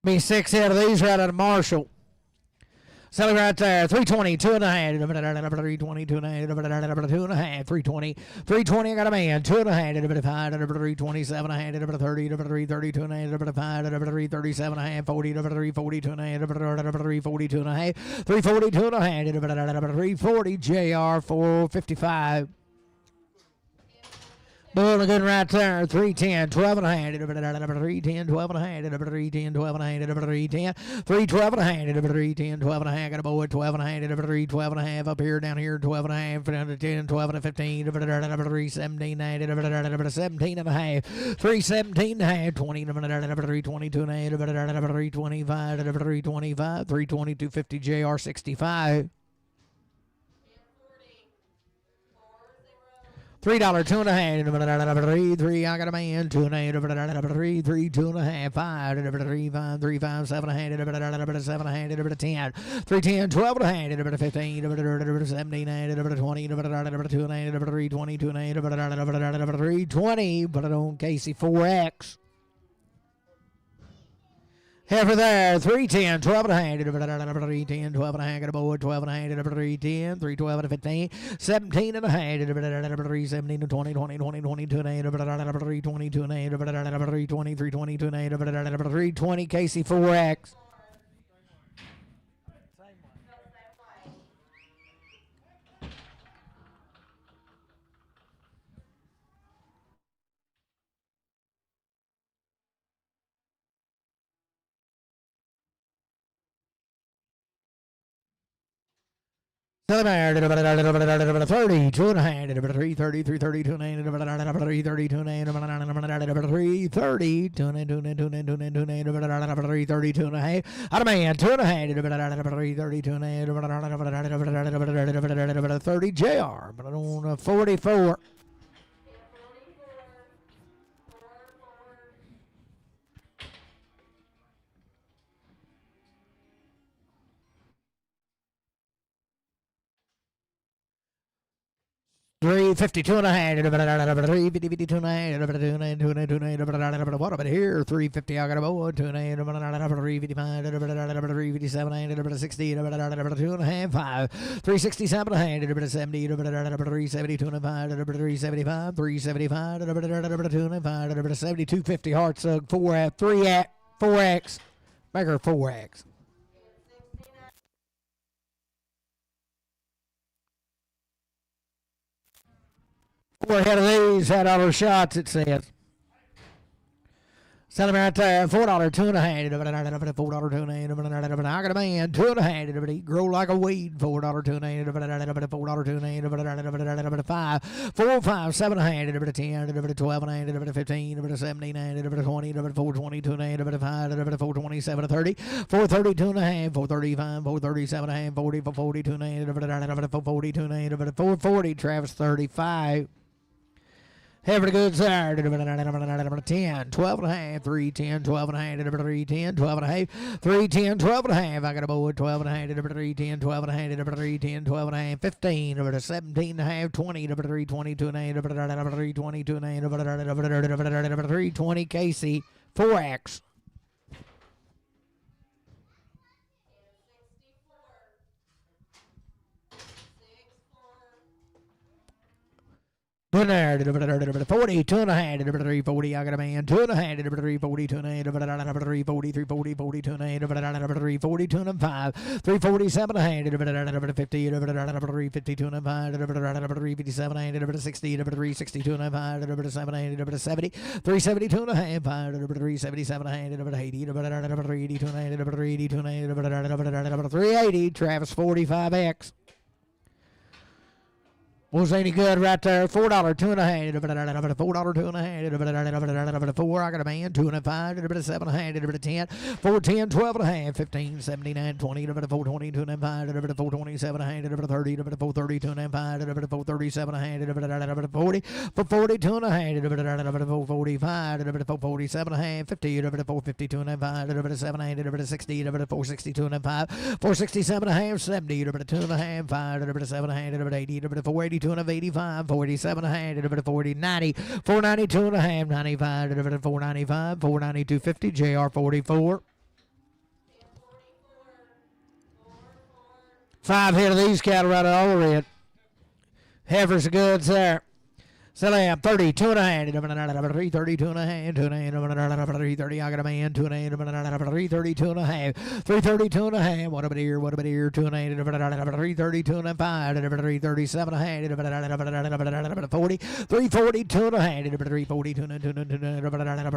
Be 6 head of these right out of Marshall. Selling right there, 320, 2.5, 320, 2.5, 2.5, 320, 320. I got a man, 2.5, 5, 327, 30, 330, 2.5, 5, 337, 40, 340, 2.5, 342 and a half, 342 and a half, 340, JR 455. Bowling good right there. 310, 12 and a half, 310, 12 and a half, 310, 12 and a half, 310, 312 and a half, 310, 12 and a half. Got a boy 12 and a half, 312 and a half. Up here, down here, 12 and a half, down to 10, 12 and a 15, 317, 17 and a half, 317 and a half, 20, 322 and a half, 325, 325, 322, 50, JR 65. $3, 2.5, 3. I got a man, 2.5, 3, 2.5, 5, 3, 5, 3, 5, 7, 7, 10, 310, 12 and a half, 15, 17, 20, 2, 320, 320, put it on Casey 4X. Heifer there, 310, 12 and a half, 310, 12 and a half, got a boy, 12 and a half, 310, 312 and a 15, 17 and a half, 317 to 20, 20, 20, 22 and a half, 322 and a half, 320, 322 and a half, 320, Casey 4X. Southern 30, 2 and a half, 330, 330, 2 and 330, 2 and 330, 2 and 330, 2 and a half. Out of man, 2 and a half, 330, 2 and 30, JR, but on 44. $352 and a half, $352 and a half, what about here? $350, I got a boy, 2 and a half, $355, $357, $60, 2 and a half, 5, $367 and a half, $70, $372 and a 5, $375, $375, $2 and a 5, $72.50, Hartsug, 4X, Baker 4X. 4 ahead of these, had all those shots, it says. Selling right there, $4, 2 and a half, $4, 2 and a half, I got a man, 2 and a half, he grow like a weed, $4, 2 and a half, $4, 2 and a half, 5, 4, 5, 7 and a half, 10, 12 and a half, 15, 17, 20, 420, 2 and a half, 5, 427, 30, 430, 2 and a half, 435, 437 and a half, 40, 440, 2 and a half, 440, 2 and a half, 440, Travis 35. Heifer goods there, 10, 12 and a half, 310, 12 and a half, 310, 12 and a half, 310, 12 and a half. I got a boy, 12 and a half, 310, 12 and a half, 310, 12 and a half, 15, 17 and a half, 20, 322 and a half, 322 and a half, 320, Casey, 4X. Put there, 40, 2.5, 340. I got a man, 2.5, 340, 2.5, 340, 340, 40, 2.5, 340, 2.5, 347, 50, 350, 2.5, 357, 60, 360, 2.5, 70, 370, 2.5, 377, 80, 380, 380, 380, Travis 45X. Was any good right there? $4, 2.5, $4, 2.5, 4. I got a man, 2.5, 7.5, 10, 410, 12.5, 15, 79, 20, 420, 2.5, 427, 30, 430, 2.5, 437, 40, 440, 2.5, 445, 447, 50, 450, 2.5, 700, 60, 460, 2.5, 467, 70, 2.5, 5, 700, 80, 480, 285, 47, 40, 90, 492 2.5, 95, 495, 492, 50, JR 44. 5 hit of these cattle right all the red. Heifers are goods there. Salam 30, 2.5, 330, 2.5, 330. I got a man, 2.5, 330, 2.5, 330, 2.5. What about here? 2.5, 330, 2.5, 337, 40, 340, 2.5, 340,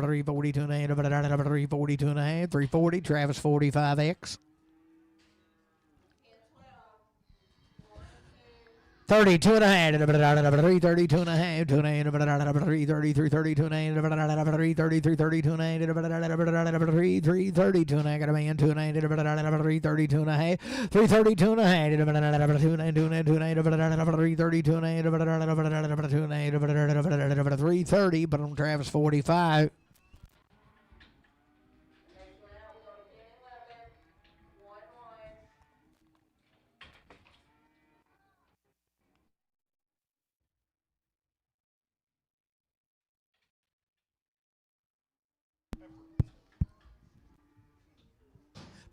340, 340, 2.5, 340. Travis 45X. 30, 2.5, 330, 2.5, 330, 330, 330, 330, 330, 2.5, got a man, 2.5, 330, 2.5, 330, 2.5, 330, but on Travis 45.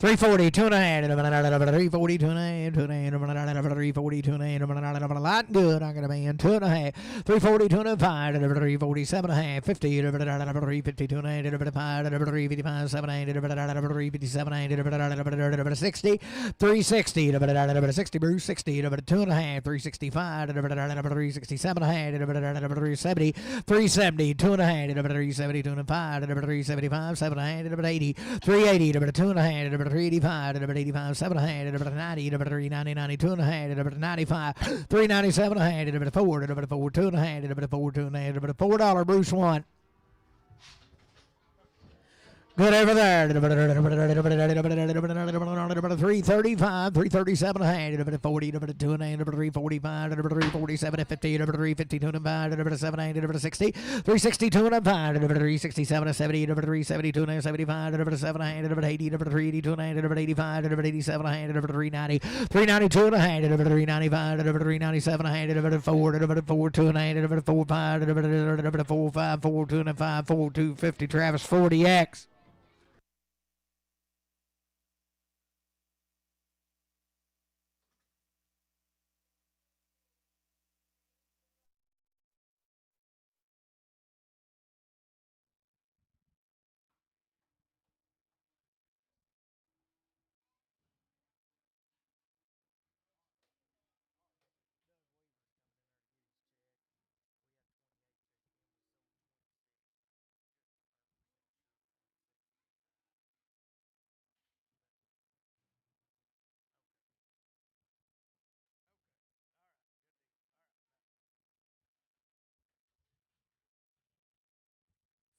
$340, 2.5, 340, 2.5, 340, 2.5, lot good. I got a man, 2.5, 340, 2.5, 347.5, 50, 350, 2.5, 355, 700, 357, 60, 360, 60, Bruce, 60, 2.5, 365, 367, 370, 370, 2.5, 370, 2.5, 375, 700, 80, 380, 2.5, 385, 85, 700, 90, 390, 92, 95, 397, 4, 4, 2.5, 4, $4, Bruce 1. Good over there. 335, 337, 40, 245, 347, 50, 350, 205, 700, 60, 360, 205, 367, 70, 370, 275, 700, 80, 380, 285, 87, 390, 390, 200, 395, 397, 4, 4, 200, 45, 45, 4, 205, 4, 250, Travis 40X.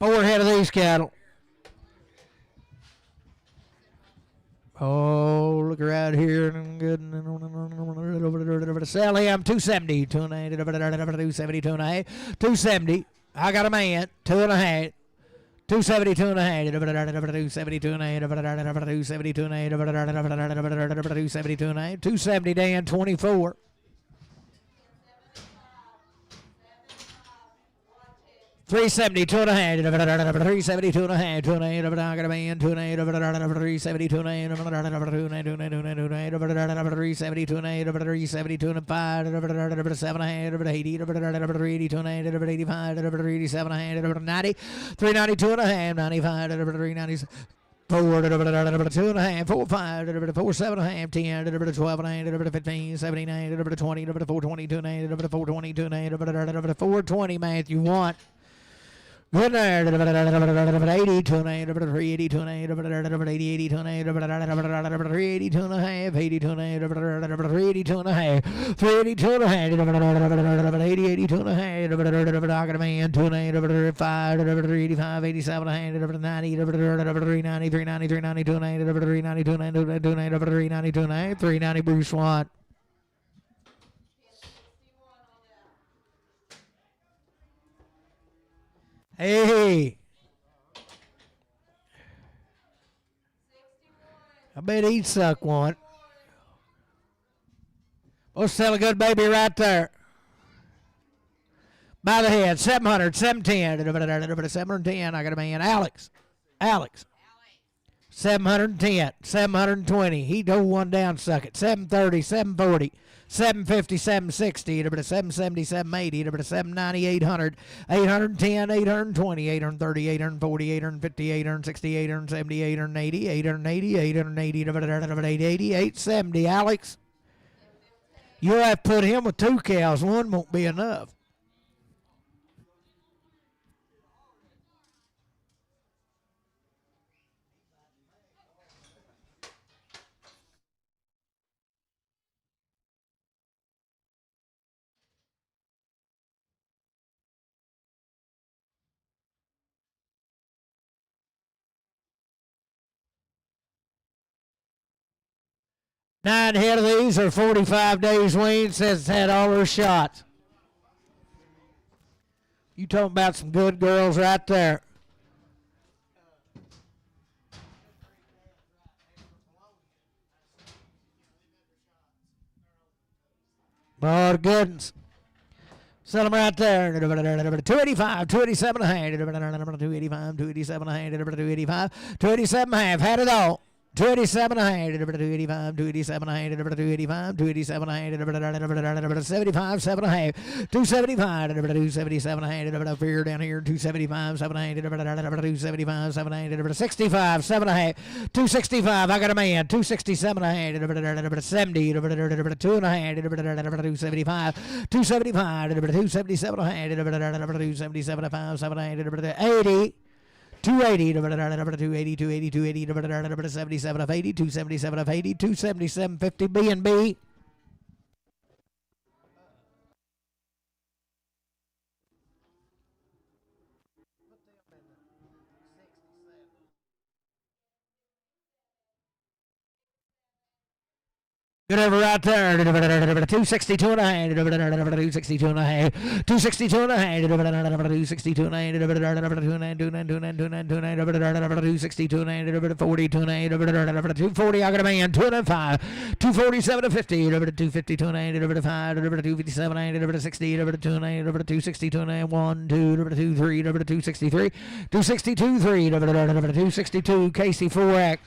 Overhead of these cattle. Oh, look right here. Good. Sell him 270. 270, 2.5. 270. I got a man. 2.5. 270, 2.5. 270, 2.5. 270, 2.5. 270, 2.5. 270, Dan, 24. 370, 2.5, 370, 2.5, 2.8, over the man, 2.8, over the 370, 2.8, over the 370, 2.8, over the 370, 2.5, over the 7.5, over the 80, over the 80, 2.8, over the 85, over the 87, over the 90, 390, 2.5, 95, over the 390. Forward over the 2.5, 4, 5, over the 4, 7.5, 10, over the 12.5, over the 15, 79, over the 20, over the 420, 2.8, over the 420, 2.8, over the 420, Matthew 1. Good night, 80, 2.8, over the 380, 2.8, over the 80, 80, 2.8, over the 380, 2.5, 80, 2.8, over the 380, 2.5, 380, 2.5, over the 80, 80, 2.5, over the man, 2.8, over the 5, over the 385, 87, over the 90, over the 390, 390, 390, 2.8, over the 390, 2.8, over the 390, 2.8, 390, Bruce Watt. Hey, I bet he'd suck one. We'll sell a good baby right there. By the head, 700, 710, 710. I got a man, Alex. 710, 720. He dove one down, suck it. 730, 740, 750, 760, 770, 780, 790, 800, 810, 820, 830, 840, 850, 860, 870, 880, 880, 880, 880, 870. Alex, you'll have to put him with 2 cows. One won't be enough. Nine head of these are 45 days weaned. Says it's had all her shots. You talking about some good girls right there. Oh, goodness. Sell them right there. 285, 287 a hand. 285, 287 a hand. 285, 287 a half. Had it all. 287 a hand. 285, 287 a hand. 285, 287 a hand. 75, 7 a half. 275, 277 a hand. Fear down here. 275, 7 a hand. 275, 7 a hand. 65, 7 a half. 265. I got a man. 267 a hand. 70, 2 and a hand. 275, 275, 277 a hand. 277 a 5, 7 a hand. 80. 280, 280, 280, 280, 77 of 80, 277 of 80, 277, 50 B&B. Good over right there. 262 and a half. 262 and a half. 262 and a half. 262 and a half. 262 and a half. 42 and a half. 240. I got a man. 205. 247 to 50. 252 and a half. 5. 257 and a half. 60. 2 and a half. 262 and a half. 1, 2. 2, 3. 263. 262 3. 262 Casey 4X.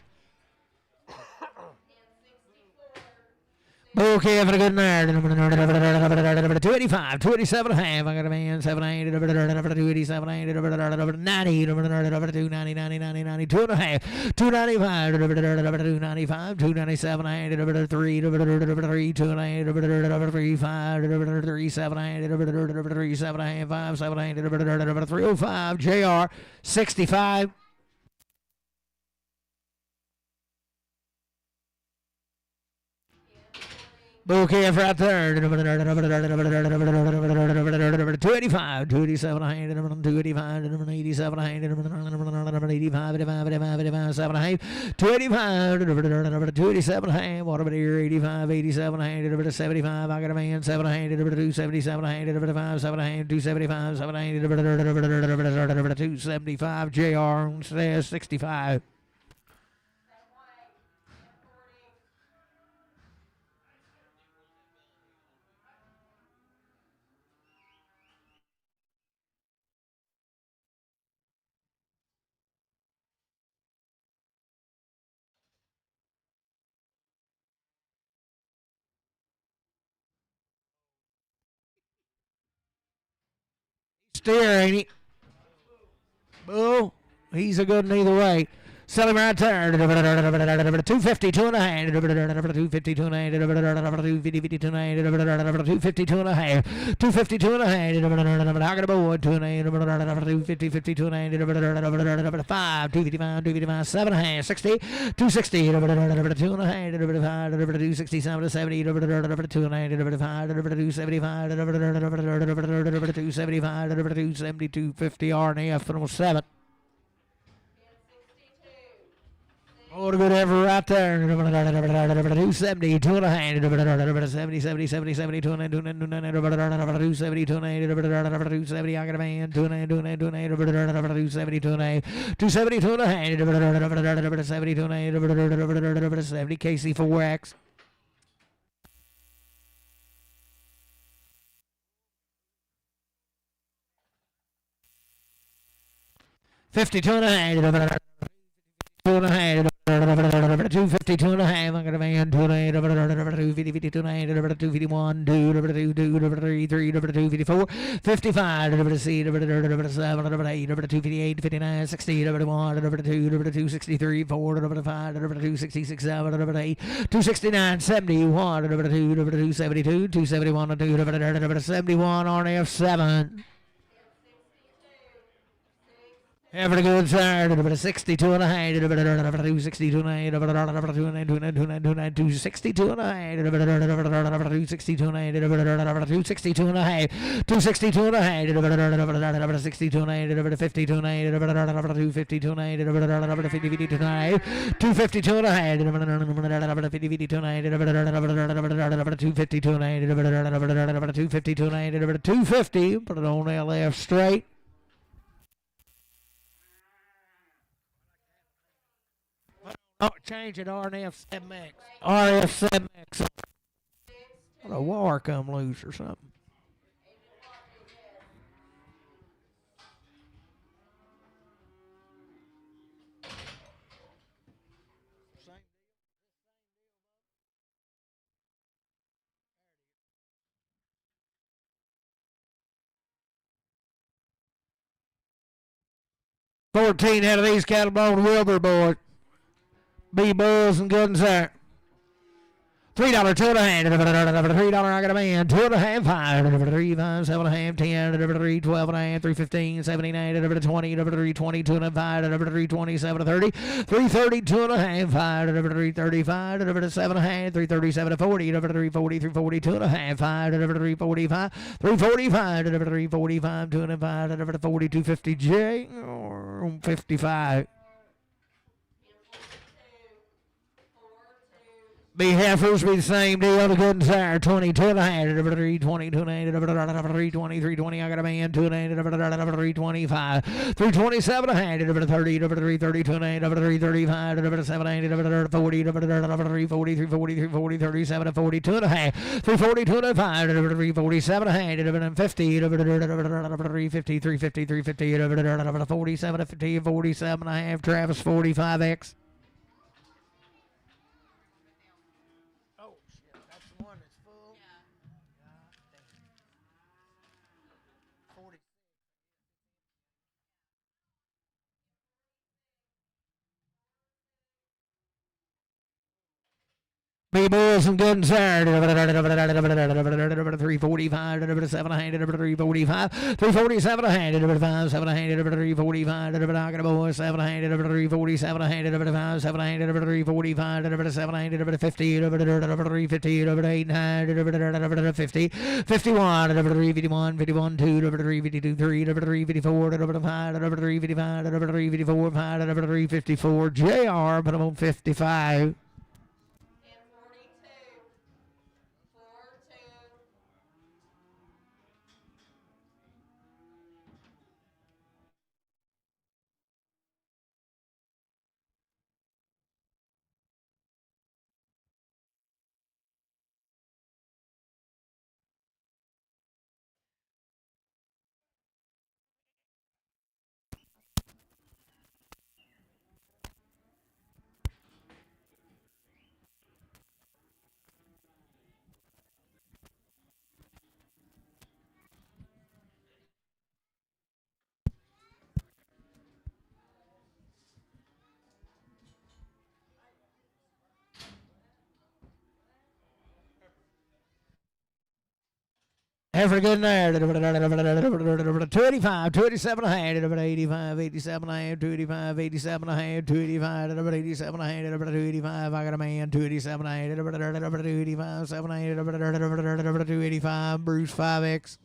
Okay, have a good night. 285, 287 and a half. I got a man, 780, 287, 90, 290, 90, 90, 2 and a half, 295, 295, 297, 3, 3, 2 and a half, 3, 5, 3, 7, 3, 7 and a half, 5, 7, 305, JR, 65. Okay, right there. 285, 287, 285, 287, 85, 85, 7, 285, 287, what about here? 85, 87, 75. I got a man, 700, 277, 5, 7, 275, 7, 275, JR says 65. steer, ain't he? Bull, he's a good one either way. Sell him right there. 250, 2.5. 250, 2.5. 250, 2.5. 250, 2.5. 250, 2.5. I got a boy. 250, 50, 2.5. 5. 255, 255. 7.5. 60. 260. 2.5. 267, 70. 2.5. 275. 275. 270. 250. RNF. And 7. Oh, the good ever right there. 270, 2.5. 70, 70, 70, 70, 270, 270, I got a man. 270, 2.5. 70, KC4X. $52.5. 2.5. 250, 2.5. I got a man. 250, 251, 2, 3, 254, 55, C, 7, 8, 258, 59, 60, 1, 2, 263, 4, 5, 266, 7, 8, 269, 71, 272, 271, 271, RNF 7. Every good side, 62 and a half, 262 and a half, 262 and a half, 262 and a half, 262 and a half, 262 and a half, 62 and a half, 52 and a half, 252 and a half, 52 and a half, 252 and a half, 52 and a half, 252 and a half, 252 and a half, 250, put it on LF straight. Oh, change it, RNF 7X. RF 7X. What a wire come loose or something. $14 out of these cattle bone Wilbur boys. Be Bulls and good and there. $3, 2.5. $3, I got a man. 2.5, 5. 3, 5, 7.5, 10. 3, 12.5. 3, 15, 79. 20. 3, 20, 2.5. 3, 27, 30. 330, 2.5. 5. 335. 7.5. 337, 40. 340, 340, 2.5. 5. 345. 345. 345, 2.5. 40, 250 J. 55. Be heifers, be the same deal. The good and sour, 22 and a half, 320, 320, 320. I got a man, 2 and a half, 325, 327 and a half, 30, 332 and a half, 335, 780, 40, 340, 340, 340, 37, 42 and a half, 342 and a half, 347 and a half, 50, 350, 350, 350, 47, 50, 47 and a half. Travis 45X. Be Bulls and good and sour. 345, 700, 345, 347 a hand, 5, 700, 345, I got a boy, 700, 347 a hand, 5, 700, 345, 700, 50, 350, 800, 50, 51, 351, 51, 2, 352, 3, 354, 5, 355, 354, 5, 354, JR, put him on 55. Every good there. 285, 287 a hand, 85, 87 a hand, 285, 87 a hand, 285, 87 a hand, 285. I got a man, 287 a hand, 285, 7 a hand, 285. Bruce 5X.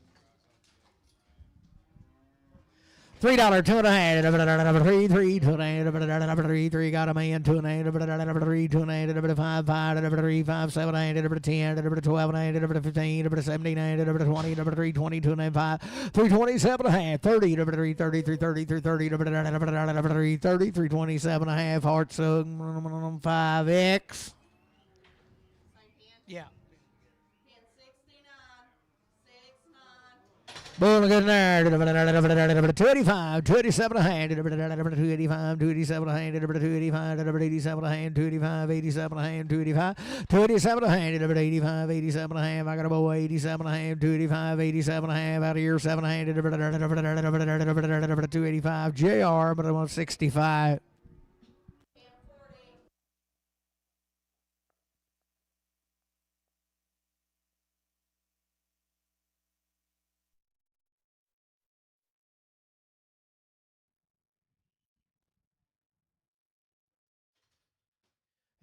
$3, 2.5, 3, 2.5, got a man, 2.5, 3, 2.5, 5, 5, 7, 10, 12, 15, 17, 20, 3, 20, 2.5, 327 and a half, 30, 3, 30, 3, 30, 3, 30, 3, 30, 327 and a half, heart sug, 5X. Yeah. Boom, good there. 285, 287 a hand, 285, 287 a hand, 285, 287 a hand, 285, 87 a hand, 285, 287 a hand, 85, 87 a half. I got a boy, 87 a half, 285, 87 a half, out of here, 7 a hand, 285, JR, but I want 65.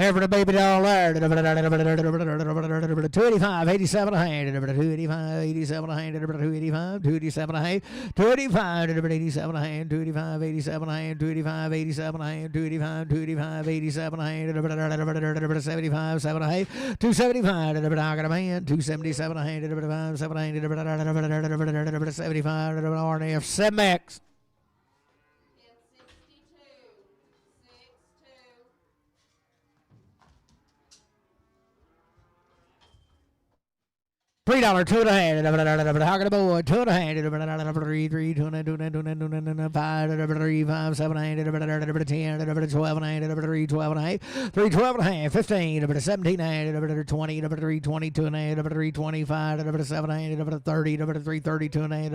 Every baby doll there. 285, 87 a hand. 285, 87 a hand. 285, 287 a hand. 285, 87 a hand. 285, 87 a hand. 285, 87 a hand. 285, 285, 87 a hand. 75, 7 a hand. 275, I got a man. 277 a hand. 7 a hand. 75, RNF 7X. $3, 2.5, how can a boy, 2.5, 3, 3, 2, 5, 3, 5, 7, 8, 10, 12, 3, 12 and a half, 3, 12 and a half, 15, 17, 20, 3, 22 and a half, 3, 25, 7, 30, 3, 32 and a half,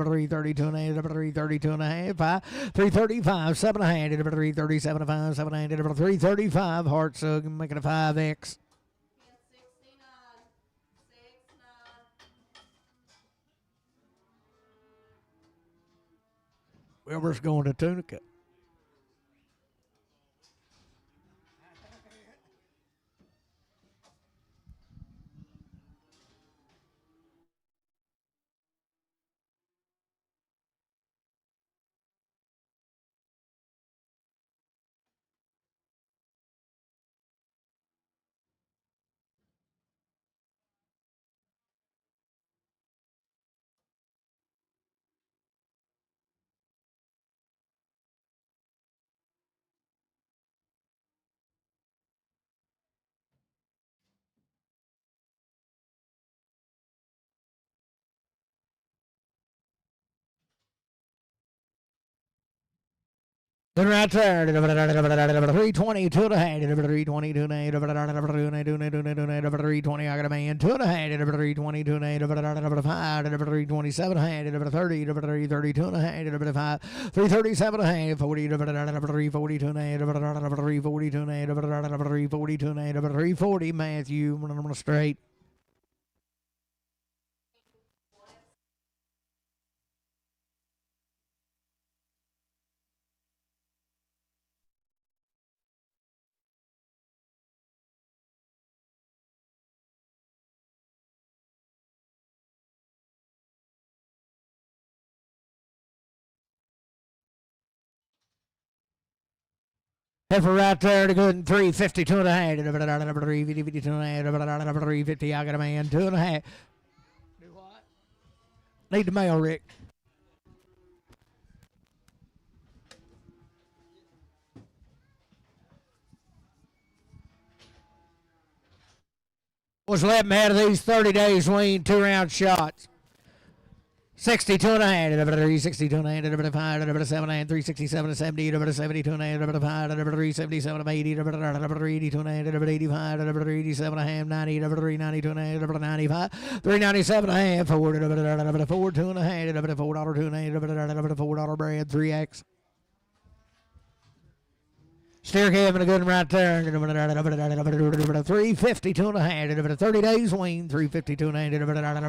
3, 32 and a half, 3, 32 and a half, 3, 35, 7 and a half, 3, 37, 5, 7, 3, 35, heart sug, making a 5X. Wilbur's going to Tunica. Then right there, 320, 2 and a half, 320, 2 and a half, 320, I got a man, 2 and a half, 320, 2 and a half, 5, 327 and a half, 30, 332 and a half, 5, 337 and a half, 40, 342 and a half, 342 and a half, 342 and a half, 340, Matthew, I'm going to straight. Heifer right there to good 352 and a half. 352 and a half. 350. I got a man. 2 and a half. Do what? Need the mail, Rick. Was letting me out of these 30 days lean 2-round shots. 62 and a half, 362 and a half, 5, 7 and 367 and 70, 72 and a half, 5, 377 and 80, 382 and a half, 85, 387 and a half, 90, 392 and a half, 95, 397 and a half, 4, 2 and a half, $4.02 and a half, $4 bread, 3X. Steer having a good one right there. 352 and a half. 30 days wing. 352 and a half.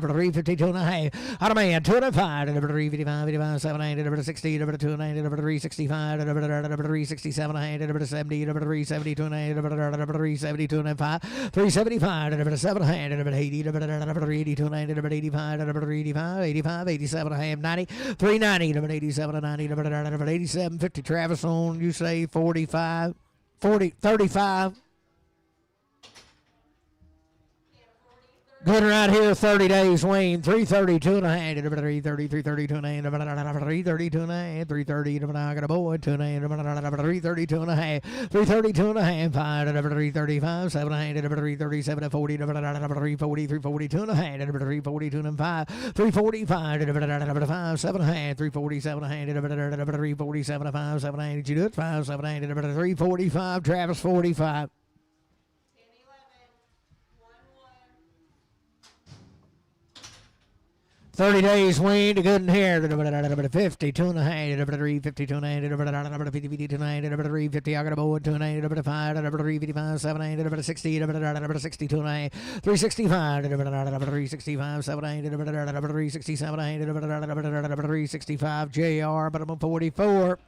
352 and a half. Out of man. 205. 355. 55. 7. 60. 2 and a half. 365. 367 and a half. 70. 372 and a half. 372 and a half. 375. 7 and a half. 80. 382 and a half. 85. 85. 85. 87 and a half. 90. 390. 87 and 90. 87. 50. Travis on. You say 45. 35. Good right here, 30 days, Wayne. 332 and a half. 330, 332 and a half. 332 and a half. 330, I got a boy. 2 and a half. 332 and a half. 332 and a half. 5, 335, 7 and a half. 337, 40, 340, 342 and a half. 342 and 5. 345, 5, 7 and a half. 347 and a half. 347 and 5, 7 and a half. Did you do it? 5, 7 and a half. 345, Travis 45. 30 days, Wayne, to good and hair. 52 and a half. 352 and a half. 52 and a half. 350. I got a board. 2 and a half. 5. 355. 7 and a half. 60. 62 and a half. 365. 365. 7 and a half. 367 and a half. 365. JR, but I'm 44.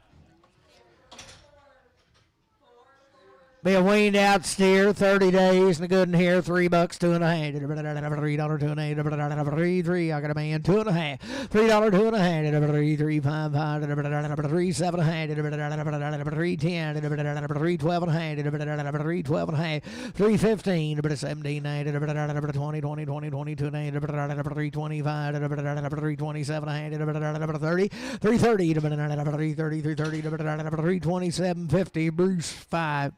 Be a weaned out steer, 30 days, and a good in here, $3, $2 and a half. $3, $2 and a half. $3, I got a man, $2 and a half. $3, $2 and a half. $3, 5, 5. $3, 7 and a half. $3, 10. $3, 12 and a half. $3, 12 and a half. $3, 15. $17 and a half. $20, 20, 20, 22 and a half. $3, 25. $3, 27 and a half. $30, $3, 30. $3, 30. $3, 27, 50. Bruce 5.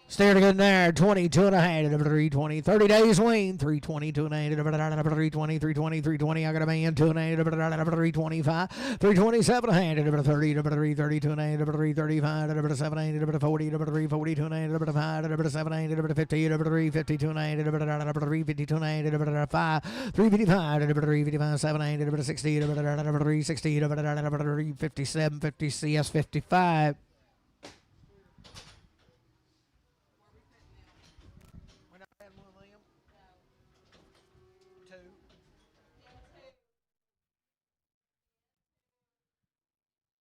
Steer to good there, 22 and a half, 320, 30 days wing, 322 and a half, 320, 320, 320, I got a man, 2 and a half, 325, 327 and a half, 30, 332 and a half, 335, 7 and a half, 40, 342 and a half, 5, 7 and a half, 50, 352 and a half, 352 and a half, 5, 355, 355, 7 and a half, 60, 360, 357, 50, CS 55.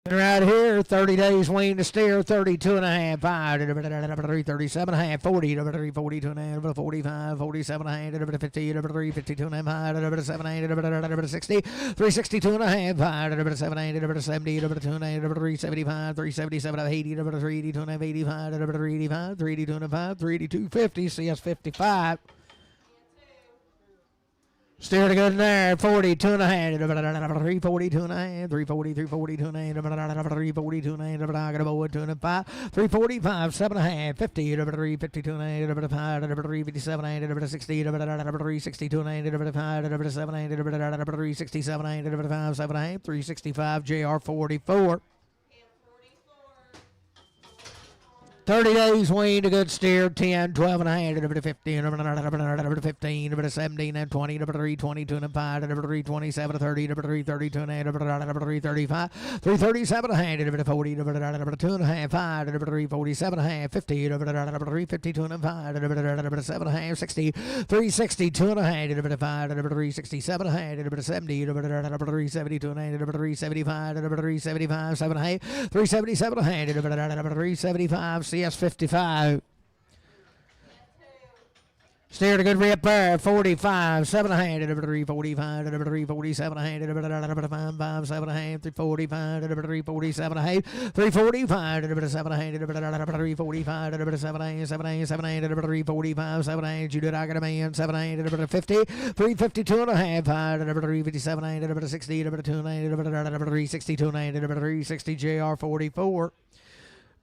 Right here, 30 days wean to steer, 32 and a half, 5, 337 and a half, 40, 342 and a half, 45, 47 and a half, 50, 352 and a half, 7, 60, 362 and a half, 5, 7, 70, 2 and a half, 375, 377, 80, 382 and a half, 85, 385, 382 and a half, 382, 50, CS 55. Steer to good in there, 42 and a half, 342 and a half, 340, 342 and a half, 342 and a half, I got a board, 2 and a 5, 345, 7 and a half, 50, 352 and a half, 5, 357 and a half, 60, 362 and a half, 5, 7 and a half, 367 and a half, 5, 7 and a half, 365, JR 44. 30 days wean to good steer, 10, 12 and a half, 15, 15, 17, and 20, 322 and 5, 327, 30, 332 and a half, 335, 337 and a half, 40, 2 and a half, 5, 347 and a half, 50, 352 and 5, 7 and a half, 60, 362 and a half, 5, 367 and a half, 70, 372 and a half, 375, 375, 7 and a half, 377 and a half, 375, CS 55. Steer to good rip there, 45, 7 and a half, 345, 347 and a half, 5, 7 and a half, 345, 347 and a half, 345, 7 and a half, 345, 7 and a half, 7 and a half, 7 and a half, 345, 7 and a half, you did, I got a man, 7 and a half, 50, 352 and a half, 357 and a half, 60, 2 and a half, 362 and a half, 360, JR 44.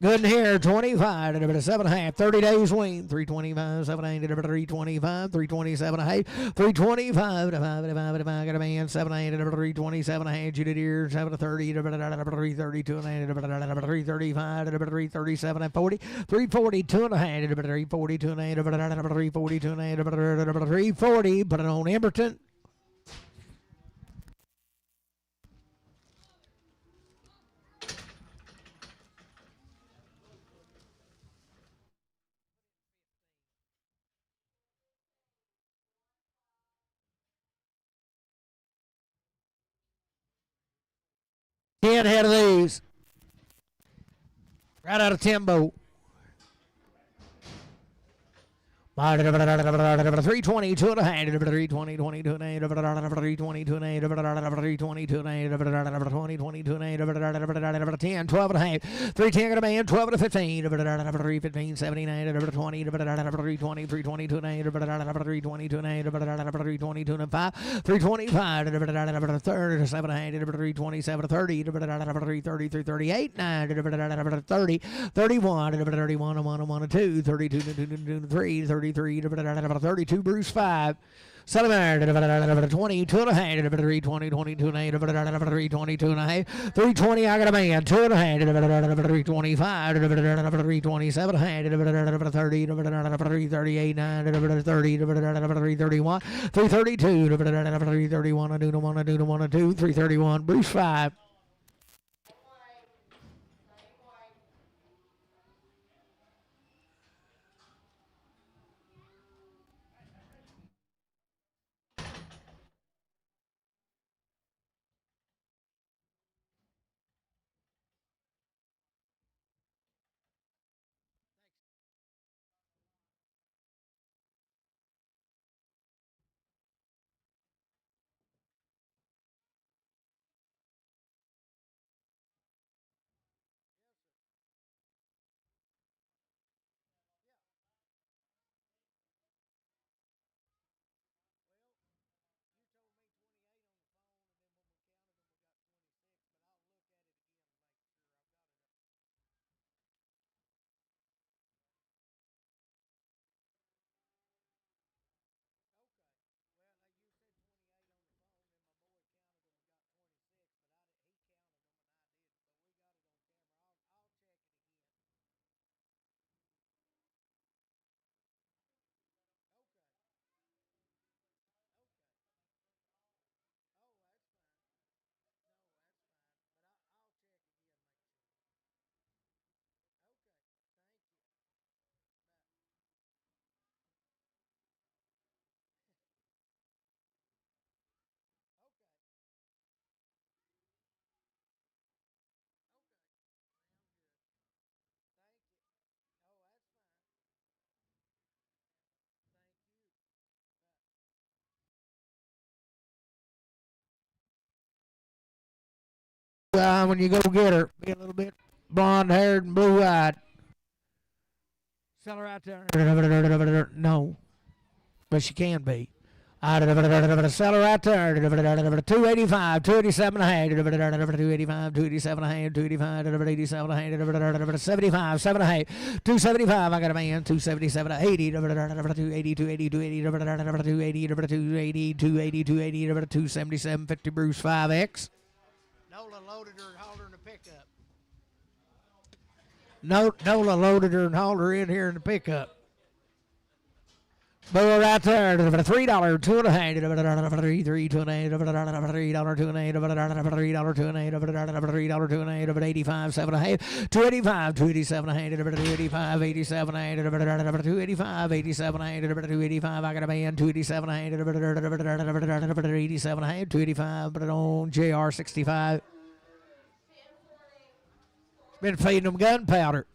Good in here, 25, 7 and a half, 30 days wean, 325, 7 and a half, 325, 327 and a half, 325, 5, I got a man, 7 and a half, 327 and a half, you did here, 7 to 30, 332 and a half, 335, 337 and 40, 342 and a half, 342 and a half, 342 and a half, 340, put it on Emberton. 10 head of these. Right out of Timbo. 320 to the hand, 320, 22 and 8, 320 to an 8, 320 to an 8, 20, 22 and 8, 10, 12 and a half, 310 to a man, 12 to 15, 315, 79, 20, 320, 320 to an 8, 320 to an 8, 320 to an 5, 325, 30 7 and a half, 327 30, 330, 338, 9, 30, 31, 31, 1, 2, 32, 3, 33, 32, Bruce 5. Sullivan, 20, 2 and a half, 320, 22 and a half, 322 and a half, 320, I got a man, 2 and a half, 325, 327 and a half, 30, 338, 9, 30, 331, 332, 331, I do the 1, 2, 331, Bruce 5. When you go get her, be a little bit blonde haired and blue eyed. Sell her out there. No, but she can be. Sell her out there. 285, 287 and a half, 285, 287 and a half, 285, 287 and a half, 75, 7 and a half, 275. I got a man, 277, 80, 280, 280, 280, 280, 280, 280, 280, 277, 50 Bruce 5X. Nola loaded her and hauled her in the pickup. Nola loaded her and hauled her in here in the pickup. Bull right there, $3, 2 and a half, 3, 2 and a half, $3, 2 and a half, $3, 2 and a half, $3, 2 and a half, 85, 7 and a half, 285, 287 and a half, 285, 87 and a half, 285, 87 and a half, 285. I got a man, 287 and a half, 87 and a half, 285. Put it on JR 65. Been feeding them gunpowder.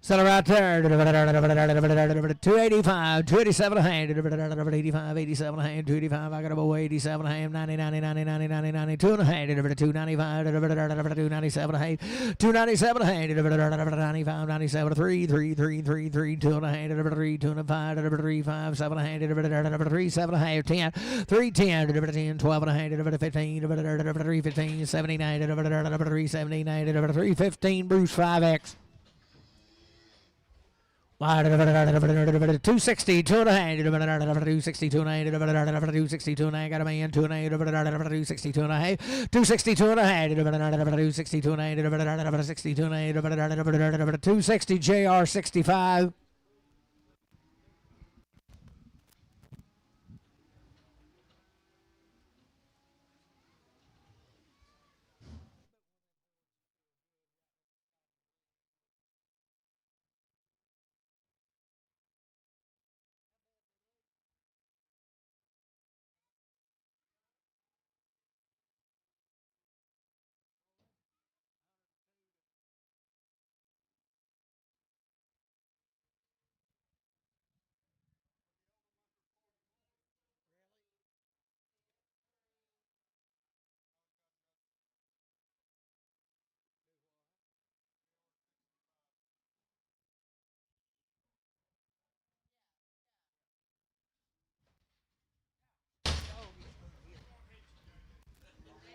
Sell her right there. 285, 287 a hand, 85, 87 a hand, 285. I got a boy, 87 a hand, 90, 90, 90, 90, 90, 92 and a hand, 295, 297 a hand, 297 a hand, 95, 97, 3, 3, 3, 3, 3, 2 and a hand, 3, 2 and 5, 3, 5, 7 a hand, 3, 7 a half, 10, 3, 10, 10, 12 and a hand, 15, 3, 15, 79, 3, 79, 3, 15, Bruce 5X. 260, 2 and a half, 262 and a half, 262 and a half, got a man, 2 and a half, 262 and a half, 262 and a half, 262 and a half, 262 and a half, 260 JR 65.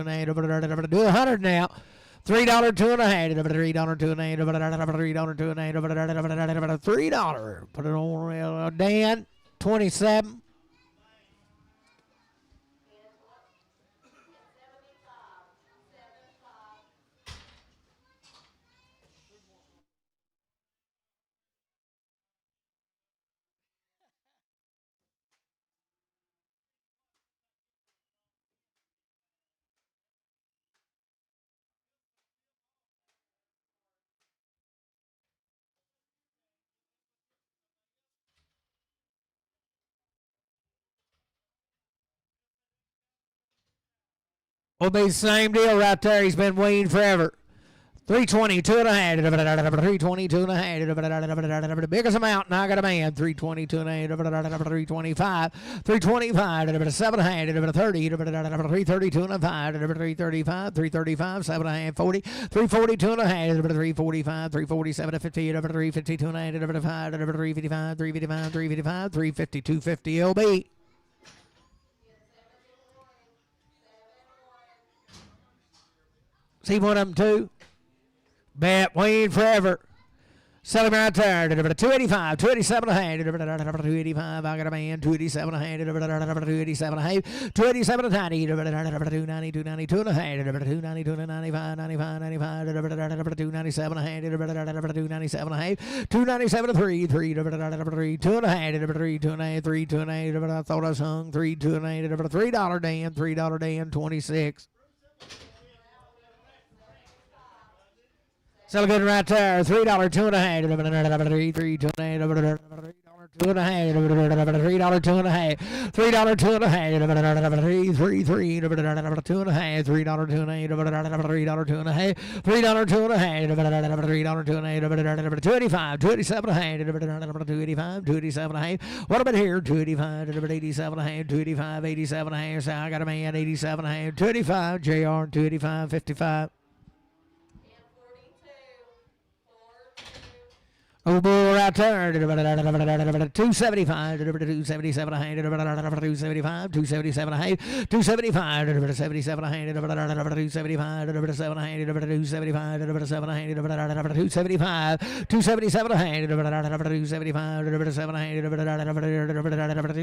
and eight. Do $100 now. $3 two and a half. $3 two and eight. $3 two and eight. $3. Put it on Dan. 27. Will be the same deal right there. He's been weaned forever. 322 and a half. 322 and a half. Big as a mountain. I got a man. 322 and a half. 325. 325. 7 and a half. 30. 332 and a half. 335. 335. 7 and a half. 40. 342 and a half. 345. 347 to 50. 352 and a half. 5. 355. 355. 355. 350. 250 LB. See one of them too? Bet Wayne forever. Sell him right there. 285, 287 and a half. 285, I got a man. 287 and a half. 287 and a half. 287 and a half. 290, 292 and a half. 292 and 95, 95, 95. 297 and a half. 297 and a half. 297 and 3, 3, 2 and a half. 3, 2 and a half. 3, 2 and a half. I thought I was hung. 3, 2 and a half. $3 Dan. $3 Dan. 26. Sell good right there. $3, 2 and a half. 3, 3, 2 and a half. $2 and a half. $3, 2 and a half. $3, 2 and a half. 3, 3, 3. $2 and a half. $3, 2 and a half. $3, 2 and a half. $3, 2 and a half. $3, 2 and a half. $285, 287 and a half. 285, 287 and a half. What about here? 285, 87 and a half. 285, 87 and a half. So I got a man. 87 and a half. 285, JR. 285, 55. Oh, boy, right there. 275, 277 and a half. 275, 277 and a half. 275, 277 and a half. 275, 277 and a half. 275, 277 and a half.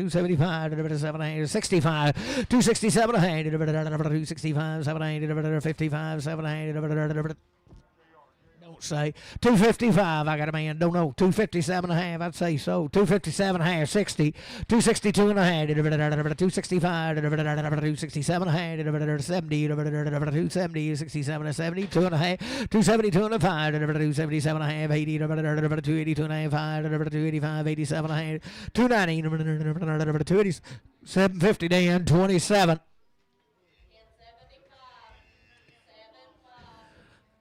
275, 277 and a half. 65, 267 and a half. 265, 7 and 55, 7 and say 255. I got a man. Don't know. 257 and a half. I'd say so. 257 and a half. 60. 262 and a half. 265. 267 and a half. 70. 270. 67 and 70. 2 and a half. 272 and a 5. 277 and a half. 80. 282 and a half. 5. 285. 87 and a half. 290. 287. 50 Dan. 27.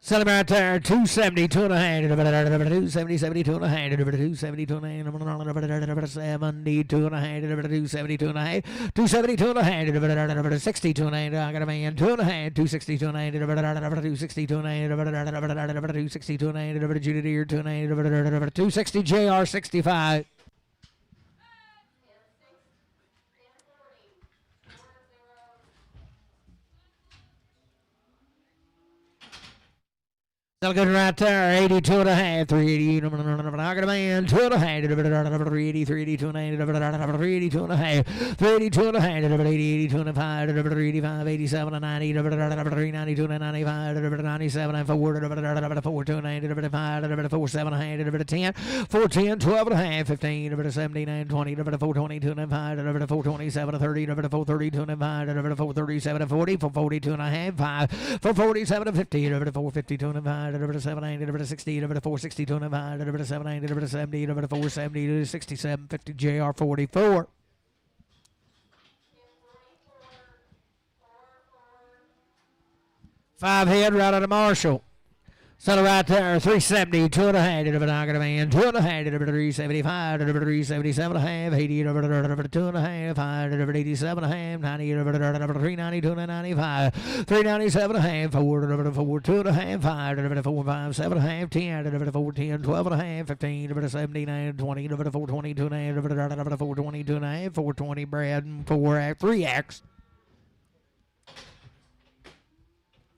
Sell him right there. 270, 2 and a half. 270, 72 and a half. 272 and a half. 72 and a half. 272 and a half. 272 and a half. 62 and a half. I got a man. 2 and a half. 262 and a half. 262 and a half. 262 and a half. Judy Deere. 2 and a half. 260 JR 65. Still good right there. 82 and a half. 380. I got a man. 2 and a half. 380. 382 and a half. 382 and a half. 382 and a half. 82 and a 5. 385. 87 and 90. 392 and 95. 97 and 4. 42 and 85. 47 and a half. 10. 410. 12 and a half. 15. 79. 20. 422 and 5. 427 and 30. 432 and 5. 437 and 40. 442 and a half. 5. 447 and 50. 452 and 5. 790, 60, 462 and 5, 790, 70, 470, 67, 50 JR 44. Five head right out of Marshall. Settle right there, 370, 2 and a half, I got a man, 2 and a half, 375, 377 and a half, 80, 2 and a half, 587 and a half, 90, 392 and 95, 397 and a half, 4, 2 and a half, 5, 4, 5, 7 and a half, 10, 4, 10, 12 and a half, 15, 79, 20, 4, 22 and a half, 4, 22 and a half, 420 Brad, and 3X.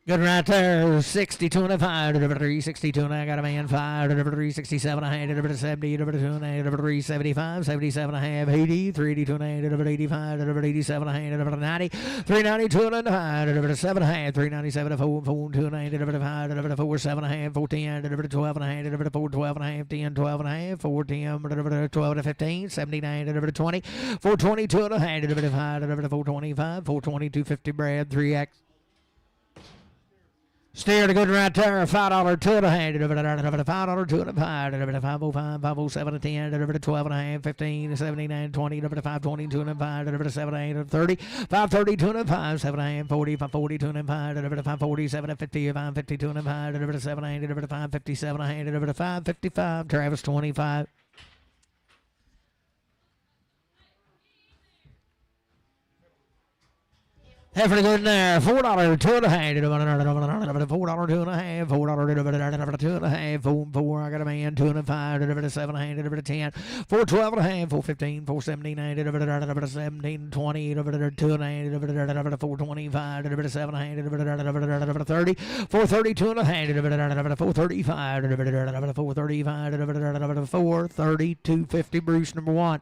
Good right there, 62 and a 5, 362 and I got a man, 5, 367 and a half, 70, 2 and a half, 375, 77 and a half, 80, 382 and a half, 85, 87 and a half, 90, 392 and a half, 7 and a half, 397 and 4, 4, 2 and a half, 5, 4, 7 and a half, 14, 12 and a half, 4, 12 and a half, 10, 12 and a half, 4, 10, 12 and 15, 79, 20, 422 and a half, 5, 425, 422, 50 Brad, 3X. Steer the good right there, $5 two and a hand, $5 two and a five, $505, $507 a 10, $12 and a half, $15, $79, $20, $520 two and a five, $78, $30, $530 two and a five, $7 and a half, $40, $540 two and a five, $547 at $50, $550 two and a five, $780, $557 a hand, $555, Travis 25. Half for the good in there. $4 two and a half. $4 two and a half. $4 two and a half. $4. I got a man. 2 and a 5. $7 and a half. $10. $4.12 and a half. $4.15. $4.79. $17. $20. $2 and a half. $4.25. $7 and a half. $30. $4.30 two and a half. $4.35. $4.35. $4.30. $2.50. Bruce number 1.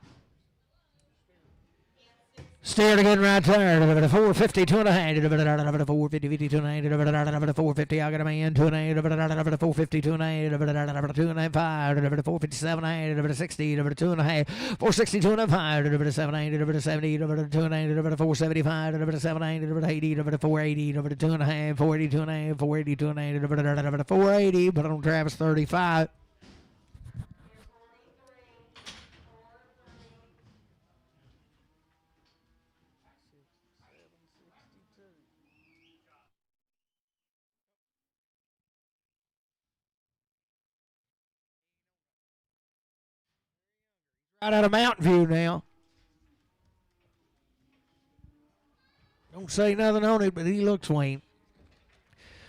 Steer again right there. 450, 2 and a half. 450, 52 and a half. 450, I got a man. 2 and a half. 450, 2 and a half. 2 and a half, 5. 457 and a half. 60, 2 and a half. 460, 2 and a half. 7 and a half. 70, 2 and a half. 475, 7 and a half. 80, 480, 2 and a half. 480, 2 and a half. 480, 2 and a half. 480, put on Travis 35. Right out of Mountain View now. Don't say nothing on it, but he looks Wayne.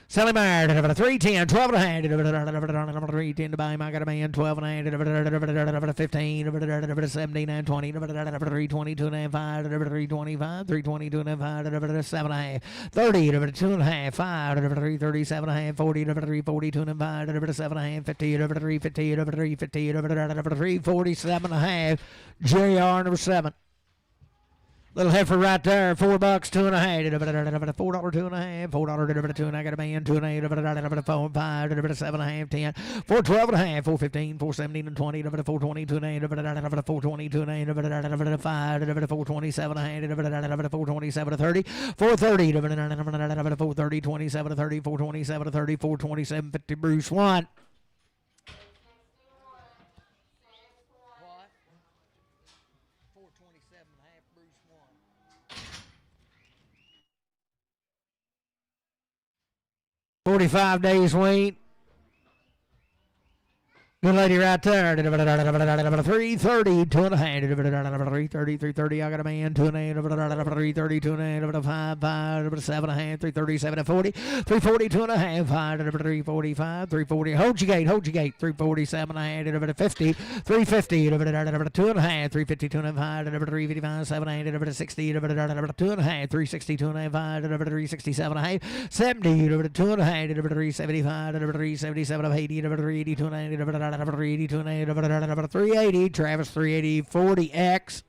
Sally Meyer, 310, 12 and a half, 310 to buy him. I got a man, 12 and a half, 15, 17 and 20, 320, 2 and a half, 5, 325, 320, 2 and a half, 7 and a half, 30, 2 and a half, 5, 337 and a half, 40, 340, 2 and a half, 7 and a half, 50, 350, 350, 347 and a half, JR number 7. Little heifer right there, $4, 2 and a half, $4, 2 and a half, $4, 2 and I got a man, 2 and a half, 4, 5, 7 and a half, 10, 412 and a half, 415, 417 and 20, 420, 2 and a half, 420, 2 and a half, 5, 427 and a half, 427 to 30, 430, 430, 27 to 30, 427 to 30, 427, 50, Bruce 1. 45 days wait. Good lady right there. 330, 2 and a half. 330, 330. I got a man. 2 and a half. 330, 2 and a half. 5, 5, 7 and a half. 337 and 40. 340, 2 and a half. 5, 345, 340. Hold your gate, hold your gate. 347 and a half. 50, 350, 2 and a half. 350, 2 and a half. 355, 7 and a half. 60, 2 and a half. 360, 2 and a half. 367 and a half. 70, 2 and a half. 375, 377 of 80, 382 and a half. 382 and a half. 380. Travis 380, 40X.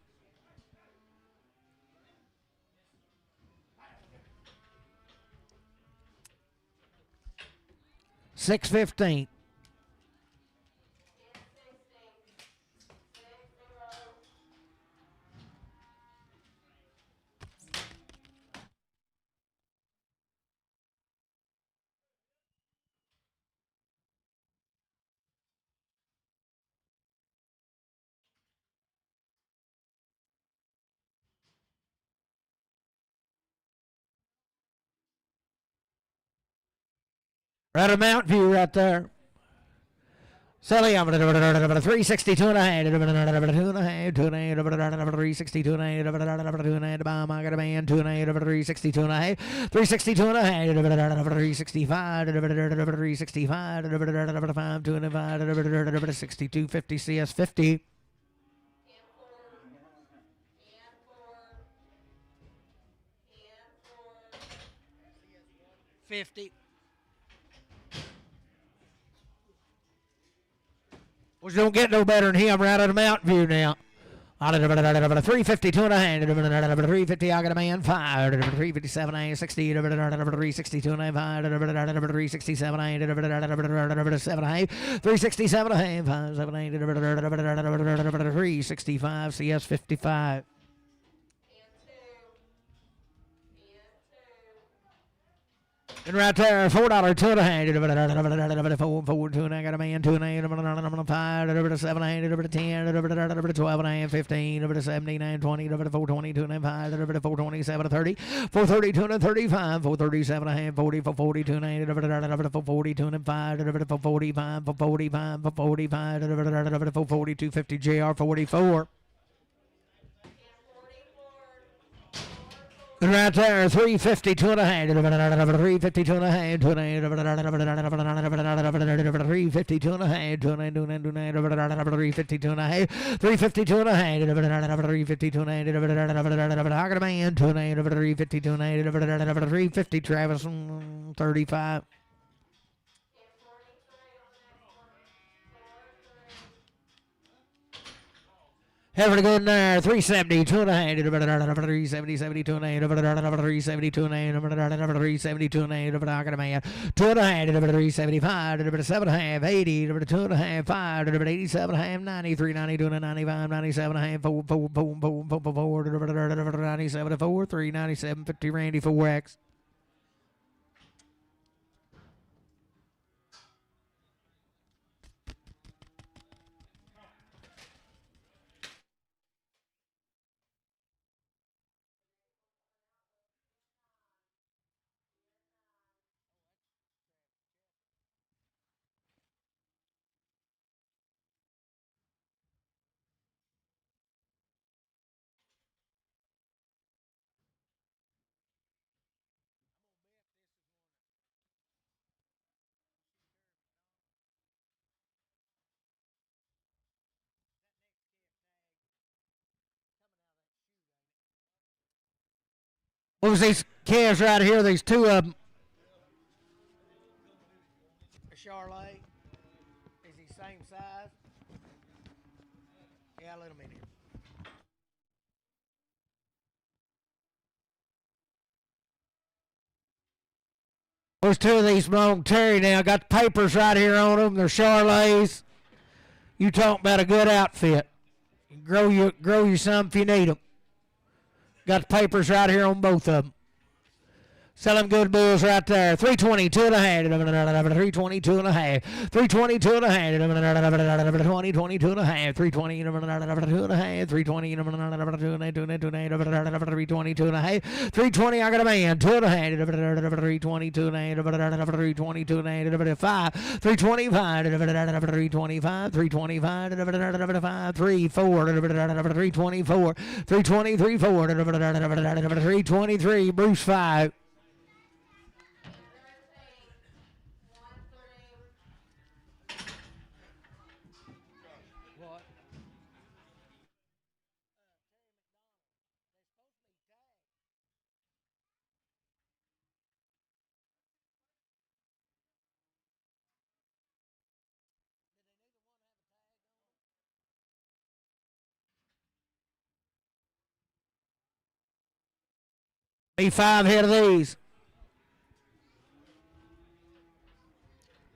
$6.15. Right at Mountain View right there. Sally, I'm going to 362 and a half, 2 and a half, 2 and a half, 362 and a half, 2 and a half, bomb, I got a man, 2 and a half, 362 and a half, 362 and a half, 365, 365, 5, 2 and a half, 62, 50, CS 50. Well, don't get no better than him right out of Mountain View now. 352 and a half, 350, I got a man, 5, 357 and a half, 60, 362 and a half, 367 and a half, 7 and a half, 367 and a half, 5, 7 and a half, 365, CS 55. And right there, $4, 2.5, four, 2 and I got a man, 2 and 8, 5, 7, 8, 10, 12 and a half, 15, 17, 20, 420, 2 and 5, 427, 30, 430, 2 and 35, 437 and a half, 40, 42 and 8, 42 and 5, 45, 45, 45, 442, 50, JR 44. And right there, 352 and a half, 352 and a half, 352 and a half, 352 and a half, 352 and a half, 352 and a half, I got a man, 352 and a half, 350, Travis, 35. Having a good there, 370, 2 and a half, 370, 72 and a half, 372 and a half, 372 and a half, I got a man, 2 and a half, 375, 7 and a half, 80, 2 and a half, 5, 87 and a half, 90, 392 and a 95, 97 and a half, 4, 97 and 4, 397, 50, Randy, 4X. What was these calves right here? These two of them. A Charlotte. Is he same size? Yeah, let him in here. Those two of these belong to Terry now. Got the papers right here on them. They're Charlets. You talking about a good outfit. Grow you some if you need them. Got the papers right here on both of them. Selling good bulls right there. 322 and a half. 322 and a half. 322 and a half. 322 and a half. 320 and a half. 320 and a half. 322 and a half. 320. I got a man. 2 and a half. 322 and a half. 322 and a half. 5. 325. 325. 325. 3 4. 324. 323 4. 323. Bruce 5. Be 5 head of these.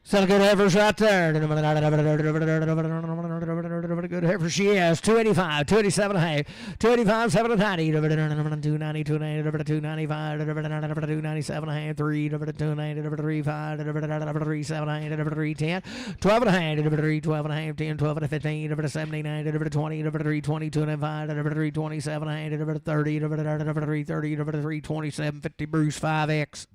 Selling good heifers right there. Good heifer she has. 285, 287 and a half, 285, 7 and 90, 290, 295, 297 and a half, 3, 290, 35, 37 and a half, 310, 12 and a half, 12 and a half, 10, 12 and a 15, 79, 20, 322 and 5, 327 and a half, 30, 330, 327, 50 Bruce 5X.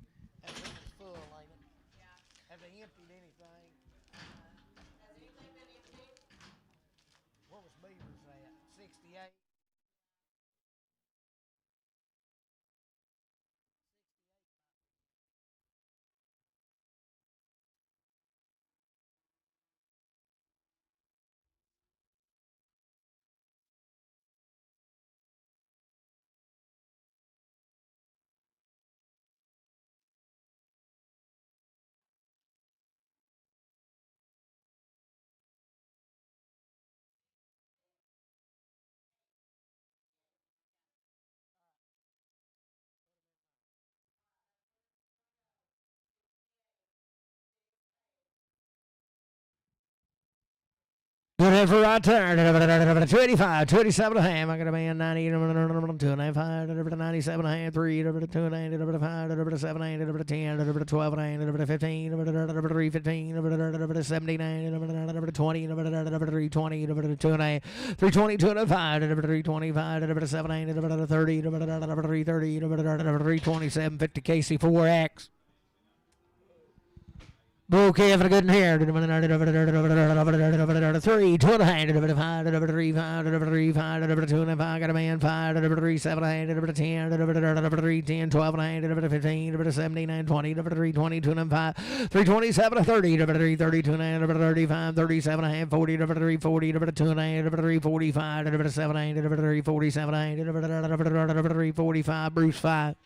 ahead for right turn. 285, 27 and a half. I got a man 90, 295, 97 and a half, 3, 2 and a half, 5, 7, 8, 10, 12 and a half, 15, 3, 15, 79, 20, 320, 2 and a half, 320, 2 and a 5, 325, 7, 8, 30, 330, 327, 50 KC4X. Okay, for a good in here. 3, 2 and a hand, 3, 5, 2 and a 5, got a man, 5, 3, 7 and a hand, 10, 3, 10, 12 and a hand, 15, 79, 20, 3, 20, 2 and 5, 327, 30, 3, 32 and a hand, 35, 37 and a half, 40, 3, 40, 2 and a hand, 3, 45, 7 and a hand, 3, 47 and a hand, 3, 45, Bruce 5.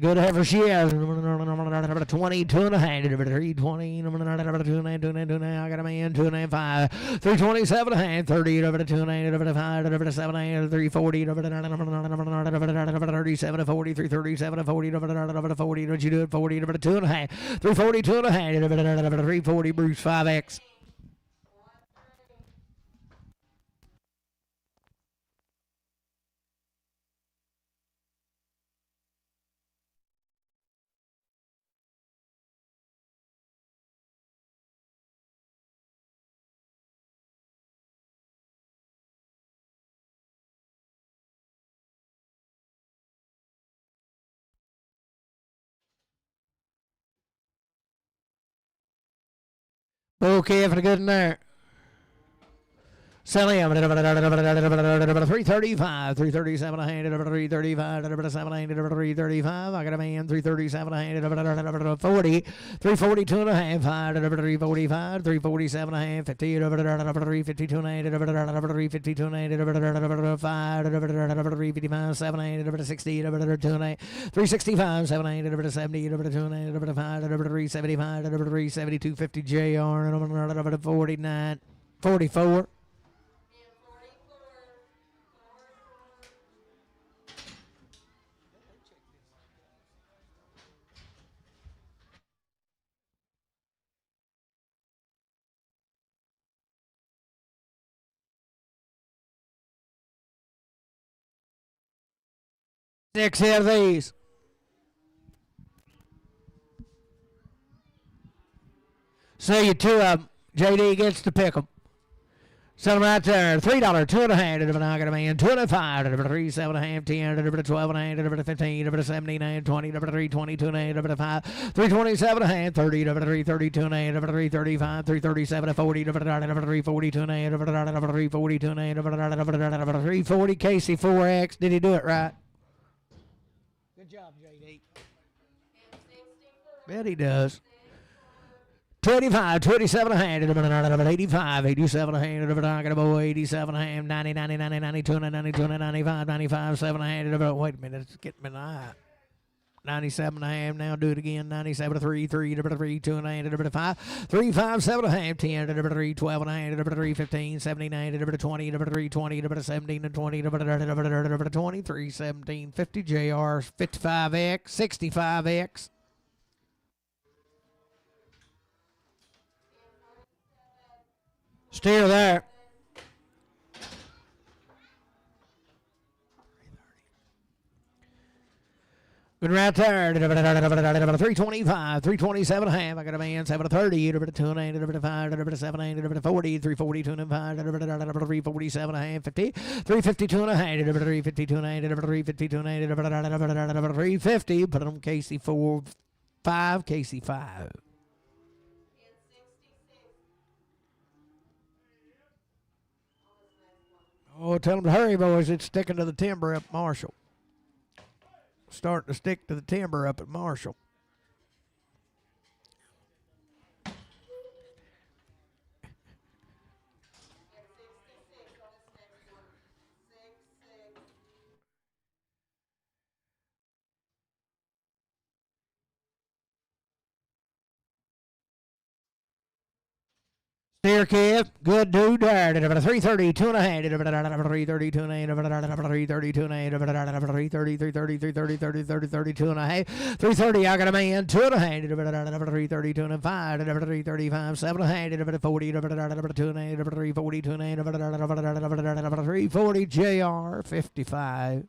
Good heifer she has. 22 and a half. 320. 2 I got a man. 2 and a half. 5. 327 and a half. 30. 2 and a half. 5. 7 and a half. 340. 37 40. 337 40. 40. Don't you do it? 40. 2 and a half. 342 and a half. 340 Bruce 5X. Okay, for the good in there. Sally, 335, 337 a hand, 335, 7 hand, 335. I got a man, 337 a hand, 40, 342 and a half, 345, 347 a hand, 50, 352 and a hand, 352 and a hand, 5, 355, 7 hand, 60, 2 and a half, 365, 7 hand, 70, 2 and a half, 5, 375, 372, 50 JR, 49, 44. Six of these. See you 2 of them. JD gets to pick them. Set them right there. $3, 2 and a half. I got a man. 2 and a 5. 3, 7 and a half. 10, 12 and a half. 15, 17, 20, 320, 2 and a half. 5, 327 and a half. 30, 332 and a half. 335, 337, 40, 342 and a half. 342 and a half. 340 KC4X. Did he do it right? Good job, JD. Bet he does. 25, 27 and a half, 85, 87 and a half, I got a boy, 87 and a half, 90, 90, 90, 92, 92, 95, 95, 7 and a half, wait a minute, it's getting me in the eye. 97 and a half, now do it again, 97, 3, 3, 3, 2 and a half, 5, 3, 5, 7 and a half, 10, 3, 12 and a half, 3, 15, 79, 20, 3, 20, 17 and 20, 23, 17, 50 JR, 55X, 65X. Still there. Good right there. 325, 327 and a half. I got a man, 730, 2 and a half, 5, 7, 40, 342 and a half, 347 and a half, 50, 352 and a half, 352 and a half, 352 and a half, 350. Put on KC4, 5, KC5. Oh, tell them to hurry, boys. It's sticking to the timber up Marshall. Starting to stick to the timber up at Marshall. Steer Kev, good dude there. 332 and a half. 332 and a half. 332 and a half. 330, 330, 330, 30, 30, 32 and a half. 330, I got a man. 2 and a half. 332 and a 5. 335, 7 and a half. 40, 2 and a half. 340, 2 and a half. 340, JR, 55.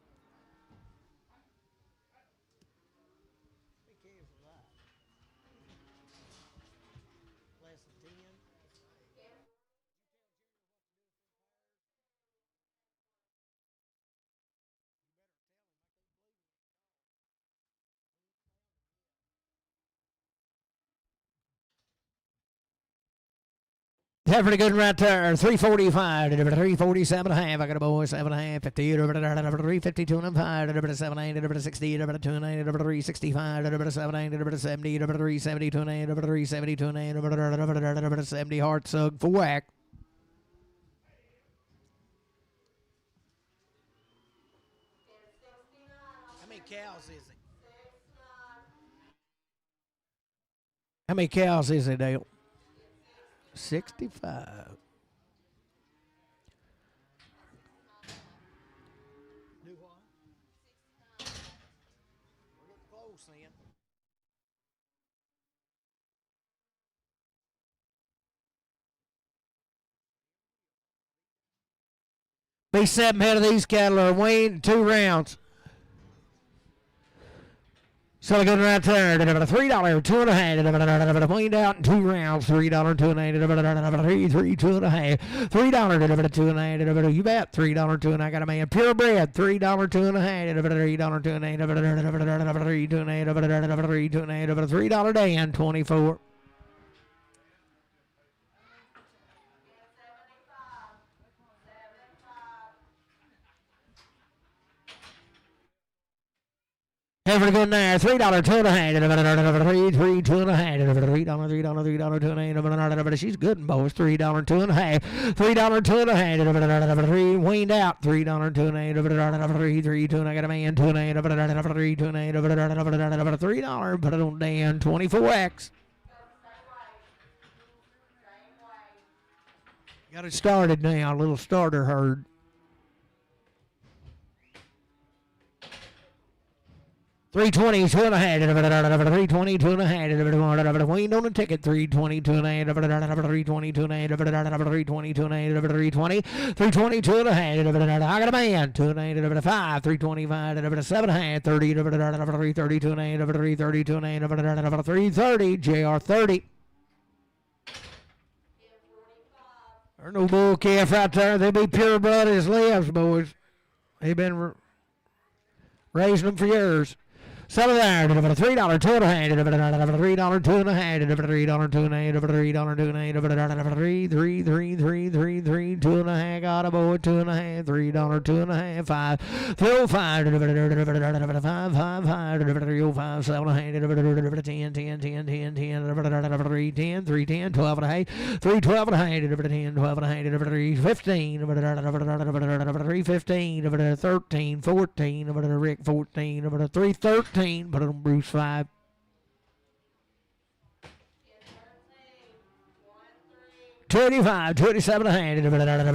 That's pretty good right there. 345, 347 and a half. I got a boy, 7 and a half, 50, 352 and a 5, 7, 8, 60, 2 and 8, 365, 7, 8, 70, 372 and a half, 372 and a half, 70 hard sug for whack. How many cows is it? How many cows is it, Dale? 65. Do what? We're getting close then. Be 7 head of these cattle are weaned 2 rounds. So good right there. $3, 2 and a half. Weaned out in 2 rounds. $3, 2 and a half. 3, 2 and a half. $3, 2 and a half. You bet. $3, 2 and a half. I got a man. Purebred. $3, 2 and a half. $3, 2 and a half. 3, 2 and a half. 3, 2 and a half. $3 Dan, 24. Every good there, $3, 2 and a half. 3, 2 and a half. $3, 2 and a half. She's good in both. $3, 2 and a half. $3, 2 and a half. 3 weaned out. $3, 2 and a half. 3, 2 and I got a man. 2 and a half. 3, 2 and a half. $3. Put it on Dan. 24X. Got it started now. A little starter herd. 320, 2 and a half. 320, 2 and a half. Weaned on the ticket. 320, 2 and a half. 320, 2 and a half. 320, 2 and a half. 320, 320, 2 and a half. I got a man. 2 and a half. 5, 325, 7 and a half. 30, 330, 2 and a half. 330, 2 and a half. 330, JR 30. There's no bull calf right there. They be pure blood as lives, boys. They've been raising them for years. So there, $3, 2 and a half. $3, 2 and a half. $3, 2 and a half. $3, 2 and a half. 3, 3, 3, 3, 3, 3, 2 and a half. Got a boy, 2 and a half. $3, 2 and a half. 5, 305, 5, 5, 5, 305, 7 and a half. 10, 10, 10, 10, 10, 3, 10, 3, 10, 12 and a half. 3, 12 and a half. 10, 12 and a half. 3, 15, 3, 15, 13, 14, Rick 14, 3, 13. Put it on Bruce 5. 285, 287 and a half,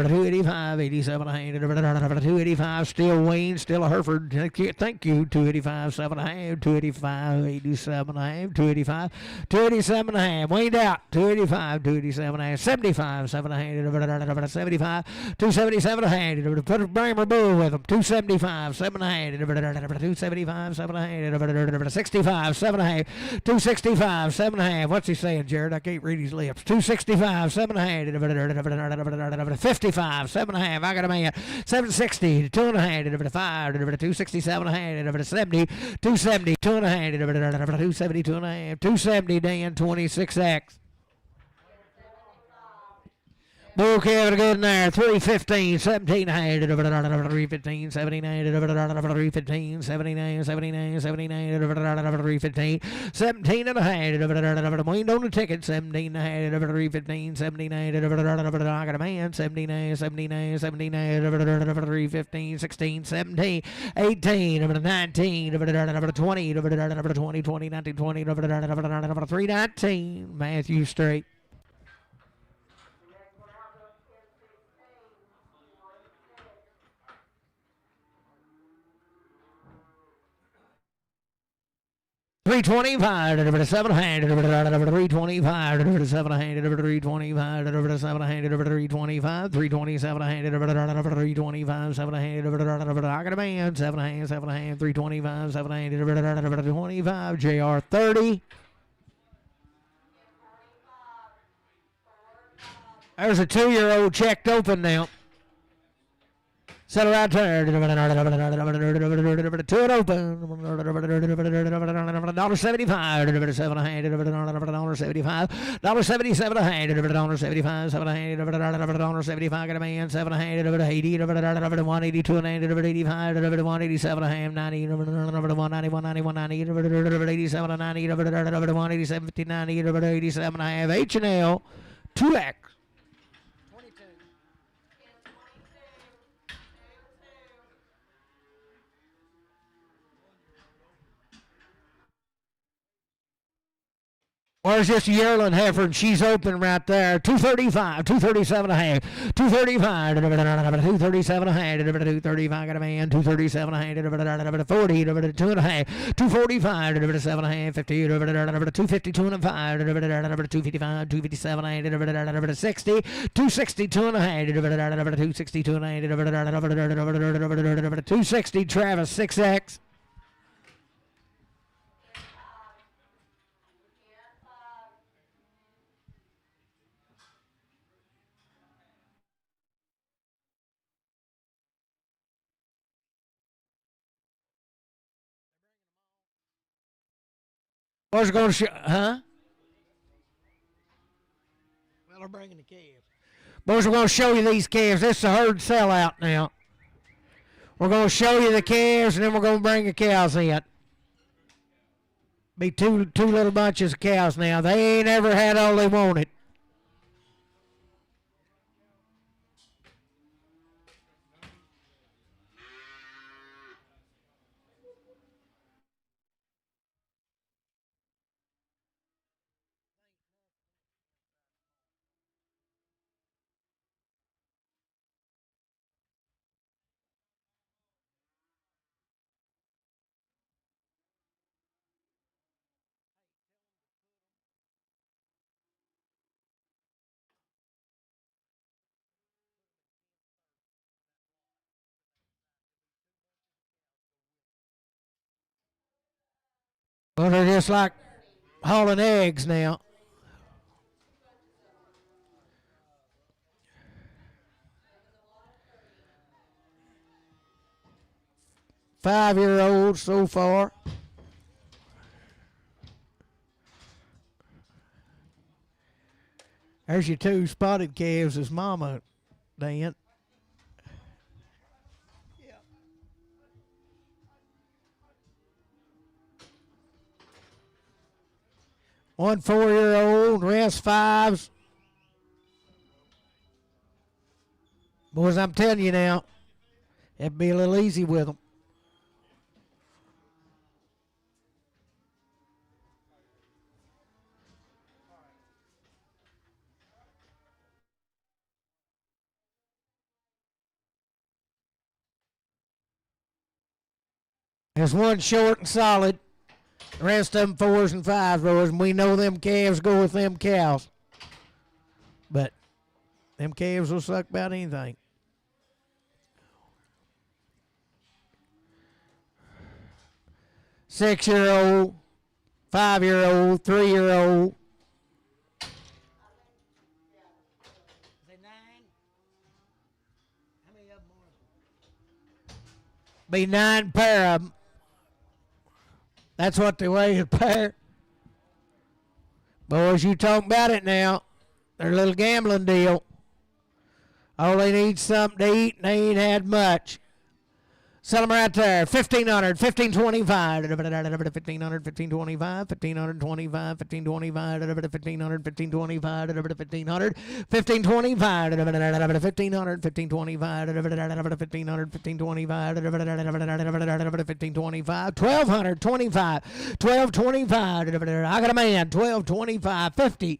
285, 87 and a half, 285, still Wayne, still a Hereford. Thank you. 285, 7 and a half, 285, 87 and a half, 285, 287 and a half, Wayne out, 285, 287 and a half, 75, 7 and a half, 75, 277 and a half, put a Bramer Bull with them, 275, 7 and a half, 275, 7 and a half, 65, 7 and a half, 265, 7 and a half, what's he saying, Jared? I can't read his lips. 265, 7 and a half. 55, 7 and a half. I got a man. 760, 2 and a half, 5, 267 and a half, 70, 270, 2 and a half, 270, 2 and a half, 270, Dan, 26X. Bull Kevin good in there. 315, 17 and a half, 315, 79, 315, 79, 79, 79, 315, 17 and a half, Wayne on the ticket, 17 and a half, 315, 79, I got a man, 79, 79, 79, 315, 16, 17, 18, 19, 20, 20, 20, 19, 20, 319, Matthew Straight. 325, 700, 325, 700, 325, 700, 325, 327, 325, 700, I got a man, 700, 325, 700, 25, JR 30. There's a 2-year-old checked open now. Settle right there. To it open. $1.75. $7.75. $1.77. $7.75. $7.75. Got a man. $7.80. $182. $85. $187. $90. $190. $187. $90. $187. $59. $87.5. H&L. 2X. There's just a yearling heifer, and she's open right there. 235, 237 a half, 235, 237 a half, 235 got a man, 237 a half, 40, 2 and a half, 245, 7 and a half, 50, 252 and a 5, 255, 257 a half, 60, 262 and a half, 262 and a half, 260 Travis 6X. What's going to show? Huh? Well, they're bringing the calves. Boys, we're going to show you these calves. This is a herd sellout now. We're going to show you the calves, and then we're going to bring the cows in. Be two little bunches of cows now. They ain't ever had all they wanted. Well, they're just like hauling eggs now. Five-year-olds so far. There's your two spotted calves. His mama, Dan. Yeah. One 4-year-old, rest 5s. Boys, I'm telling you now, it'd be a little easy with them. There's one short and solid. The rest of them 4s and 5s, boys, and we know them calves go with them cows. But them calves will suck about anything. Six-year-old, 5-year-old, 3-year-old. Is they 9? How many of them are? Be 9 pair of them. That's what they weigh a pair. Boys, you talking about it now. They're a little gambling deal. All they need is something to eat, and they ain't had much. Sell them right there. 1,500, 1,525. 1,500, 1,525, 1,525, 1,525, 1,500, 1,525, 1,500, 1,525, 1,500, 1,525, 1,500, 1,525, 1,525, 1,225, 1,225. I got a man. 1,225, 50.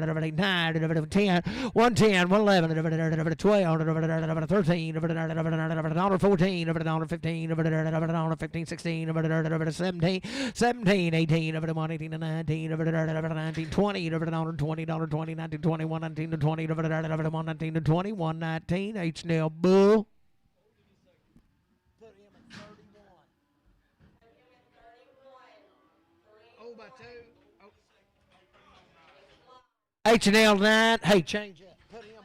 9, 10, 110, 111, 12, 13, $1 14, $1 15, $1 15, 16, $17, 17, 18, $1 18 and 19, $19, 20, $20, $20, 19, 21, 19 to 20, $1 19 to 20, 119, H. Nell Bull. Put him at 31. Oh, by 2. Oh. H&L 9. Hey, change up. Put him at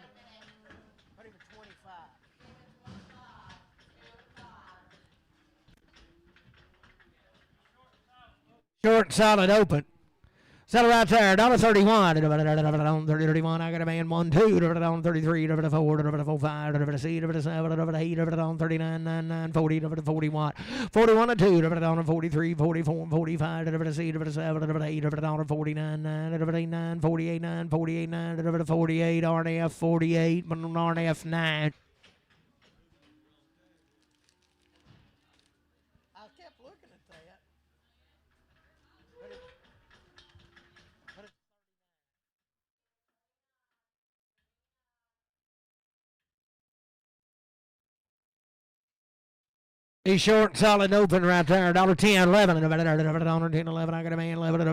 25. Short and solid open. Settle right there. $1.31. $30.31. I got a man 1, 2. $33. $4. $4, 5. $6. $7. $8. $39.99. $40. $41. 41 and 2. $43. 44. 45. $6. $7. $8. $49.9. $89. 48. 9. 48. 9. 48. RNF 48. RNF 9. I kept looking at that. He's short and solid open right there. $10, 11, $10, 11. I got a man 11, $10,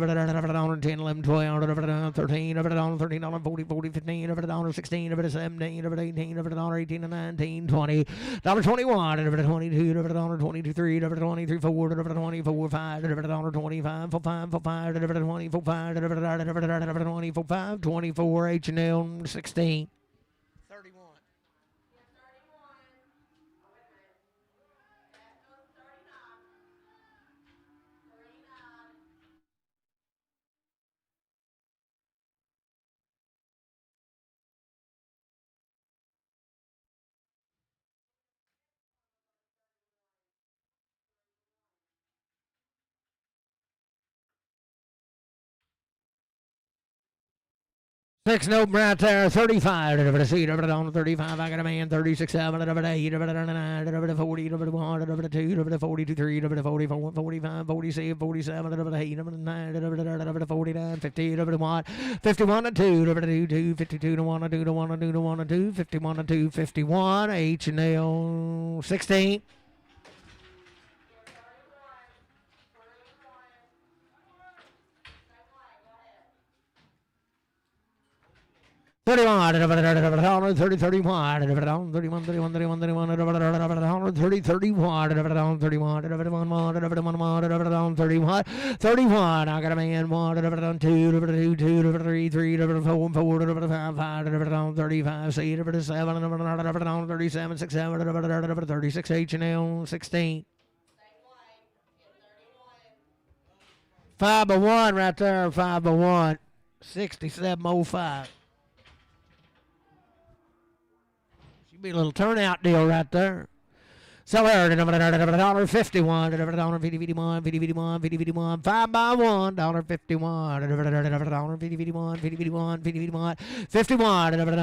11, 12, 13, $13, 40, 40, 15, $16, 17, $18, $18, 19, $20, $21, $22, $22, 3, $23, 4, $24, 5, $25, 5, 5, $24, 5, $24, 5, 24, H&L 16. 31. Six and open right there, 35, over the seat, over the on 35, I got a man, 36, 7, over the 8, over the 9, over the 40, over the 1, over the 2, over the 42, 3, over the 44, 45, 46, 47, over the 8, over the 9, over the 49, 50, over the 1, 51 and 2, over the 2, 52 to 1, 2 to 1, 2 to 1, 2, 51 and 2, 51, H&L 16. 31, 30, 31, 31, 31, 31, 31, 30, 31, 31, 31, 31, I got a man, 1, 2, 2, 3, 3, 4, 4, 5, 5, 35, 6, 7, 37, 6, 7, 36, H&L 16. 501 right there, 501, 6705. Be a little turnout deal right there. So $1.51, $51, 5 by $1, $51, $51, $51, 51, $51, $51,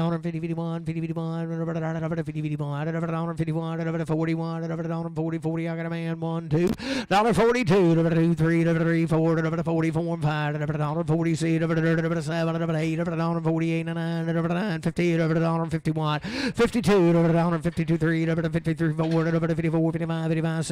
$41, 40, I got a man, 1, 2, $42, 2, 3, 4, 44, 5, $46, 7, 8, $48, 9, 50, $51, 52, 52, 3, 53, 4, 54, 55, 55,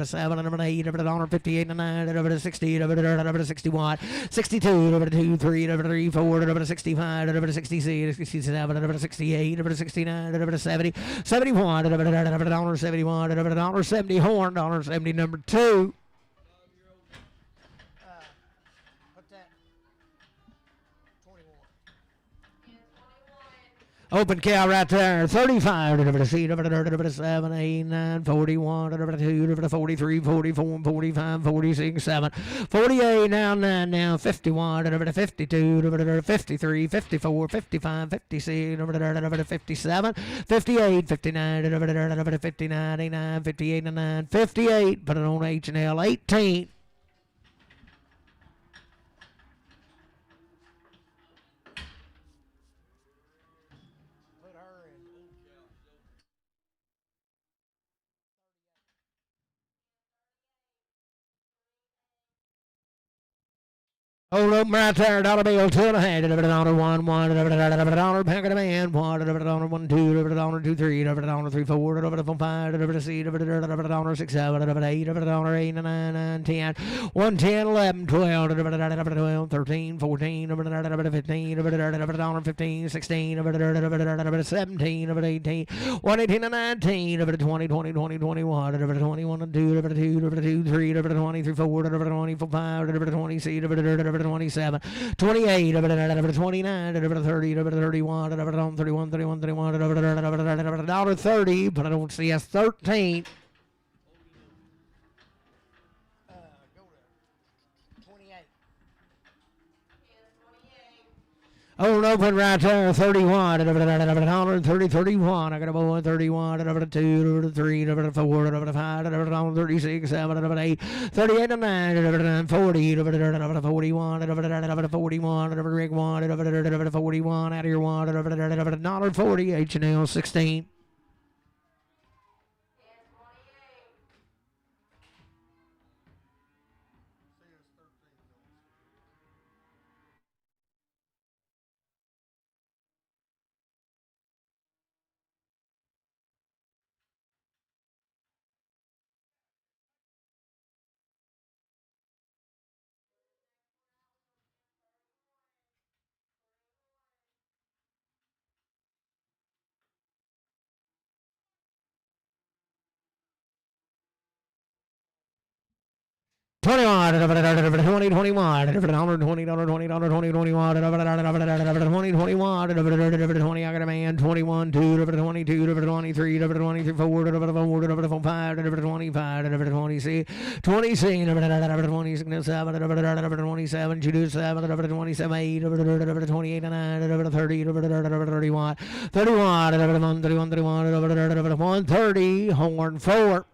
7, 8, 58, 9, 60, 61, 62, 2, 3, 4, 65, 66, 67, 68, 69, 70, 71, $71, 70 horn, 70 number 2. Put that 21. Open cow right there. 35 over the seat, over the 7, 8, 9, 41, over the 2, over the 43, 44, 45, 46, 7, 48, now 9, now 51, over the 52, over the 53, 54, 55, 56, over the 57, 58, 59, over the 59, 89, 58, 9, 58, put it on H&L 18. Hold up right there, dollar bill, 2 and a half, $1, 1, $1, pack of the man, $1, 1, 2, 2, 3, $3, 4, 5, $6, 7, 8, $8, 9, 10, 1, 10, 11, 12, 13, 14, 15, 15, 16, 17, 18, 1, 18, 19, 20, 20, 20, 21, 21, 2, 3, 23, 4, 25, 26, 27, 28, 29, 30, 31, 31, 31, 31, $30, but I don't see us 13. Go to 28. Hold open right there, 31, 30, 31, I got a boy, 31, 2, 3, 4, 5, 36, 7, 8, 38, 9, 40, 41, 41, rig 1, 41, out of your 1, $40, H&L 16. 21, 20, 21, $20, $20, $20, 21, 20, I got a man, 21, 2, 22, 23, 24, 5, 25, 26, 27, 27, 27, 8, 28, 9, 30, 31, 31, 130, horn 4.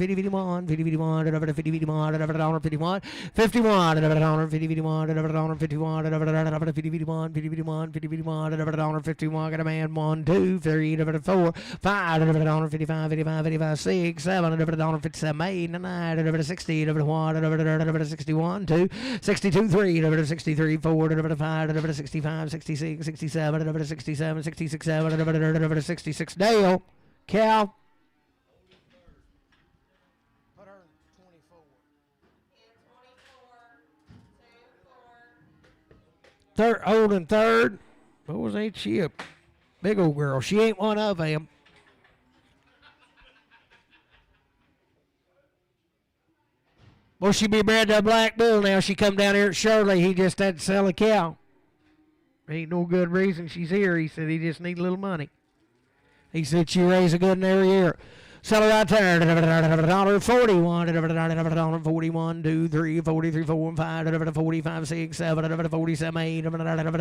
50, 51, 50, 51, $50, 51, $51, 51, 51, $50, 51, $51, 51, $50, 51, 50, 51, 50, 51, $51, 51, got a man, 1, 2, 3, 4, 5, $55, 55, 55, 6, 7, $57, 8, 9, 60, $1, 61, 2, 62, 3, 63, 4, 5, 65, 66, 67, 67, 66, 7, 66, Dale, Cal. Put her in 24. Third, holding third. What was ain't she a big old girl? She ain't one of them. Well, she be bred to a black bull now. She come down here at Shirley. He just had to sell a cow. Ain't no good reason she's here. He said he just need a little money. He said she raised a good in every year. Sell her right there. $41. 41, 2, 3, 43, 4, 5, 45, 6, 7, 47, 8,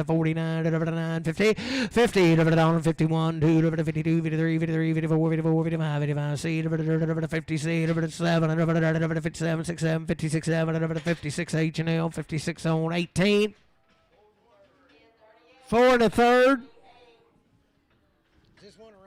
49, 9, 50, 50, $51, 2, 52, 53, 53, 54, 54, 55, 55, C, 56, 7, 57, 67, 56, 7, 56, H&L, 56 on 18. 4 and a third. Is this one around?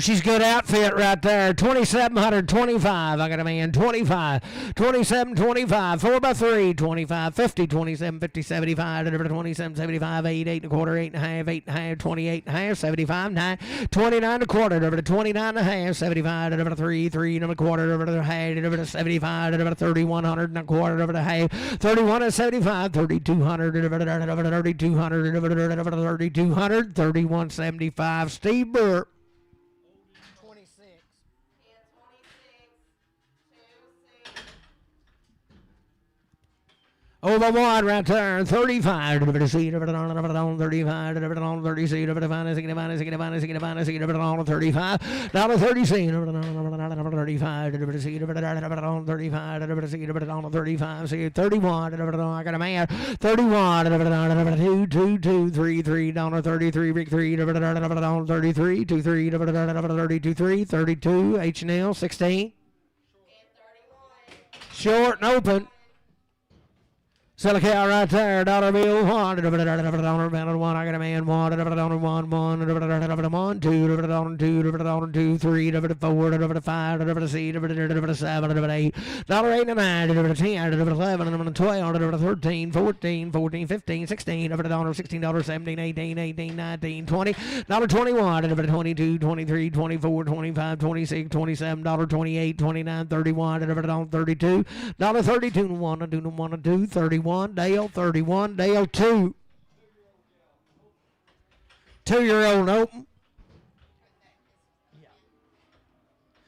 She's good outfit right there. 2,725. I got a man. 25. 27, 25. 4 by 3. 25, 50, 27, 50, 75. 27, 75. 8, 8 and a quarter. 8 and a half. 8 and a half. 28 and a half. 75, 9. 29 and a quarter. 29 and a half. 75. 3, 3 and a quarter. Half. 75. 3,100 and a quarter. Half. 31 and 75. 3,200. 3,200. 3,200. 31.75. Steve Burke. 26. Over one right there, 35. 35, 30, 35, 30, 35, $35, 31, I got a man, 31, 2, 2, 2, 3, 3, $33, big 3, 33, 2, 3, 32, 3, 32, H&L, 16. Short and open. Silicate right there, dollar bill, one, dollar bill, one, I got a man, one, dollar one, one, two, dollar two, three, four, five, six, seven, eight, dollar eight and nine, $10, $11, $12, $13, $14, $15, $16, $16, $17, $18, $19, $20, $21, $22, $23, $24, $25, $26, $27, $28, $29, $31, $32, $32, $1, $2, $31, Dale, 31, Dale, 2. 2-year-old open.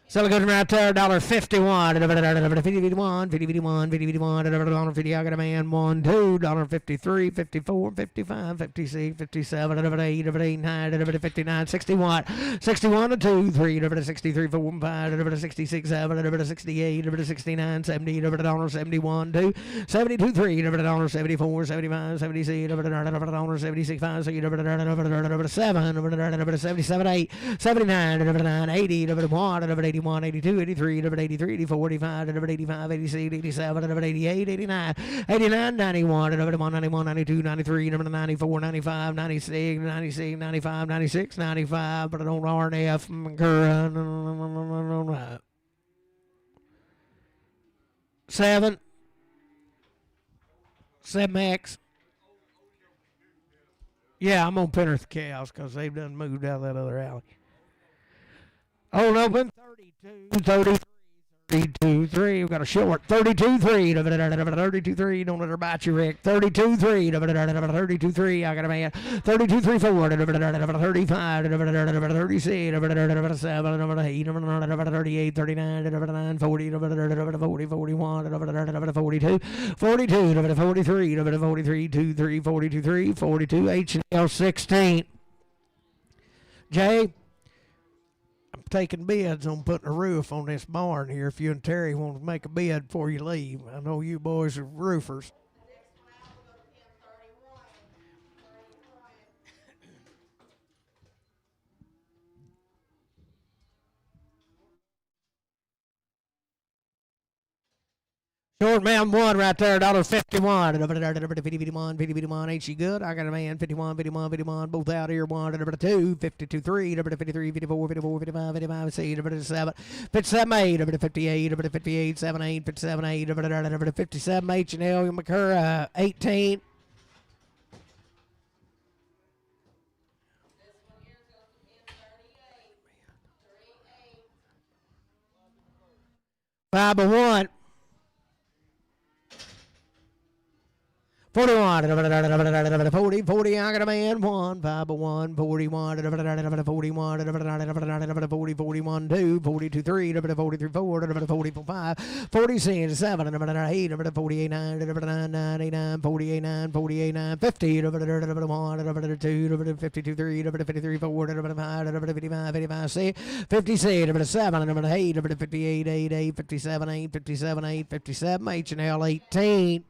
Silicate right there, $51, $51, $51, $50, I got a man, 1, $2, $53, $54, $55, $56, $57, $8, $89, $59, $61, $61, 2, $3, $63, $4, $5, $66, $7, $68, $69, $70, $71, 2, $72, $3, $74, $75, $76, $76, $5, $7, $77, 8, $79, 80, $1, 81, 82, 83, 83, 84, 85, 85, 86, 87, 88, 89, 89, 91, 91, 92, 93, 94, 95, 96, 96, 95, 96, 95, but I don't RNF. 7, 7X. Yeah, I'm on Penrith Cows because they've done moved out of that other alley. Hold open, 32, 33, 32, 3. We've got a short, 32, 3, 32, 3. Don't let her bite you, Rick. 32, 3, 32, 3. I got a man. 32, 3, 4, 35, 36, 7, 8, 38, 39, 40, 40, 41, 42, 42, 43, 43, 2, 3, 42, 3, 42, H&L 16. Jay? Taking bids on putting a roof on this barn here if you and Terry want to make a bid before you leave. I know you boys are roofers. Short man 1 right there, $1.51. 51, ain't she good? I got a man, 51, 51, 51, both out here, 1, 2, 52, 3, 53, 54, 54, 55, 55, 7, 57, 8, 58, 58, 7, 8, 57, 8, 57, H&L, McCurra, 18. Five by 1. 41, 40, 40, I got a man, 1, 5 by 1, 41, 41, 40, 41, 2, 42, 3, 43, 4, 44, 5, 46, 7, 8, 48, 9, 99, 48, 9, 48, 9, 50, 1, 2, 52, 3, 53, 4, 5, 55, 55, 6, 56, 7, 8, 58, 8, 8, 57, 8, 57, 8, 57, H&L 18.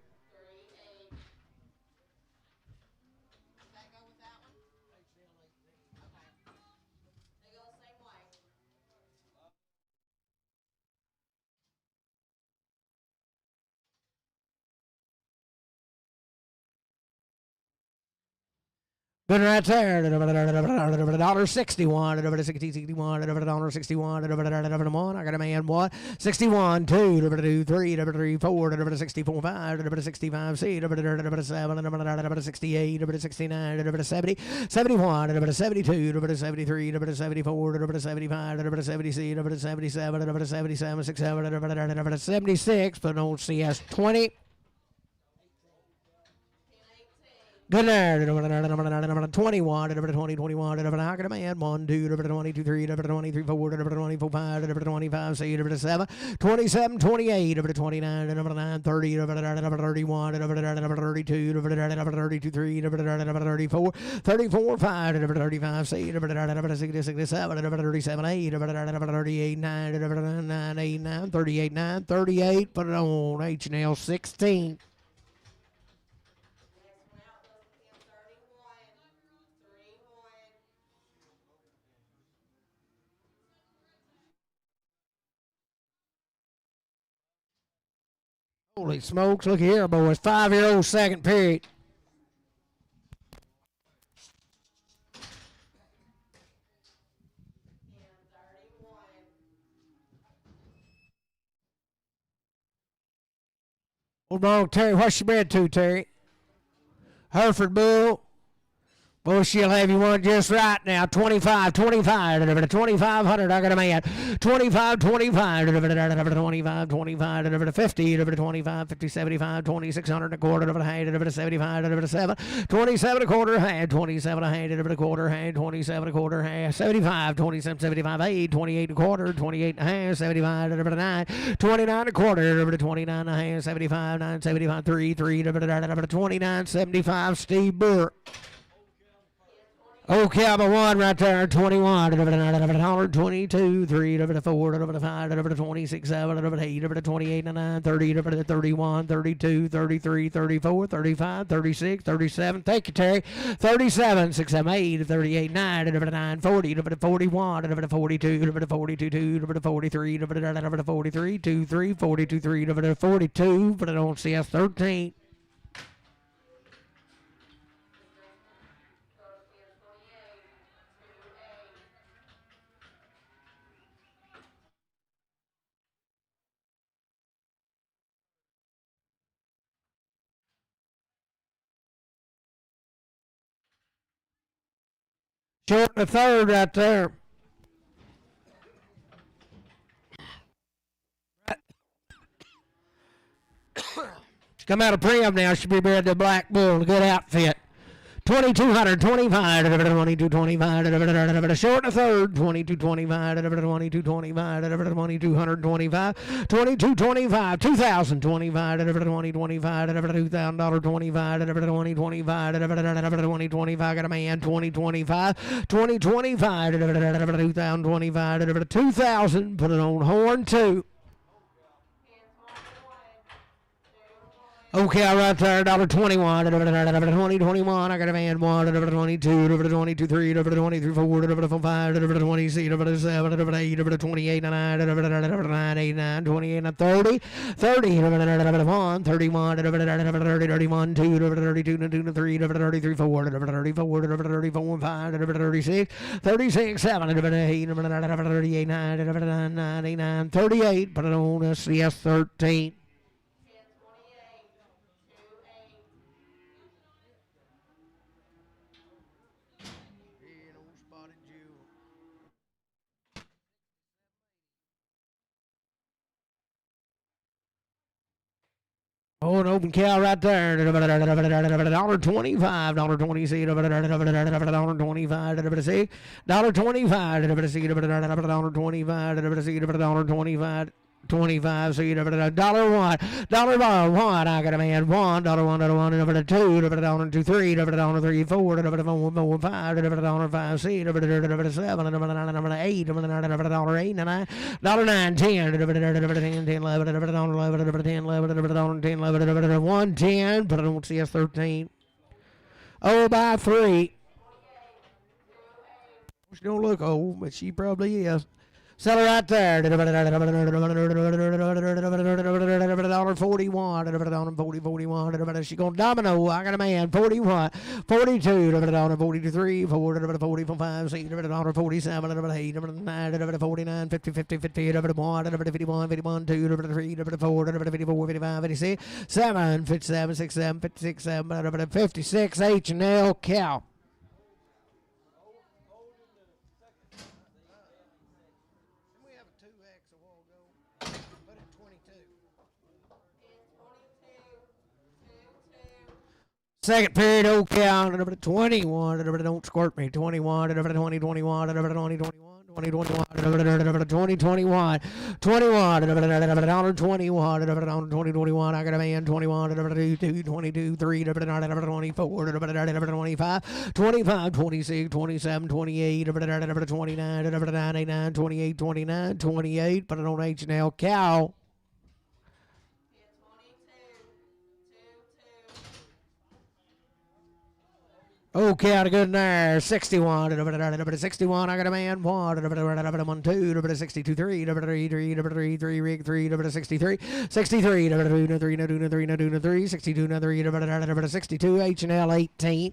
Good right there. $1.61. 61. $1.61. I got a man. 1. 61. 2. 3. 4. 64. 5. 65. 6. 7. 68. 69. 70. 71. 72. 73. 74. 75. 76. 77. 77. 67. 76. But don't see us 20. Good night. 21, 20, 21, I got a man, 1, 2, 22, 3, 23, 4, 24, 5, 25, 6, 7, 27, 28, 29, 9, 30, 31, 32, 32, 3, 34, 34, 5, 35, 6, 67, 37, 8, 38, 9, 8, 9, 38, 9, 38, put it on H&L 16. Holy smokes, look here, boys. 5-year-old second period. Hold on, Terry. What's your bid to, Terry? Hereford Bull. Well, she'll have you one just right now. 25, 25, 2,500. I got a man. 25, 25, 25, 25, 50, 25, 50, 75, 2,600 and a quarter, a hand, 75, 7, 27 a quarter, hand, 27 a hand, a quarter, hand, 27 a quarter, hand, 75, 27, 75, 8, 28 a quarter, 28 and a half, 75, 9, 29 a quarter, 29 a hand, 75, 9, 75, 3, 29, 75, Steve Burke. Okay, I'm a 1 right there, 21, 22, 3, 4, 5, 26, 7, 8, 28, 9, 30, 31, 32, 33, 34, 35, 36, 37. Thank you, Terry. 37, 6, 7, 8, 38, 9, 40, 41, 42, 42, 2, 43, 43, 2, 3, 42, 3, 42, but I don't see us 13. Short the third right there. Come out of Prim now. Should be bred to Black Bull. A good outfit. 2,200, 25, 22, 25, short the third, 22, 25, 22, 25, 2,225, 22, 25, 2,025, 20, 25, $2,000, 25, 20, 25, 20, 25, got a man, 20, 25, 20, 25, 2,025, 2,000, put it on horn 2. Okay, right there, $1.21, 20, 21, I got a man, 1, 22, 22, 3, 23, 4, 5, 26, 7, 8, 28, 9, 9, 8, 9, 28, 30, 30, 1, 31, 30, 31, 2, 32, 3, 33, 4, 34, 34, 5, 36, 36, 7, 8, 38, 9, 9, 38, put it on a CS 13. Oh, an open cow right there. $1.25, $1.26, $1.25, $1.26, $1.25, 25, so you never $1, $1, I got a man, $1, $1, $2, $2, 3, $3, 4, $4, 5, $5, 6, $7, $8, $8, 9, $9, 10, 10, 11, 11, 10, 11, 10, 11, 1, 10, but I don't see us 13. Oh, by 3. She don't look old, but she probably is. Sell her right there. $41. 41. She going domino. I got a man. 41. 42. 42. 3. 4. 45. 6. 47. 8. 9. 49. 50. 50. 50. 1. 51. 51. 2. 3. 4. 54. 55. 56. 7. 57. 67. 56. 7. 56. H&L cow. Second period, old cow, 21, don't squirt me, 21, 20, 21, 20, 21, 20, 21, 20, 21, 21, $21, 20, 21, I got a man, 21, 22, 22, 3, 24, 25, 25, 26, 27, 28, 29, 99, 28, 29, 28, put it on H&L cow. Okay, out of good there. 61. 61. I got a man. 1. 1, 2. 62. 3. 3. 3. 3. Rig 3. 63. 63. 3. 3. 3. 62. 3. 62. H&L 18.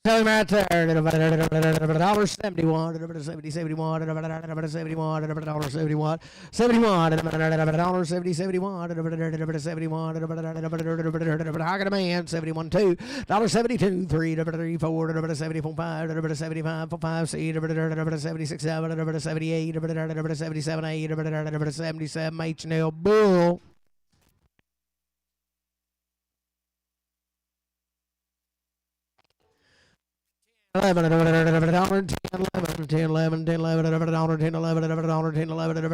Tell him right there. Dollar 71, 70, 71, $71, 71, $71, 71, dollar 70, 71, 71, I got a man, 71, 2, dollar 72, 3, 3, 4, 74, 5, 75, 5, C, 76, 7, 78, 77, 8, 77, H&L Bull. 11, dollar 10, 11, 10, 11, 10, 11, dollar 10, 11, dollar 10, 11, 10,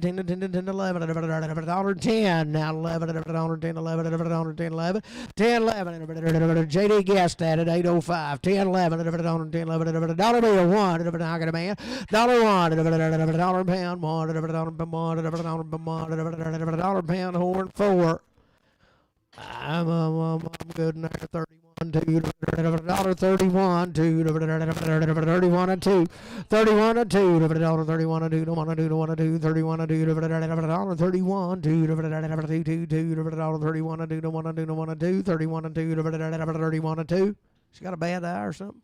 10, 10, 10, 11, dollar 10, now 11, dollar 10, 11, dollar 10, 11, 10, 11, JD guessed at it, 805, 10, 11, dollar 10, 11, dollar bill 1, I got a man, dollar 1, dollar pound 1, dollar pound horn 4. I'm good in there. 31, 2, dollar 31, 2, 31 and 2, 31 and 2, dollar 31 and 2, don't want to do, don't want to do, 31 and 2, dollar 31, 2, 2, 2, dollar 31 and 2, don't want to do, don't want to do, 31 and 2, 31 and 2. She got a bad eye or something?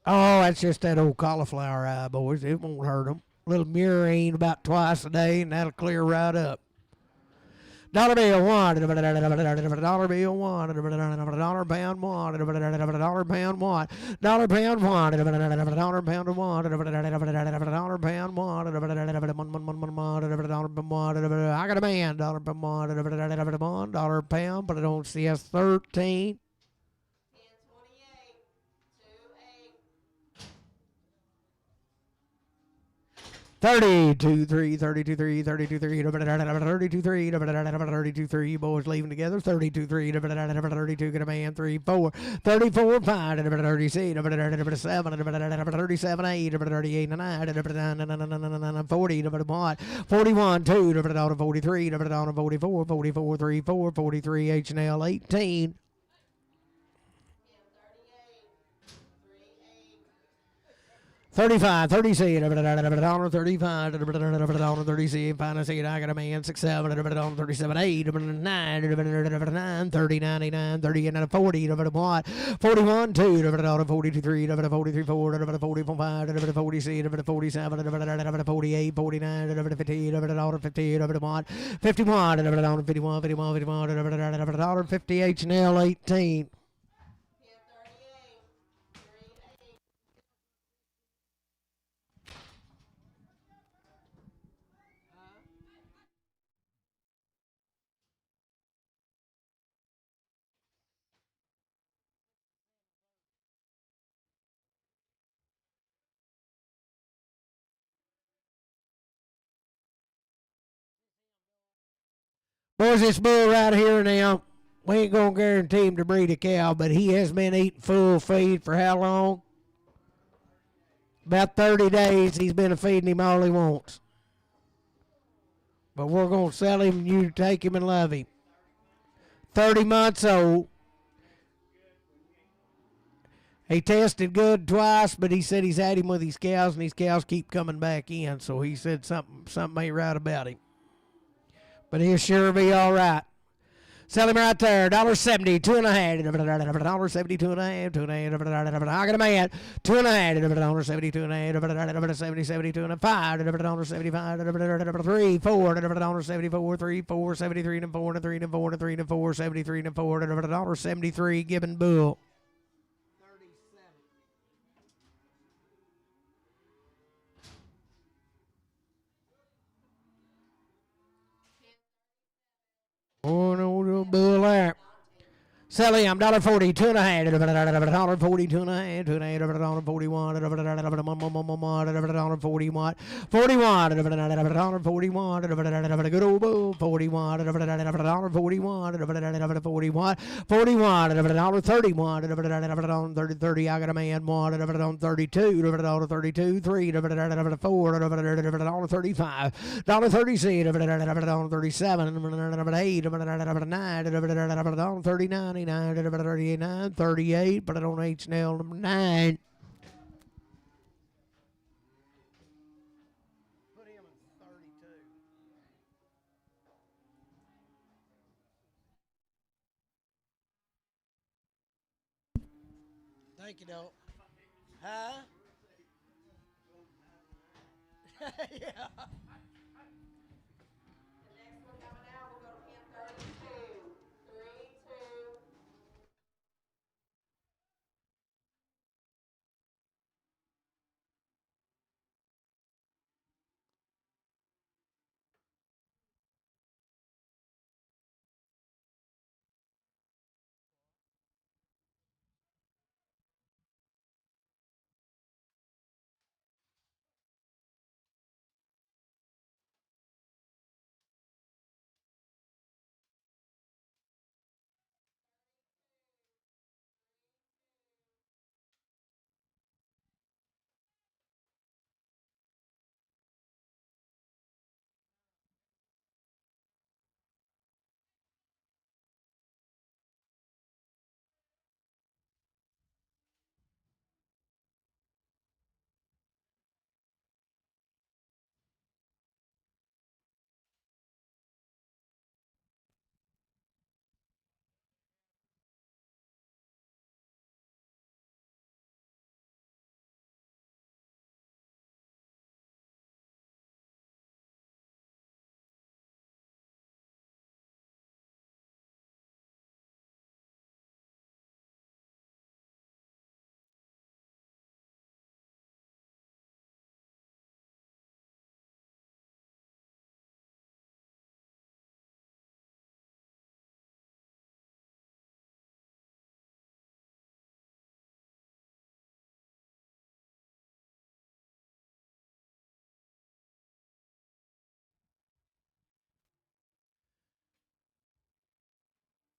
Oh, that's just that old cauliflower eye, boys. It won't hurt them. A little murine about twice a day, and that'll clear right up. Dollar bill 1, dollar bill 1, dollar pound 1, dollar pound 1, dollar pound 1, dollar pound 1, dollar pound 1, I got a man, dollar pound 1, dollar pound, but I don't see us 13. 32 3, 32 3, 32 3, 32 3, 32 3, boys leaving together. 32 3, 32, get a man 3, 4, 34 5, 36, 7, 37 8, 38 9, 40, 41 2, 43, 44, 44 3, 4, 43, H&L 18. 35, 36, dollar 35, dollar 36, final seat, I got a man, 6, 7, dollar 37, 8, 9, 30, 99, 30, 40, 41, 2, dollar 42, 3, 43, 4, 44, 5, 46, 47, 48, 49, 50, dollar 50, 51, 51, dollar 51, 51, 51, dollar 50, H&L 18. Boys, this bull right here now, we ain't going to guarantee him to breed a cow, but he has been eating full feed for how long? About 30 days he's been feeding him all he wants. But we're going to sell him and you take him and love him. 30 months old. He tested good twice, but he said he's had him with his cows, and these cows keep coming back in. So he said something ain't right about him. But he'll sure be all right. Sell him right there. $1.70, 2.5. $1.70, 2.5, 2.5. I got a man. 2.5. $1.70, 2.5. 70, 72 and a 5. $1.75. 3, 4. $1.74, 3, 4. 73 and 4 and 3 and 4 and 3 and 4. 73 and 4. $1.73. Gibbon Bull. Oh, no, bull there. Sell him, $1.40, two and a half, $1.40, two and a half, $1.41, $1.41, 41, $41, good old bull, 41, $1.41, 41, 31, $1.31, 30, I got a man, one, 32, $32, 3, $4, $35, $36, $37, $8, $9, 39, 39, 38, but I don't H&L number 9. Put him in 32. Thank you, Doc. Huh? Yeah.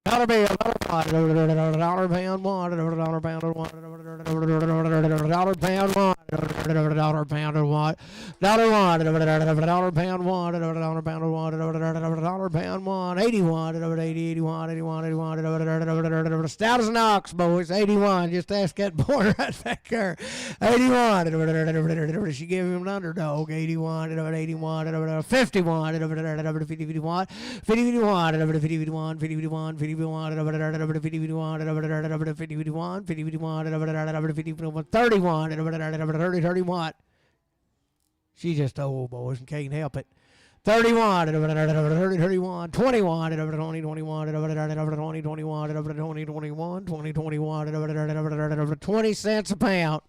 Dollar bill, dollar pound one, dollar pound one, dollar pound one, dollar pound one, dollar one, dollar pound one, dollar pound one, dollar pound one, 81, 80, 81, 81, 81, stout as an ox, boys, 81. Just ask that boy right back there, 81. She gave him an underdog, 81, 81, 51, 51, 51, 51, 51, 51, 31. She just old, boys, and can't help it. 31, 31, 21, 20, 21, 20, 21, 20, 21, 20, 21, 20 cents a pound.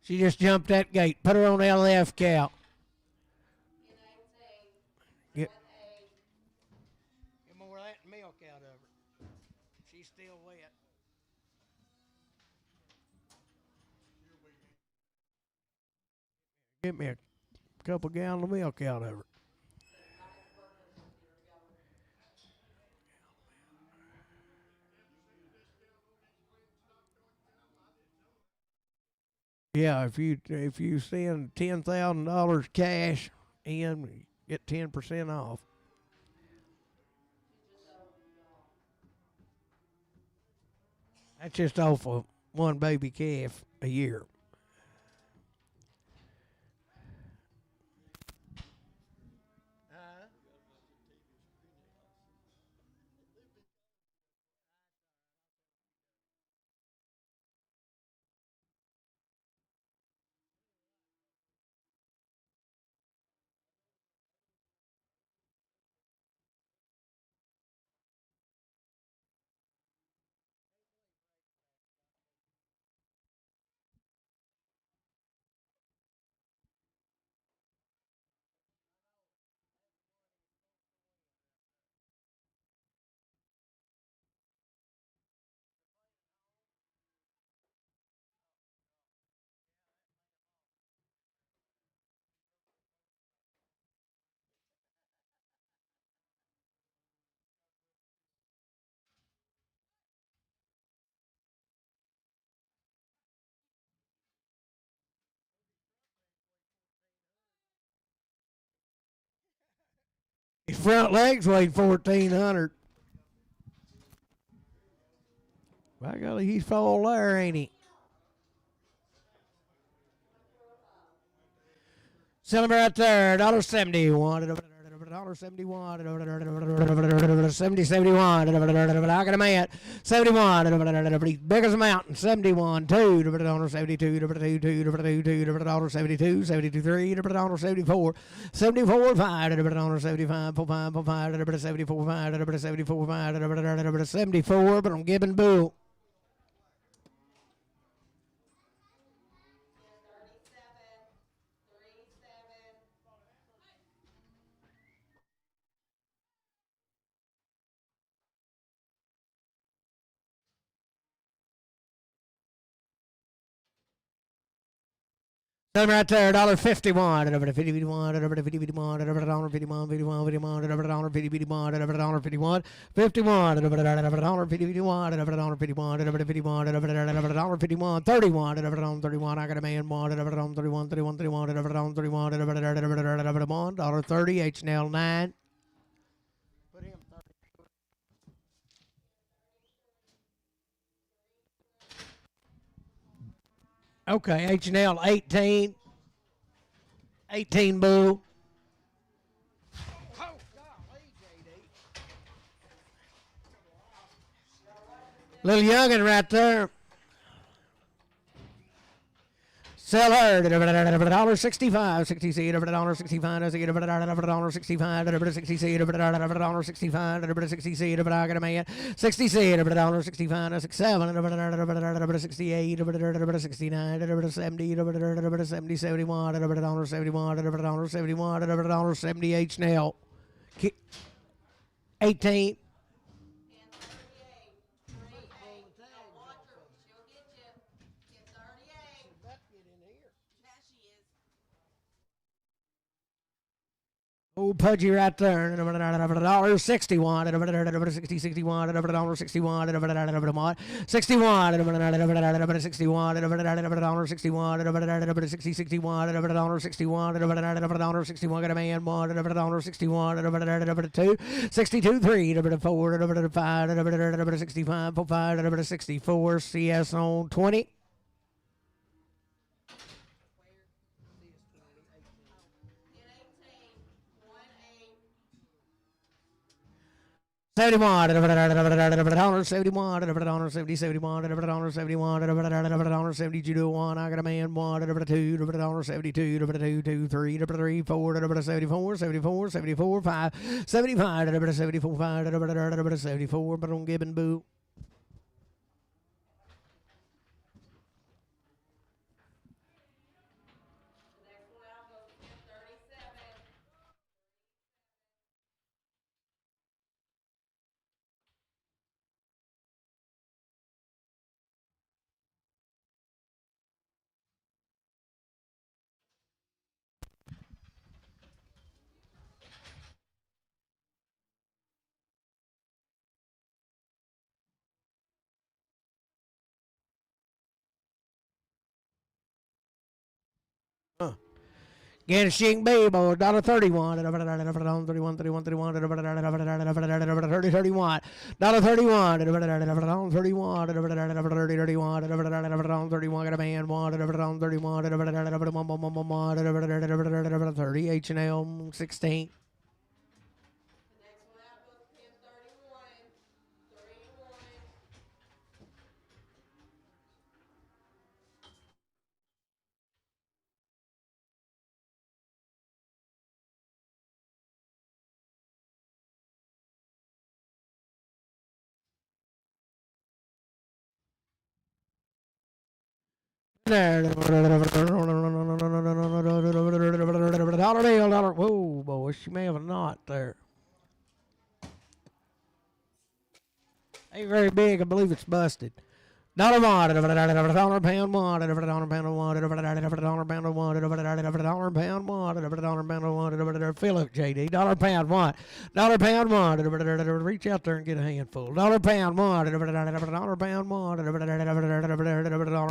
She just jumped that gate. Put her on LF cow. Get more of that milk out of her. She's still wet. Get me a couple gallons of milk out of her. Yeah, if you send $10,000 cash in, get 10% off. That's just off of one baby calf a year. front legs weighed 1,400. By golly, he's full there, ain't he? Sell him right there, $1.71. $1.71. 71. I got him at 71. He's big as a mountain. 71. $2. $72. $72. 72. 3. $74. 74. 5. $75. 5. 74. 5. 74. 5. 74. But I'm giving Boo. Them right there, $1.51. $51. $51. $51. $51. $51. $51. $51. $31. I got a man. $31. $30. H&L 9. Put him 30. Okay, H&L 18. 18 Boo. Little youngin' right there. Sell her $1.65. 60 seed $1.65. $1.65. 60 seed $1.65. 60 seed I got a man. 60 seed $1.65. 67 $68. 69 70 70 71 $71 $71 70 H&L 18. Oh, pudgy right there. $1.61. 61. $60. 61. $61. 61. $61. 61. $60. 61. $61. Got a man. $61. 2. 62. 3. 4. 5. 65. 5. 64. CS on 20. $71. $71. $70 judo 1. I got a man. 1. $2. $72. $2. 3. 3. 4. $74. 74. 74. 5. 75. $74. 5. 74. But I'm giving Boo. Ganashing Bay, boy, $1.31. $31, 31, 31, 31, $30, 31. $31. $31. 31. Got a man. 31. 30. H&L 16. $1. Whoa, boy, she may have a knot there. Ain't very big. I believe it's busted. $1 pound $1 pound $1 pound $1 fill up JD $1 pound $1 pound $1 reach out there and get a handful $1 pound $1 pound $1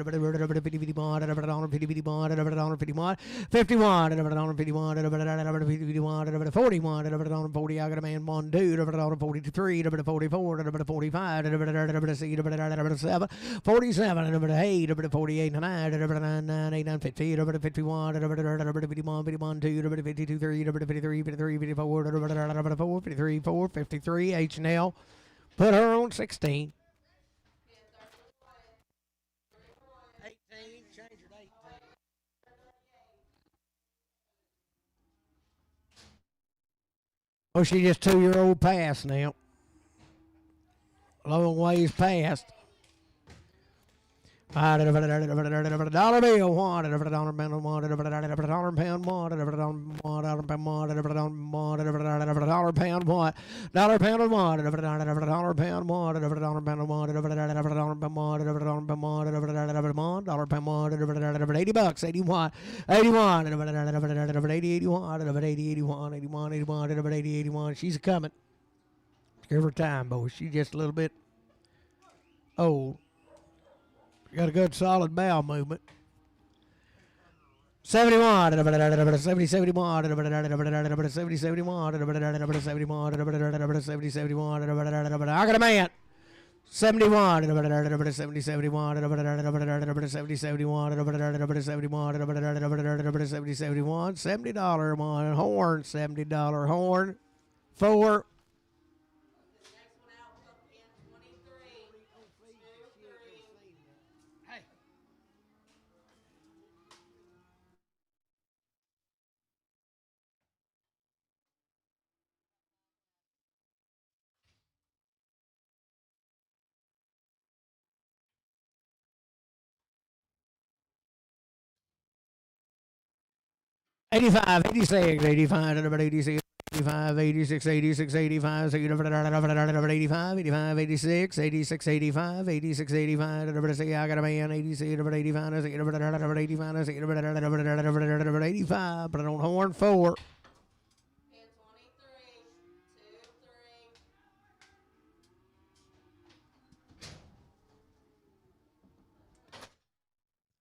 I got a man 1, 2, 43, 44, 45, 7, 47, 8, 48, 9, 9, 50, 51, 51, 2, 52, 3, 53, 54, 53, 4, 53, H and L. Put her on 16. 18, change it to 18. Oh, she just 2-year-old past now. Long ways past. Dollar bill, $1, $1, $1, $1, $1, $1, pound, $1, $1, pound, $1, $1, pound, $1, dollar pound, $1, $1, pound, $1, $1, pound, $1, dollar pound, $80, 81, 81, 80, 81, 80, 81, 81, 81, 80, 81. She's coming. Give her time, boys. She's just a little bit old. Got a good solid bowel movement. 71, 70, 71, 70, 71, 70, 71, I got a man. 71, 70, 71, 70, 71, 70, 71, $70 one horn, $70 horn, 4. $85, $86, $85, $86, $85, $86, $86, $85, $85, $85, $86, $86, $85, $86, $85, I got a man, $86, $85, $85, put it on horn, 4.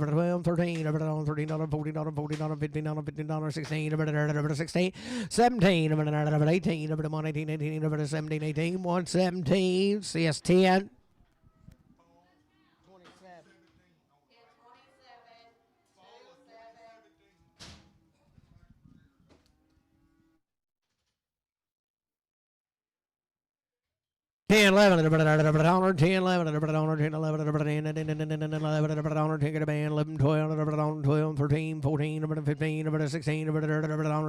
$12, $13, $13, $14, $14, $15, $15, $16, $16, $17, $18, $18, $18, $17, $18, $117, CS 10. 10, 11, 10, 11, 10, 11, 10, 11, 10, get a band, 11, 12, 12, 13, 14, 15, 16,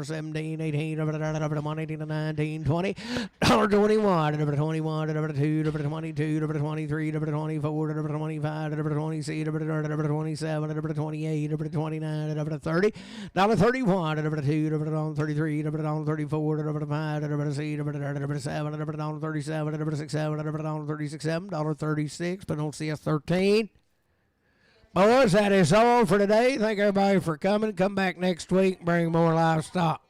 17, 18, 18, 19, 20, 21, 21, 22, 22, 23, 24, 25, 26, 27, 28, 29, 30, $31, 32, 33, 34, 35, 37, 37, $36, but don't see us 13. Boys, that is all for today. Thank everybody for coming. Come back next week. Bring more livestock.